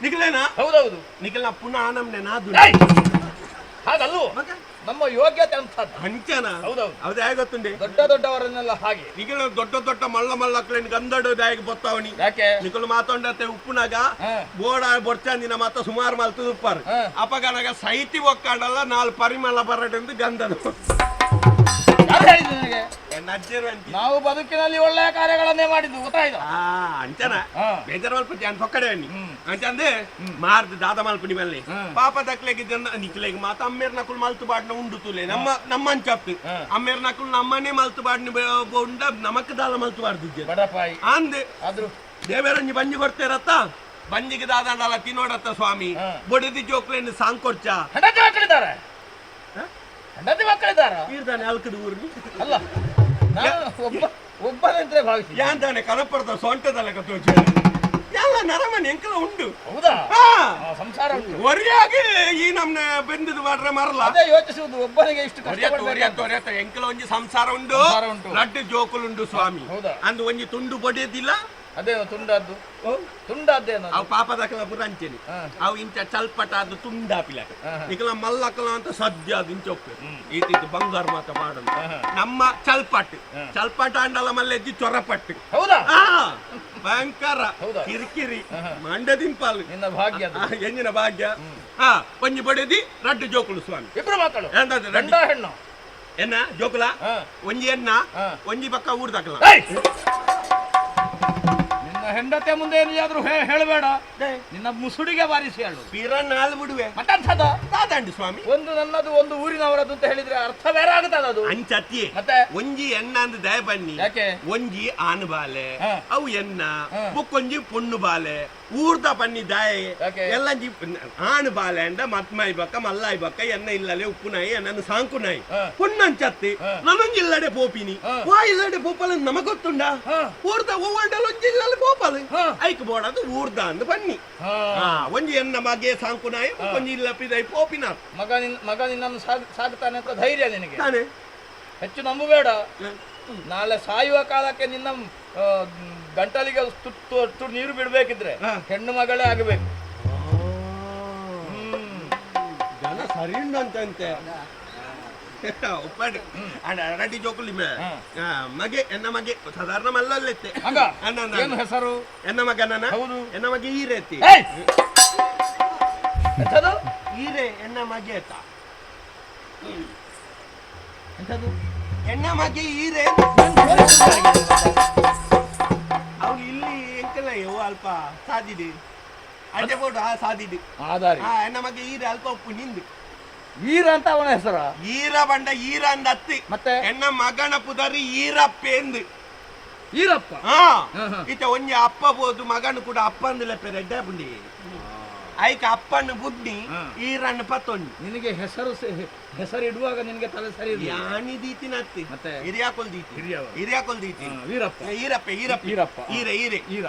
ನಿಖಲೇನಾ ಹೌದೌದು. ನಿಖಲ್ನ ಪುನಃ ನಮ್ನೆ ನಾದು ಏಯ್! ಹಾಗಲ್ಲೂ ಮಗ ನಮ್ಮ ಯೋಗ್ಯತೆ ಅಂತದ್ದು. ಹಂಚನ ಹೌದೌದು. ಹೌದು ಹೇಗೆ ಗೊತ್ತುಂಡಿ ದೊಡ್ಡ ದೊಡ್ಡವರನ್ನೆಲ್ಲ ಹಾಗೆ. ನಿಖಲ ದೊಡ್ಡ ಮಲ್ಲಕ್ಲೇನು ಗಂಧಡು ದಾಯಿಗೆ ಬತ್ತಾವಣಿ ಯಾಕೆ? ನಿಖಲು ಮಾತಾಡತ್ತೆ ಉಪ್ಪುನಾಗ ಹಾ. ಬೋಡ ಬೊರ್ಚಂದಿನ ಮಾತ ಸುಮಾರು ಮಲ್ತದ ಉಪ್ಪಾರು ಹಾ. ಅಪಗನಾಗ ಸೈತಿ ಒಕ್ಕಾಡಲ್ಲ ನಾಲ್ ಪರಿಮಳ ಬರಟೆಂದು ಗಂಧದು ಯಾರು ಹೇಳಿದ್ದು ನನಗೆ? ನಜ್ಜರು ಅಂತ ನಾವು ಬದುಕಿನಲ್ಲಿ ಒಳ್ಳೆಯ ಕಾರ್ಯಗಳನ್ನೇ ಮಾಡಿದ್ದು, ಗೊತ್ತಾಯ್ತು? ಅಂಚನ ಹಾ. ಬೇಜಾರು ಮಲ್ಪ ಜಾನ್ ಪಕ್ಕಡೆ ಅನ್ನಿ ಹ್ಮ್. ಅಂಚಂದೆ ಮಾರ್ದು ದಾದ ಮಲ್ಪುನಿ ಮೇಲೆ ಹ್ಮ್. ಪಾಪ ದಕ್ಲೆಗೆ ನಿಕ್ಲೆಗೆ ಮಾತ ಅಮ್ಮೇರ್ ನಕುಲ್ ಮಲ್ತು ಬಾಡ್ನ ಉಂಡು ತುಲೆ ನಮ್ಮ ಅಂಚಪ್ಪಿ ಹ್ಮ್. ಅಮ್ಮೇರ್ ನಕುಲ್ ನಮ್ಮನೆ ಮಲ್ತು ಬಾಡ್ನ ಉಂಡ ನಮಕ್ ದಾದ ಮಲ್ತು ಬಾಡ್ದಿದ್ದೆ ಬಡಪಾಯಿ ಅಂದೆ ಆದ್ರೂ ದೇವರಂಜಿ ಬಂಜಿ ಕೊಡ್ತೇರತ್ತ ಬಂಜಿಗೆ ದಾದಂಡಲ್ಲ ತಿನ್ನೋಡತ್ತ ಸ್ವಾಮಿ ಹಾ. ಬೊಡದಿ ಜೋಕ್ಲೇನು ಸಾಂಗ್ ಕೊಡ್ಚ ಹೆಂಡತಿ ಮಕ್ಕಳಿದ್ದಾರೆ. ಹೆಂಡತಿ ಮಕ್ಕಳಿದ್ದಾರ? ಇರ್ದಾನೆ ಅಲ್ಕದ ಊರ್ನಿ ಅಲ್ಲ, ನಾನು ಒಬ್ಬನಂದ್ರೆ ಭಾವಿಸಿ. ಯಾಂತಾನೆ ಕನಪಡ್ತ ಸೊಂಟದಲ್ಲ ಕತ್ತೋಚ ಎಲ್ಲ ನರಮನೆ ಎಂಕಲ ಉಂಡು ಹೌದಾ? ಹಾ ಆ, ಸಂಸಾರ ಉಂಟು. ಒರಿಯಾಗಿ ಈ ನಮ್ನೆ ಬೆಂದಿದ್ದು ಮಾಡ್ರೆ ಮರಲ್ಲ ಅದೇ ಯೋಚಿಸುವುದು, ಒಬ್ಬನಿಗೆ ಇಷ್ಟು ಕಷ್ಟ ಎಂಕಲ ಒಂಜಿ ಸಂಸಾರ ಉಂಡು ಸಂಸಾರ ಉಂಟು. ಲಡ್ಡು ಜೋಕುಲುಂಡು ಸ್ವಾಮಿ ಹೌದಾ? ಅಂದು ಒಂಜಿ ತುಂಡು ಬಡಿಯದಿಲ್ಲ ಅದೇನು ತುಂಡದ್ದು? ತುಂಡದ್ದೇನು? ಅವು ಪಾಪದಕಲ ಪುರಂಚೆನಿ ಹಾ. ಅವು ಇಂಚ ಚಲ್ಪಟ ಅದು ತುಂಡಾಪಿಲ ಹಾ. ಈಗಲ ಮಲ್ಲಕಲ ಅಂತ ಸದ್ಯ ಅದು ಇಂಚ ಒಪ್ಪೆ ಈತಿದ್ದು ಬಂಗಾರ ಮಾತ ಮಾಡಲು ಹಾ. ನಮ್ಮ ಚಲ್ಪಟ್ ಹಾ. ಚಲ್ಪಟ ಅಂಡಲ ಮಲ್ಲೆಜ್ಜಿ ಚೊರಪಟ್ಟು ಹೌದಾ? ಭಯಂಕರ ಹೌದಾ? ಕಿರಿಕಿರಿ ಹಾ. ಮಂಡ್ಯದಿಂಪಾಲು ನಿನ್ನ ಭಾಗ್ಯ ಅದು. ಎಂಜಿನ ಭಾಗ್ಯ ಒಂಜಿ ಬಡಿದಿ ರಡ್ಡು ಜೋಕುಲು ಸ್ವಾಮಿ ಇಬ್ರು ಮಕ್ಕಳು, ಎಂತದು ಗಂಡ ರಡ್ಡು ಹೆಣ್ಣು. ಎನ್ನ ಜೋಕುಲ ಹಾ. ಒಂಜಿ ಎನ್ನ ಹಾ. ಒಂಜಿ ಪಕ್ಕ ಊರ್ದಕಲ ಏಯ್! ನಿನ್ನ ಹೆಂಡತಿಯ ಮುಂದೆ ಏನಾದ್ರೂ ಹೇಳಬೇಡ. ನಿನ್ನ ಮುಸುಡಿಗೆ ಬಾರಿಸಿ ಹೇಳು. ಪೀರನ್ ಹಾಲು ಬಿಡುವೆ ಮತ್ತಂಥದ್ದು ದಾದಂಡಿ ಸ್ವಾಮಿ ಒಂದು ನನ್ನದು ಒಂದು ಊರಿನವರದ್ದು ಅಂತ ಹೇಳಿದ್ರೆ ಅರ್ಥ ಬೇರೆ ಆಗುತ್ತದ ಅದು. ಅಂಚತಿ ಮತ್ತೆ ಒಂಜಿ ಎನ್ನ ಅಂದ್ ದಯ ಬನ್ನಿ ಯಾಕೆ? ಒಂಜಿ ಆನು ಬಾಲೆ ಹಾ. ಅವು ಎನ್ನ ಹಾ. ಬುಕ್ಕೊಂಜಿ ಪೊಣ್ಣು ಬಾಲೆ ಊರ್ದ ಪನ್ನಿದಾಯ ಯಾಕೆ? ಎಲ್ಲ ಆಣ್ ಬಾಲೆಂಡ ಮತ್ಮಾಯಿ ಬಕ್ಕ ಮಲ್ಲಾಯಿ ಬಕ್ಕ ಎನ್ನ ಇಲ್ಲಲೆ ಉಪ್ಪು ನಾಯಿ ನನ್ನ ಸಾಂಕು ನಾಯಿ ಪುಣ್ಣಂಚತ್ತಿ ನನಂಜಿಲ್ಲಡೆ ಪೋಪಿನಿ ವಾ ಇಲ್ಲಡೆ ಪೋಪಲ ನಮಗ್ ಗೊತ್ತುಂಡ ಊರ್ದ ಓವಾಂಡಲ್ ಒಂಜಿಲ್ಲಲೆ ಪೋಪಲ್ ಐಕ್ ಬೋಡದು ಊರ್ದ ಅಂದ್ ಬನ್ನಿ ಒಂಜಿ ಎನ್ನ ಮಗೆ ಸಾಂಕು ನಾಯಿ ಒಂಜಿ ಇಲ್ಲ ಪಿದೈ ಪೋಪಿನ ಮಗ ನಿನ್ನನ್ನು ಸಾಗುತ್ತಾನೆ ಅಂತ ಧೈರ್ಯ ನಿನಗೆ ತಾನೆ ಹೆಚ್ಚು ನಂಬಬೇಡ. ನಾಳೆ ಸಾಯುವ ಕಾಲಕ್ಕೆ ನಿನ್ನ ಗಂಟಲಿಗೆ ತುಟ್ಟು ನೀರು ಬಿಡ್ಬೇಕಿದ್ರೆ ಹೆಣ್ಣು ಮಗಳೇ ಆಗಬೇಕು. ಜನ ಸರಿ ಉಂಟಂತೆ ಉಪ್ಪಾಡು ಅರಟಿ ಜೋಕುಲಿ ಮಗೆ ಎನ್ನ ಮಗೆ ಸಾಧಾರಣ ಮಲ್ಲಲ್ಲೆತ್ತೆ ಏನು ಹೆಸರು? ಎನ್ನ ಮಗನ ಹೌದು. ಎನ್ನ ಮಗೆ ಈರೆತ್ತಿ ಎಂಥದು? ಈರೆ ಎನ್ನ ಮಗೆ ಎತ್ತ ಎನ್ನ ಮಗೆ ಈರೆ ಅವ್ನು ಇಲ್ಲಿ ಎಂಕಲ್ಲ ಯೋ ಅಲ್ಪ ಸಾದಿದೆ ಅಡ್ಡೆ ಬೋಡು ಸಾದಿದೆ ಆಧಾರಿ ಎನ್ನ ಮಗೆ ಈರೆ ಅಲ್ಪ ಉಪ್ಪು ನಿಂದು ಈರ ಅಂತ ಅವನ ಹೆಸರ? ಈರ ಬಂಡ ಈರ ಅಂದ ಅತ್ತಿ ಮತ್ತೆ ಎನ್ನ ಮಗನ ಪುದರಿ ಈರಪ್ಪೆಂದು ಈರಪ್ಪ. ಈತ ಒಂಜಿ ಅಪ್ಪ ಬೋದು ಮಗನು ಕೂಡ ಅಪ್ಪ ಅಂದಿಲ್ಲ ಪೆರೆಡ್ಡೆ ಬುಂಡಿ ಐಕ ಅಪ್ಪನ್ನು ಬುಡ್ಡಿ ಈರನ್ನು ಪತ್ತೊಂಡಿ ನಿನಗೆ ಹೆಸರು ಇಡುವಾಗ ನಿನಗೆ ತಲೆ ಸರಿ ಯಾನಿ ದೀತಿನ ಅತ್ತಿ ಮತ್ತೆ ಹಿರಿಯಾಕೊಲ್ ದೀತಿ ಹಿರಿಯಾಕೊಲ್ ದೀತಿ ವೀರಪ್ಪ ಈರಪ್ಪ ಈರಪ್ಪ ಈರಪ್ಪ ಈರೆ ಈರೆ ಈರ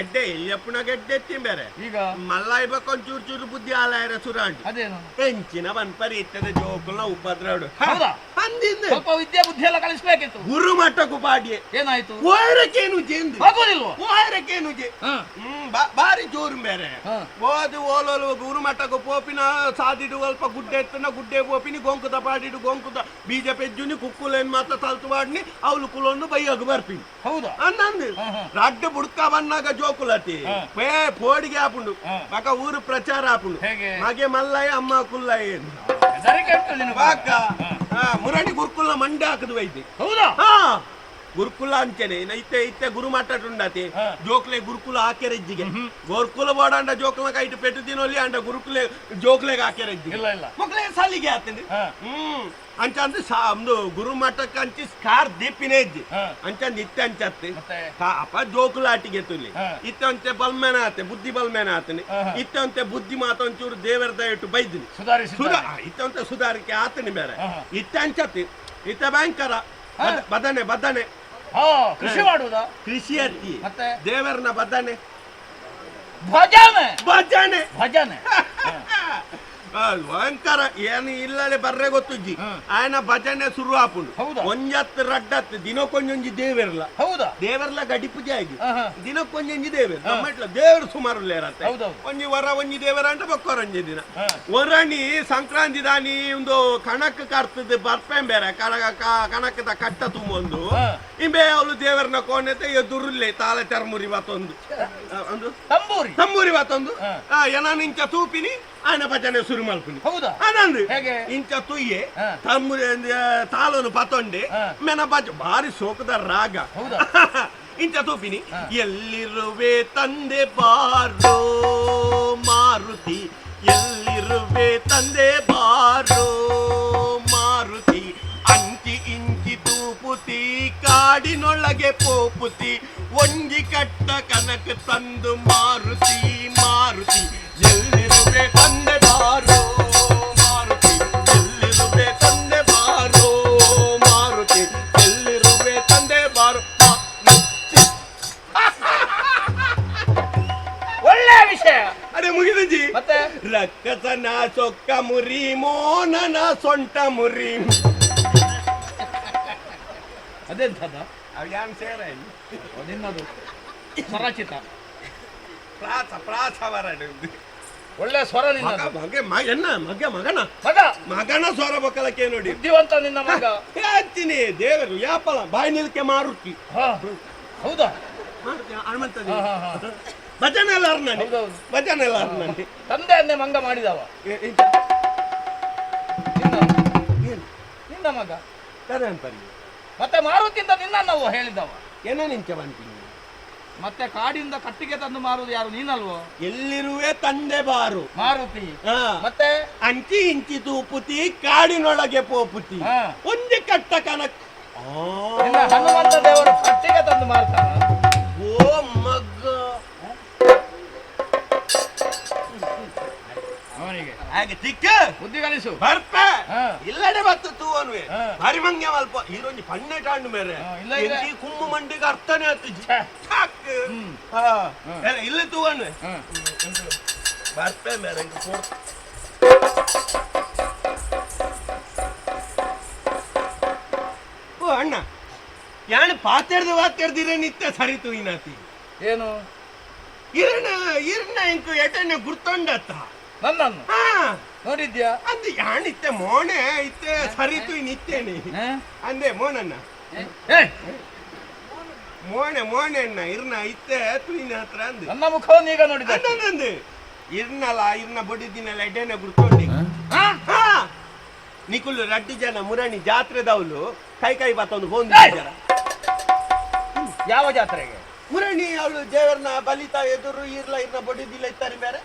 ಎಡ್ಡೆ ಎಲ್ಲಿಯಪ್ಪನ ಗೆಡ್ಡೆ ಎತ್ತಿ ಬೇರೆ ಈಗ ಮಲ್ಲಾಯಿ ಬಕ್ಕೊಂದ್ ಚೂರು ಚೂರು ಬುದ್ಧಿ ಆಲಾಯರ ಸುರಾಂಡಿ ಅದೇನು ಹೆಂಚಿನ ಬನ್ಪರಿ ಇತ್ತದ ಜೋಕುಲ್ನ ಉಪದ್ರವಡು ಹೌದಾ? ಅಂದಿಂದ ಸ್ವಲ್ಪ ವಿದ್ಯೆ ಬುದ್ಧಿ ಎಲ್ಲ ಕಲಿಸ್ಬೇಕಿತ್ತು. ಗುರು ಮಟ್ಟಕ್ಕೂ ಪಾಡ್ಯೆ ಏನಾಯ್ತು? ಓರಕೇನು ಜೇಂದು ಆಗೋದಿಲ್ವಾ? ಓರಕೇನು ಜೆ ಬಾರಿ ಜೋರು ಬೇರೆ ಓದು ಓಲೋಲು ಗುರು ಮಟ್ಟಕ್ಕೂ ಪೋಪಿನ ಸಾದಿಡು ಅಲ್ಪ ಗುಡ್ಡೆ ಎತ್ತನ ಗುಡ್ಡೆ ಪೋಪಿನಿ ಗೊಂಕುದ ಪಾಡಿಡು ಗೊಂಕುದ ಬೀಜ ಪೆಜ್ಜುನಿ ಕುಕ್ಕುಲೇನ್ ಮಾತ್ರ ತಲ್ತು ಮಾಡ್ನಿ ಅವಳು ಕುಲೊಂದು ಬೈಯಗು ಬರ್ಪಿನಿ ಹೌದಾ? ಅನ್ನಂದು ರಡ್ಡು ಬುಡ್ಕ ಬನ್ನಾಗ ಜೋಕುಲತಿ ಪೇ ಪೋಡಿಗೆ ಆಪುಂಡು ಮಕ ಊರು ಪ್ರಚಾರ ಆಪುಂಡು ಹೇಗೆ? ಮಗೆ ಮಲ್ಲಯ್ಯ ಅಮ್ಮ ಕುಲ್ಲಯ್ಯ ಹೆದರಿಕೆ ಉಂಟು ನಿನಗೆ? ಬಾಕ ಮುರಡಿ ಗುರುಕುಲ ಮಂಡೆ ಹಾಕದು ವೈದ್ಯ ಹೌದಾ? ಗುರುಕುಲ ಅಂಚನೆ ಇತ್ತೆ ಇತ್ತೆ ಗುರು ಮಾತಾಡುಂಡತಿ ಜೋಕ್ಲೆ ಗುರುಕುಲ ಹಾಕೆರೆಜ್ಜಿಗೆ ಗುರುಕುಲ ಬೋಡಂಡ ಜೋಕ್ಲ ಕೈಟ್ ಪೆಟ್ಟು ದಿನೊಲ್ಲಿ ಅಂಡ ಗುರುಕುಲೆ ಜೋಕ್ಲೆಗೆ ಹಾಕೆರೆಜ್ಜಿಗೆ ಇಲ್ಲ ಇಲ್ಲ ಮಕ್ಳೆ ಸಾಲಿಗೆ ಆತಂದು ಅಂಚಂದು ಒಂದು ಗುರು ಮಠಕ್ಕೆ ಅಂಚಿ ಸ್ಕಾರ್ ದೀಪಿನೇ ಇದ್ದಿ ಅಂಚಂದು ಇತ್ತೆ ಅಂಚತ್ತೆ ಅಪ್ಪ ಜೋಕುಲ ಆಟಿಗೆ ತುಲಿ ಇತ್ತೆ ಅಂತೆ ಬಲ್ಮೇನ ಆತೆ ಬುದ್ಧಿ ಬಲ್ಮೇನ ಆತನಿ ಇತ್ತೆ ಅಂತೆ ಬುದ್ಧಿ ಮಾತೊಂಚೂರು ದೇವರ ದಯಟ್ಟು ಬೈದಿನಿ ಇತ್ತೆ ಅಂತೆ ಸುಧಾರಿಕೆ ಆತನಿ ಬೇರೆ ಇತ್ತೆ ಅಂಚತ್ತಿ ಇತ್ತೆ ಭಯಂಕರ ಬದನೆ ಬದನೆ ಕೃಷಿ ಮಾಡುವುದಾ? ಕೃಷಿ ಅತ್ತಿ ಮತ್ತೆ ದೇವರನ ಬದನೆ ಭಜನೆ ಭಜನೆ ಭಜನೆ ಭಯಂಕರ ಏನು ಇಲ್ಲದೆ ಬರ್ರೆ ಗೊತ್ತುಜ್ಜಿ ಆಯನ ಭಜನೆ ಶುರು ಆಪುಂಡು ಒಂಜತ್ತು ರಡ್ಡತ್ತು ದಿನಕ್ಕೊಂಜೊಂಜಿ ದೇವರ್ಲ ಹೌದಾ? ದೇವರ್ಲ ಗಡಿ ಪೂಜೆ ಆಗಿ ದಿನಕ್ಕೊಂಜೊಂಜಿ ದೇವರು ನಮ್ಮಟ್ಲ ದೇವರು ಸುಮಾರು ಇರತ್ತೆ ಒಂಜಿ ವರ ಒಂಜಿ ದೇವರ ಅಂತ ಬಕ್ಕೊರಂಜಿ ದಿನ ವರಣಿ ಸಂಕ್ರಾಂತಿ ದಾನಿ ಒಂದು ಕಣಕ್ ಕರ್ತದ ಬರ್ಪೆ ಬೇರೆ ಕಣಕದ ಕಟ್ಟ ತುಂಬೊಂದು ಇಂಬೆ ಅವಳು ದೇವರನ ಕೋಣೆತೆ ಎದುರುಲ್ಲೆ ತಾಳೆ ತೆರಮುರಿ ಬತ್ತೊಂದು ತಂಬೂರಿ ಬತ್ತೊಂದು ಏನಾನಿಂಚ ತೂಪಿನಿ ಆಯನ ಭಜನೆ ಶುರು ಮಲ್ಪುನಿ ಹೌದಾ? ಆನಂದ್ ಇಂಚ ತುಯ್ಯೆ ತಮ್ಮುರಿ ತಾಲೋನು ಪತ್ತೊಂಡೆ ಮೆನ ಭಜ ಭಾರಿ ಶೋಕದ ರಾಗ ಇಂಚ ತೂಪಿನಿ ಎಲ್ಲಿರುವೆ ತಂದೆ ಬಾರೋ ಮಾರುತಿ ಎಲ್ಲಿರುವೆ ತಂದೆ ಬಾರೋ ಮಾರುತಿ ಅಂಚಿ ಇಂಚಿ ತೂಪುತಿ ಕಾಡಿನೊಳಗೆ ಪೋಪುತಿ ಒಂಜಿ ಕಟ್ಟ ಕನಕ ತಂದು ಮಾರುತಿ ಮಾರುತಿ ಎಲ್ಲಿರುವೆ ತಂದೆ ಬಾರೋ ಮಾರುತಿ ಎಲ್ಲಿರುವೆ ತಂದೆ ಬಾರೋ ಮಾರುತಿ ಎಲ್ಲಿರುವೆ ತಂದೆ ಬಾರೋ ಒಳ್ಳೆ ವಿಷಯ. ಅದೇ ಮುಗಿದಜಿ ಮತ್ತೆ ರಕ್ಕಸನ ಸೊಕ್ಕ ಮುರಿ ಮೋನನ ಸೊಂಟ ಮುರಿ ಅದೆಂಥದ? ಅವ್ಯಾನ್ ಸೇರ ನಿನ್ನದು ಸ್ವರಚಿತ ಪ್ರಾಸ ವರಡು ಒಳ್ಳೆ ಸ್ವರ ನಿನ್ನದು. ಮಗನ ಸ್ವರ ಬಕ್ಕಲಕ್ಕೆ ನೋಡಿ ಬುದ್ಧಿವಂತ ನಿನ್ನ ಮಗ. ಹೇಳ್ತೀನಿ ದೇವರು ಯಾಪಲ ಬಾಯಿ ನಿಲ್ಕೆ ಮಾರುತಿ ಹೌದಾ? ಹನುಮಂತ ಭಜನೆ ಎಲ್ಲ ಅರ್ನನಿ ಭಜನೆ ಎಲ್ಲ ಅರ್ನನಿ ತಂದೆಯನ್ನೇ ಮಂಗ ಮಾಡಿದವ ನಿನ್ನ ಮಗ. ಮತ್ತೆ ಮಾರುತಿಯಿಂದ ನಿನ್ನನ್ನಲ್ವೋ ಹೇಳಿದವ? ಏನೋ ನಿಂಚ ಬಂತೀನಿ ಮತ್ತೆ ಕಾಡಿಂದ ಕಟ್ಟಿಗೆ ತಂದು ಮಾರುವುದು ಯಾರು? ನೀನಲ್ವೋ? ಎಲ್ಲಿರುವೆ ತಂದೆ ಬಾರು ಮಾರುತಿ. ಮತ್ತೆ ಅಂಚಿ ಇಂಚಿ ತೂಪುತಿ ಕಾಡಿನೊಳಗೆ ಪೋಪುತಿ ಒಂದೇ ಕಟ್ಟ ಕನಕ ಹನುಮಂತ ದೇವರು ಕಟ್ಟಿಗೆ ತಂದು ಮಾರ್ತಾರ. ಓ ಮಗ್ಗ ಹಾಗೆ ತಿಕ್ಕ ಬುದ್ಧಿ ಕಲಿಸು. ಬರ್ಪ ಹಾ. ಇಲ್ಲಡೆ ಬತ್ತು ತೂ ಅನ್ವೆ ಹಾ. ಹರಿಮಂಗ್ಯ ಮಲ್ಪ ಈರೊಂಜಿ ಪನ್ನೆಟ ಹಣ್ಣು ಮೇರೆ ಇಲ್ಲ ಇಲ್ಲ. ಎಂಕಿ ಕುಮ್ಮು ಮಂಡಿಗೆ ಅರ್ಥನೇ ಆತು ಛೆ. ಇಲ್ಲ ತೂ ಅನ್ವೆ ಹಾ. ಬರ್ಪ ಮೇರೆ ಓ ಅಣ್ಣ ಯಾನು ಪಾತೆರ್ದಿರ ನಿತ್ಯ ಸರಿತು ಇನಾತಿ ಏನು ಇರ್ನ ಇಂಕು ಎಟನೆ ಗುರ್ತೊಂಡತ್ತ ನನ್ನನ್ನು ಹಾ ನೋಡಿದ್ಯಾ? ಅಂದೆ ಯಾಣಿತ್ತೆ ಮೋಣೆ ಇತ್ತೆ ಸರಿತು ನಿತ್ತೇನೆ ಹಾ? ಅಂದೆ ಮೋನನ್ನ ಏ, ಮೋಣೆ ಅಣ್ಣ ಇರ್ನ ಇತ್ತೆ ತುಯಿನ ಹತ್ರ ಅಂದೆ ನನ್ನ ಮುಖವನ್ನು ಈಗ ನೋಡಿದ. ಅಂದೆ ಇರ್ನ ಬಡಿದಿನಲ್ಲ ಎಡೆನೆ ಗುರ್ತೊಂಡಿ ಹಾ ನಿಕುಲು ರಡ್ಡಿ ಜನ ಮುರಣಿ ಜಾತ್ರೆದವಳು ಕೈ ಬತ್ತೊಂದು ಹೋಂದಿದ್ದಾರ ಯಾವ ಜಾತ್ರೆಗೆ? ಮುರಣಿ ಅವಳು ದೇವರನ್ನ ಬಲಿತಾ ಎದುರು ಇರ್ನ ಬಡಿದಿಲ್ಲ ಇತ್ತಾರೆ ಬೇರೆ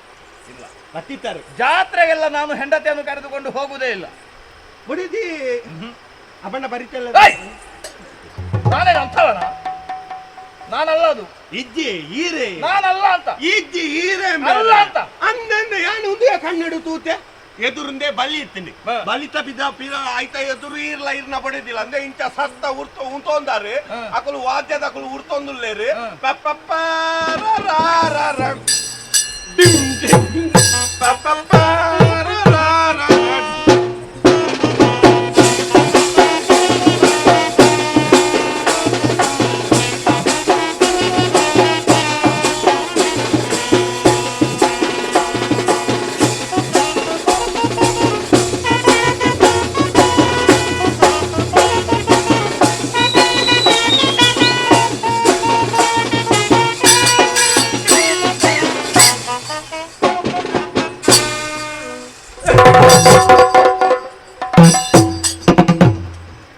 ಇಲ್ಲ ಹತ್ತಿತ್ತಾರೆ ಜಾತ್ರೆಗೆಲ್ಲ ನಾನು ಹೆಂಡತಿಯನ್ನು ಕರೆದುಕೊಂಡು ಹೋಗುವುದೇ ಇಲ್ಲ. ಬಡಿದಿ ಅಬಣ್ಣ ಬರಿತಲ್ಲ ಏಯ್! ನಾನೇನು ಅಂಥವನ? ನಾನಲ್ಲ ಅದು. ಇಜ್ಜಿ ಈರೆ ನಾನಲ್ಲ ಅಂತ. ಇಜ್ಜಿ ಈರೆ ಅಲ್ಲ ಅಂತ. ಅಂದಂದ ಯಾನು ಉದಯ ಕಣ್ಣಡು ತೂತೆ ಎದುರುಂದೆ ಬಲಿ ಇತ್ತೀನಿ ಹಾ. ಬಲಿತ ಪಿದ ಆಯ್ತಾ ಎದುರು ಇರ್ನ ಬಡಿದಿಲ್ಲ ಅಂದ್ರೆ ಇಂಚ ಸತ್ತ ಉರ್ತೊಂದಾರೆ ಹಾ. ಅಕಲು ವಾದ್ಯದ ಅಕಲು ಉರ್ತೊಂದುಲ್ಲೇರಿ ಹಾ. ಪಪ್ಪ ಡಿಂ ಡಿಂ ಪಪ್ಪ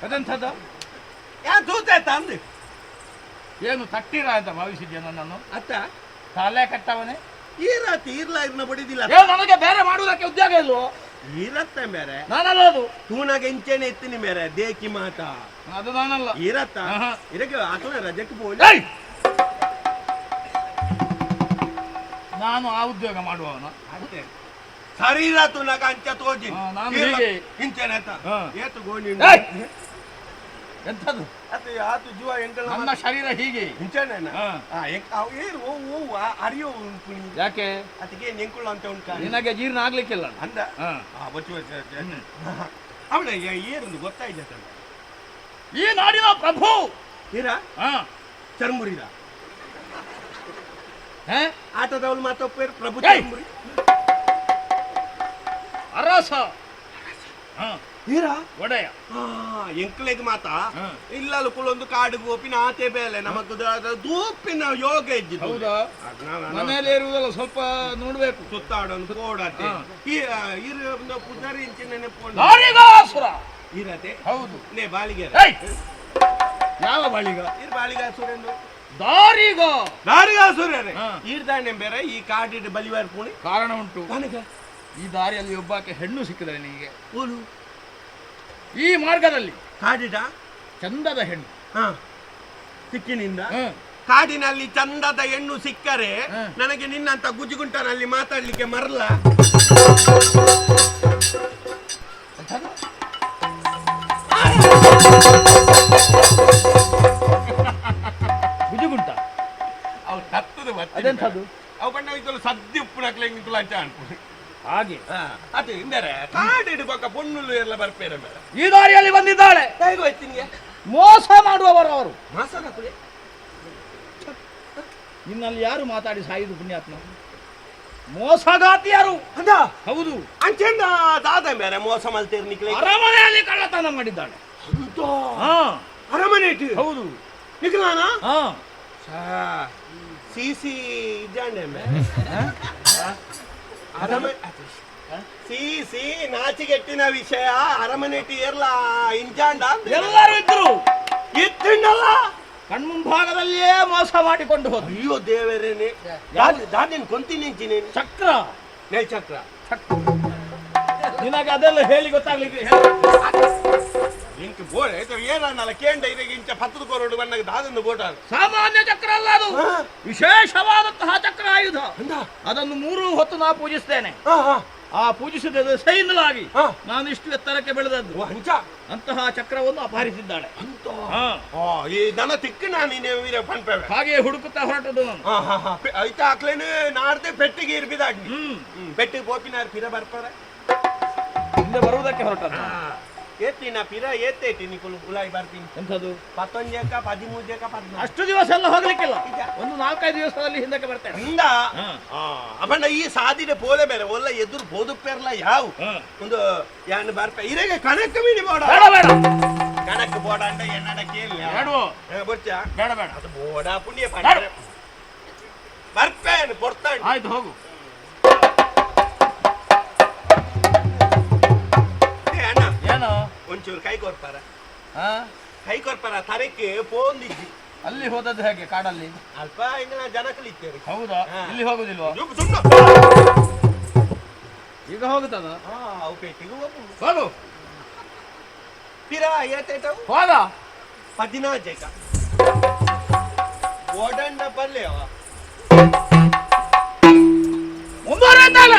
ಅದೆಂಥದ್ದು? ಯಾನ್ ತೂತಾಯ್ತ ಅಂದೆ ಏನು ತಟ್ಟಿರ ಅಂತ ಭಾವಿಸಿದ್ಯಾ ನನ್ನನ್ನು? ಅತ್ತ ತಲೆ ಕಟ್ಟವನೇ. ಈ ರಾತಿ ಇರ್ನ ಬಡಿದಿಲ್ಲ ಏ, ನನಗೆ ಬೇರೆ ಮಾಡುವುದಕ್ಕೆ ಉದ್ಯೋಗ ಇಲ್ವೋ? ಇರತ್ತ ಮೇರೆ ನಾನಲ್ಲ ಅದು. ತೂನಾಗ ಎಂಚೆನೆ ಎತ್ತಿನಿ ಮೇರೆ ದೇಕಿ ಮಾತ ಅದು ನಾನಲ್ಲ. ಇರತ್ತ ಆಹಾ. ಇರಕ್ಕೆ ಆಕಳ ರಜಕ್ಕೆ ಬೋಲಿ ಏಯ್! ನಾನು ಆ ಉದ್ಯೋಗ ಮಾಡುವವನು. ಅಂತೆ ಶರೀರ ತುನಾಗ ಅಂಚ ತೋಜಿ ಹಾ, ನಾನು ಹೀಗೆ. ಇಂಚೆನೆ ಆತ ಹಾ. ಏತು ಗೋಣಿ ಏಯ್! ಎಂಥದ್ದು? ಅತ್ತೆ ಆತು ಜೀವ ಎಂಕಲ ನನ್ನ ಶರೀರ ಹೀಗೆ. ಇಂಚೆನೆ ಹಾ. ಏನು ಓ ಅರಿಯೋ ಉಂಟು ಯಾಕೆ? ಅದಕ್ಕೆ ನೆಂಕುಳ ಅಂತ ಉಂಟು ನಿನಗೆ ಜೀರ್ಣ ಆಗ್ಲಿಕ್ಕಿಲ್ಲ. ಅಂದ ಹಾ. ಬಚ್ಚು ಅವಳ ಏರೊಂದು ಗೊತ್ತಾಯ್ತ ಈ ನಾಡಿನ ಪ್ರಭು. ಇರ ಹಾ. ಚರ್ಮುರಿರ ಹೇ? ಆಟದವಳು ಮಾತೊಪ್ಪೇರು ಪ್ರಭು ಏಯ್! ಚರ್ಮುರಿ ಅರಸ. ಹಾ. ಇರ ಒಡೆಯ. ಎಂಕ್ಲೆಗ್ ಮಾತ ಹಾ. ಇಲ್ಲಲು ಕುಲೊಂದು ಕಾಡು ಗೋಪಿನ ಆತೆ ಬೇಲೆ ನಮಕ್ ದೂಪಿನ ಯೋಗ ಇದ್ದಿದ್ದು ಹೌದಾ? ಮನೆಯಲ್ಲಿ ಇರುವುದಲ್ಲ, ಸ್ವಲ್ಪ ನೋಡ್ಬೇಕು. ಸುತ್ತಾಡೋನು ಕೋಡಾತೆ ಹಾ. ಇರ ಪೂಜಾರಿ ಇಂಚೆ ನೆನಪು ದಾರಿಗಾಸುರ. ಇರತೆ ಹೌದು. ನೇ ಬಾಳಿಗೆ ಏಯ್! ಯಾವ ಬಳಿಗ? ಇರ್ ಬಾಳಿಗಾಸುರೆಂದು ದಾರಿಗ. ದಾರಿಗಾಸುರೇ ಹಾ. ಈರ್ದಾಣೆ ಬೇರೆ ಈ ಕಾಡಿನ ಬಲಿವಾರ ಪುಣಿ ಕಾರಣ ಉಂಟು. ನನಗೆ ಈ ದಾರಿಯಲ್ಲಿ ಒಬ್ಬಾಕೆ ಹೆಣ್ಣು ಸಿಕ್ಕಿದರೆ ನಿನಗೆ. ಓಲು ಈ ಮಾರ್ಗದಲ್ಲಿ ಕಾಡಿಡ ಚಂದದ ಹೆಣ್ಣು. ಹಾ ಸಿಕ್ಕಿನಿಂದ ಹಾ. ಕಾಡಿನಲ್ಲಿ ಚಂದದ ಹೆಣ್ಣು ಸಿಕ್ಕರೆ ಹಾ. ನನಗೆ ನಿನ್ನಂತ ಗುಜುಗುಂಟನಲ್ಲಿ ಮಾತಾಡ್ಲಿಕ್ಕೆ ಮರಲ್ಲ. ಗುಜುಗುಂಟ. ಅವು ತತ್ತದ ಅದೆಂಥದ್ದು? ಅವು ಬಣ್ಣ ಇದನ್ನು ಸದ್ಯ ಉಪ್ಪು ನಕ್ಲೆಂಗಿಲ್ಲ ಅಂತ ಅನ್ಕೊಂಡು ಹಾಗೆ. ಅದೇ ಬೇರೆ ಕಾಡಿಡು ಪಕ್ಕ ಪೊಣ್ಣುಲು ಎಲ್ಲ ಬರ್ಪೇರೆ ಬೇರೆ ಈ ದಾರಿಯಲ್ಲಿ ಬಂದಿದ್ದಾಳೆ. ಹೇಗೆ ಹೋಯ್ತೀನಿ ಮೋಸ ಮಾಡುವವರು ಅವರು. ಮಾಸನ ಕುಳಿ ನಿನ್ನಲ್ಲಿ ಯಾರು ಮಾತಾಡಿ ಸಾಯುದು ಪುಣ್ಯಾತ್ಮ? ಮೋಸಗಾತಿಯರು. ಅಂದ ಹೌದು. ಅಂಚೆಂದ ದಾದ ಬೇರೆ ಮೋಸ ಮಲ್ತೇರ್ ನಿಕ್ಲೆ ಅರಮನೆಯಲ್ಲಿ ಕಳ್ಳತನ ಮಾಡಿದ್ದಾಳೆ. ಹಾ. ಅರಮನೆ ಇಟ್ಟು ಹೌದು. ನಿಕ್ಲಾನ ಹಾ. ಸಿಸಿ ಇದ್ದಾಂಡೆ ಸಿಸಿ ನಾಚಿಗೆಟ್ಟಿನ ವಿಷಯ ಅರಮನೆ ಇಟ್ಟು ಏರ್ಲ ಇಂಚಾಂಡ ಎಲ್ಲರೂ ಇದ್ರು. ಇತ್ತಲ್ಲ ಕಣ್ಮುಂಭಾಗದಲ್ಲಿಯೇ ಮೋಸ ಮಾಡಿಕೊಂಡು ಹೋದ. ಅಯ್ಯೋ ದೇವರೇನೆ ದಾದಿನ ಕೊಂತಿನಿಂಚಿನಿ ಚಕ್ರ. ನೇ ಚಕ್ರ ನಿನಗೆ ಅದೆಲ್ಲ ಹೇಳಿ ಗೊತ್ತಾಗ್ಲಿಕ್ಕೆ ಇಂಕ ಬೋಡೆ ಏನಲ್ಲ ಕೇಂಡ ಇದಕ್ಕೆ ಇಂಚ 10 ಕರೋಡು ಬಣ್ಣಗೆ ದಾದನ್ನು ಬೋಟ ಸಾಮಾನ್ಯ ಚಕ್ರ ಅಲ್ಲ ಅದು. ವಿಶೇಷವಾದಂತಹ ಚಕ್ರ ಆಯುಧ. ಅದನ್ನು 3 ಹೊತ್ತು ನಾ ಪೂಜಿಸ್ತೇನೆ. ಆ ಪೂಜಿಸಿದ ದೆಸೆಯಿಂದಲಾಗಿ ಹಾ. ನಾನು ಇಷ್ಟು ಎತ್ತರಕ್ಕೆ ಬೆಳೆದದ್ದು. ಓ ಹಂಚ ಅಂತಹ ಚಕ್ರವನ್ನು ಅಪಹರಿಸಿದ್ದಾಳೆ. ಹಾ. ಓ ಈ ದನ ತಿಕ್ಕ ನಾನು ವೀರ ಪನ್ಪೇವೆ ಹಾಗೆಯೇ ಹುಡುಕುತ್ತಾ ಹೊರಟದ್ದು ನಾನು. ಐತ ಹಾಕ್ಲೇನು ನಾಡ್ದೆ ಪೆಟ್ಟಿಗೆ ಇರ್ಬಿದಾಗಿ ಪೆಟ್ಟಿಗೆ ಪೋಪಿನಾರ್ ಪಿರ ಬರ್ತಾರೆ ಹಿಂದೆ ಬರುವುದಕ್ಕೆ ಹೊರಟದ್ದು. ಏತಿನ ಪಿರ ಏತೇಟಿ ನಿಕುಲು ಉಲಾಯಿ ಬರ್ತೀನಿ ಎಂಥದ್ದು? 11 13 14 ಅಷ್ಟು ದಿವಸ ಎಲ್ಲ ಹೋಗ್ಲಿಕ್ಕಿಲ್ಲ, ಒಂದು 4-5 ದಿವಸದಲ್ಲಿ ಹಿಂದಕ್ಕೆ ಬರ್ತೇನೆ. ಹಿಂದ ಅವಣ್ಣ ಈ ಸಾದಿಡೆ ಪೋಲೆ ಬೇರೆ ಒಲ್ಲ ಎದುರು ಬೋದುಪ್ಪೆರ್ಲ ಯಾವ ಒಂದು ಯಾನ್ ಬರ್ಪೆ ಇರೆಗೆ ಕಣಕ್ಕ ಮೀನಿ ಬೋಡ ಬೇಡ ಬೇಡ ಕಣಕ್ಕ ಬೋಡ ಅಂಡ ಎನ್ನಡ ಕೇಳಿ ಬೇಡವೋ? ಬರ್ಚಾ ಬೇಡ ಬೇಡ, ಅದು ಬೋಡ ಪುಣ್ಯ ಪಂಡ ಬರ್ಪೇನು ಕೊಡ್ತಾನೆ. ಆಯ್ತು ಹೋಗು. ಅಣ್ಣ ಏನು? ಒಂಚೂರು ಕೈ ಕೊಡ್ತಾರ ಹಾ? ಕೈ ಕೊಡ್ತಾರ ತರಕ್ಕೆ ಪೋಂದಿದ್ದಿ ಅಲ್ಲಿ ಹೋದದ್ದು ಹೇಗೆ? ಕಾಡಲ್ಲಿ ಅಲ್ಪ ಇನ್ನು ಜನ ಕಲಿತೇವೆ. ಹೌದಾ? ಇಲ್ಲಿ ಹೋಗುದಿಲ್ವಾ? ಈಗ ಹೋಗುತ್ತದ? ಅವು ಪೇಟೆಗೆ ಹೋಗು. ಪಿರ ಏತೇಟವು ಹೋಗ. 14 ಜೇಕ ಓಡಂಡ ಬಲ್ಲೆ ಅವ ಮುಂದುವರೆಯುತ್ತಾನೆ.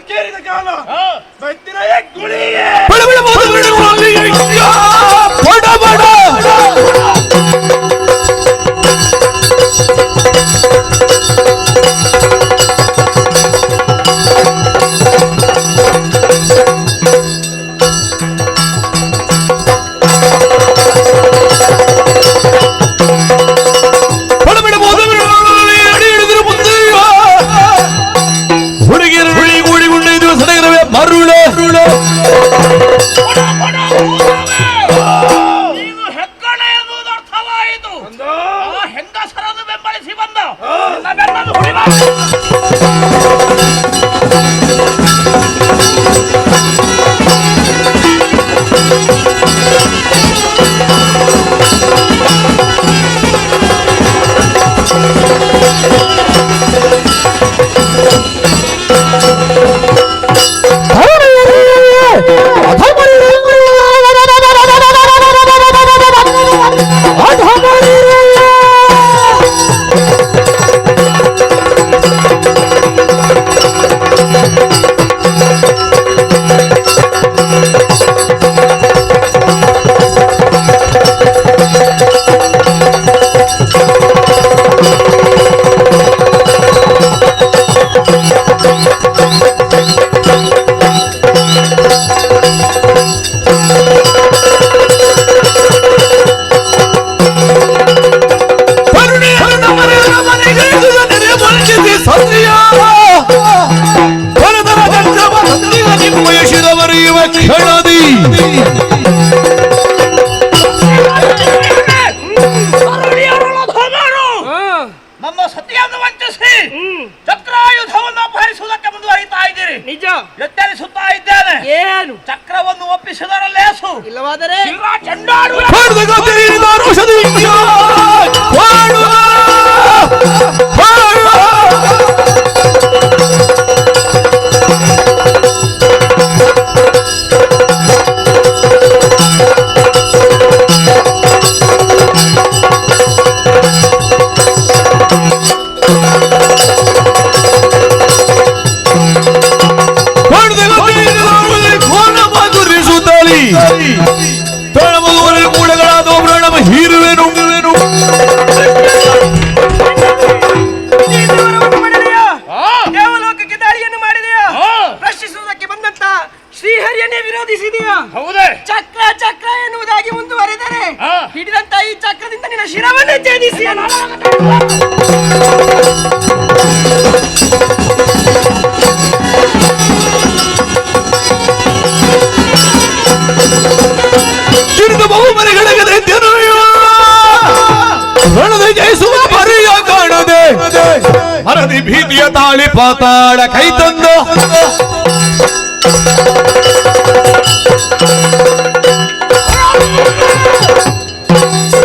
ಕೇರಿದ ಕಾಲ ಬತ್ತಿನ ನೀನು ಹೆಗ್ಗಣ ಎನ್ನುವುದು ಅರ್ಥವಾಯಿತು. ಆ ಹೆಂಗಸರನ್ನು ಬೆಂಬಲಿಸಿ ಬಂದ ಬೆನ್ನನ್ನು ಹೊಡಿಬ. ನಮ್ಮ ಸತಿಯನ್ನು ವಂಚಿಸಿ ಚಕ್ರಾಯುಧವನ್ನು ಅಪಹರಿಸುವುದಕ್ಕೆ ಮುಂದುವರಿತಾ ಇದ್ದೀರಿ. ನಿಜ. ಎಚ್ಚರಿಸುತ್ತಾ ಇದ್ದೇನೆ, ಏನು? ಚಕ್ರವನ್ನು ಒಪ್ಪಿಸಿದರ ಲೇಸು, ಇಲ್ಲವಾದರೆ ಚೆಂಡಾಡುವ ಹೀರುವೆನು ಸೃಷ್ಟಿಯನ್ನೇ ವಿರೋಧಿಸಿದೀಯಾ? ಹೌದೇ? ಚಕ್ರ ಚಕ್ರ ಎನ್ನುವುದಾಗಿ ಮುಂದುವರೆದರೆ ಹಾ. ಹಿಡಿದಂತ ಈ ಚಕ್ರದಿಂದ ನಿನ್ನ ಶಿರವನ್ನೇ ಛೇದಿಸಿ ಚಿಡಿದ ಬಹುಮನೆಗಳಗದೆ ರಣದ ಜಯಿಸುವ ಪರಿಯ ಕಾಣದೆ ಮರದಿ ಭೀತಿಯ ತಾಳಿ ಪಾತಾಳ ಕೈ ತಂದು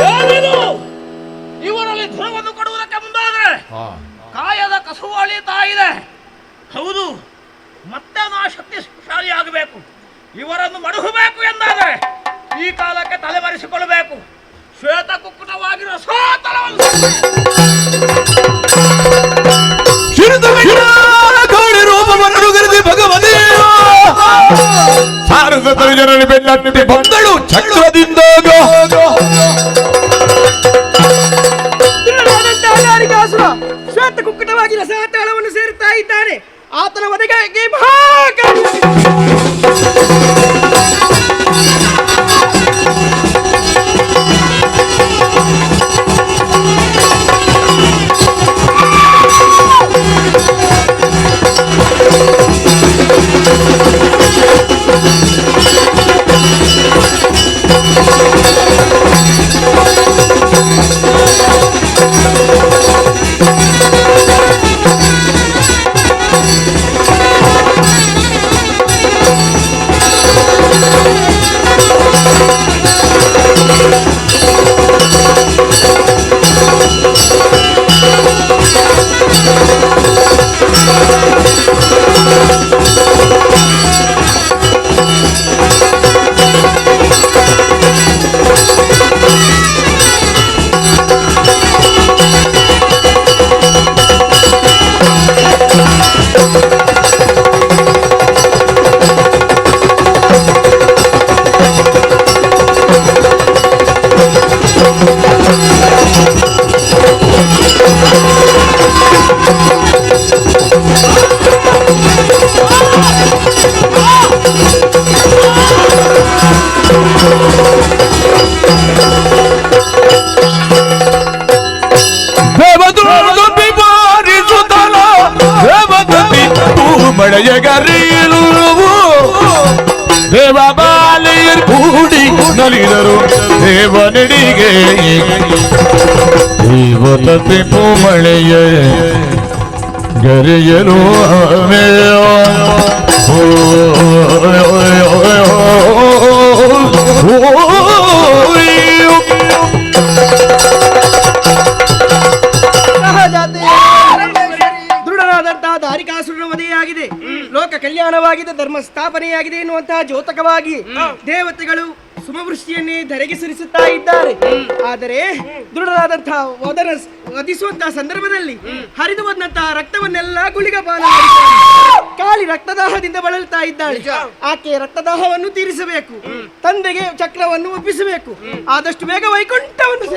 ಏನಿದು? ಇವರಲ್ಲಿ ಧನವನ್ನು ಕೊಡುವುದಕ್ಕೆ ಮುಂದಾದ್ರೆ ಕಾಯದ ಕಸುವು ಅಳಿತಾ ಇದೆ. ಹೌದು, ಮತ್ತೆ ನಾ ಶಕ್ತಿಶಾಲಿ ಆಗಬೇಕು, ಇವರನ್ನು ಮಡಗಬೇಕು ಎಂದಾದರೆ ಈ ಕಾಲಕ್ಕೆ ತಲೆಮರೆಸಿಕೊಳ್ಳಬೇಕು. ಶ್ವೇತ ಕುಕ್ಕುಟವಾಗಿರುವ ಸೋತಲವನ್ನು ಕಾಳಿ ರೂಪವನ್ನು ಗರಿದಿ ಭಗವತಿ ಸಾರಸ್ವತ ಜನರಲ್ಲಿ ಬೆನ್ನಟ್ಟಿ ಬಂದಳು ಚಕ್ರದಿಂದ ಶ್ವೇತ ಕುಕ್ಕಟವಾಗಿ ರಸತಾಳವನ್ನು ಸೇರುತ್ತಾ ಇದ್ದಾನೆ. ಆತನ ಒದಗೆ ಮಳೆಯಗರೀಲು ದೇವ ಬಾಲೆಯರ್ ಕೂಡಿ ನಲಿದರು ದೇವನಡಿಗೆ ದೇವತತೆ ಮಳೆಯ ಗರಿಯಲು ದೃಢನಾದಂತಹ ದಾರಿಕಾಸುರನ ವಧೆಯಾಗಿದೆ, ಲೋಕ ಕಲ್ಯಾಣವಾಗಿದೆ, ಧರ್ಮ ಸ್ಥಾಪನೆಯಾಗಿದೆ ಎನ್ನುವಂತಹ ದ್ಯೋತಕವಾಗಿ ದೇವತೆಗಳು ಸುಮವೃಷ್ಟಿಯನ್ನೇ ಧರೆಗೆ ಸುರಿಸುತ್ತಾ ಇದ್ದಾರೆ. ಆದರೆ ದೃಢನಾದಂತಹ ವಧಿಸುವಂತಹ ಸಂದರ್ಭದಲ್ಲಿ ಹರಿದು ಬಂದಂತಹ ರಕ್ತವನ್ನೆಲ್ಲ ಗುಳಿಗಪಾನ ಕಾಳಿ ರಕ್ತದಾಹದಿಂದ ಬಳಲ್ತಾ ಇದ್ದಾಳೆ. ಆಕೆ ರಕ್ತದಾಹವನ್ನು ತೀರಿಸಬೇಕು, ತಂದೆಗೆ ಚಕ್ರವನ್ನು ಒಪ್ಪಿಸಬೇಕು, ಆದಷ್ಟು ಬೇಗ ವೈಕುಂಠವನ್ನು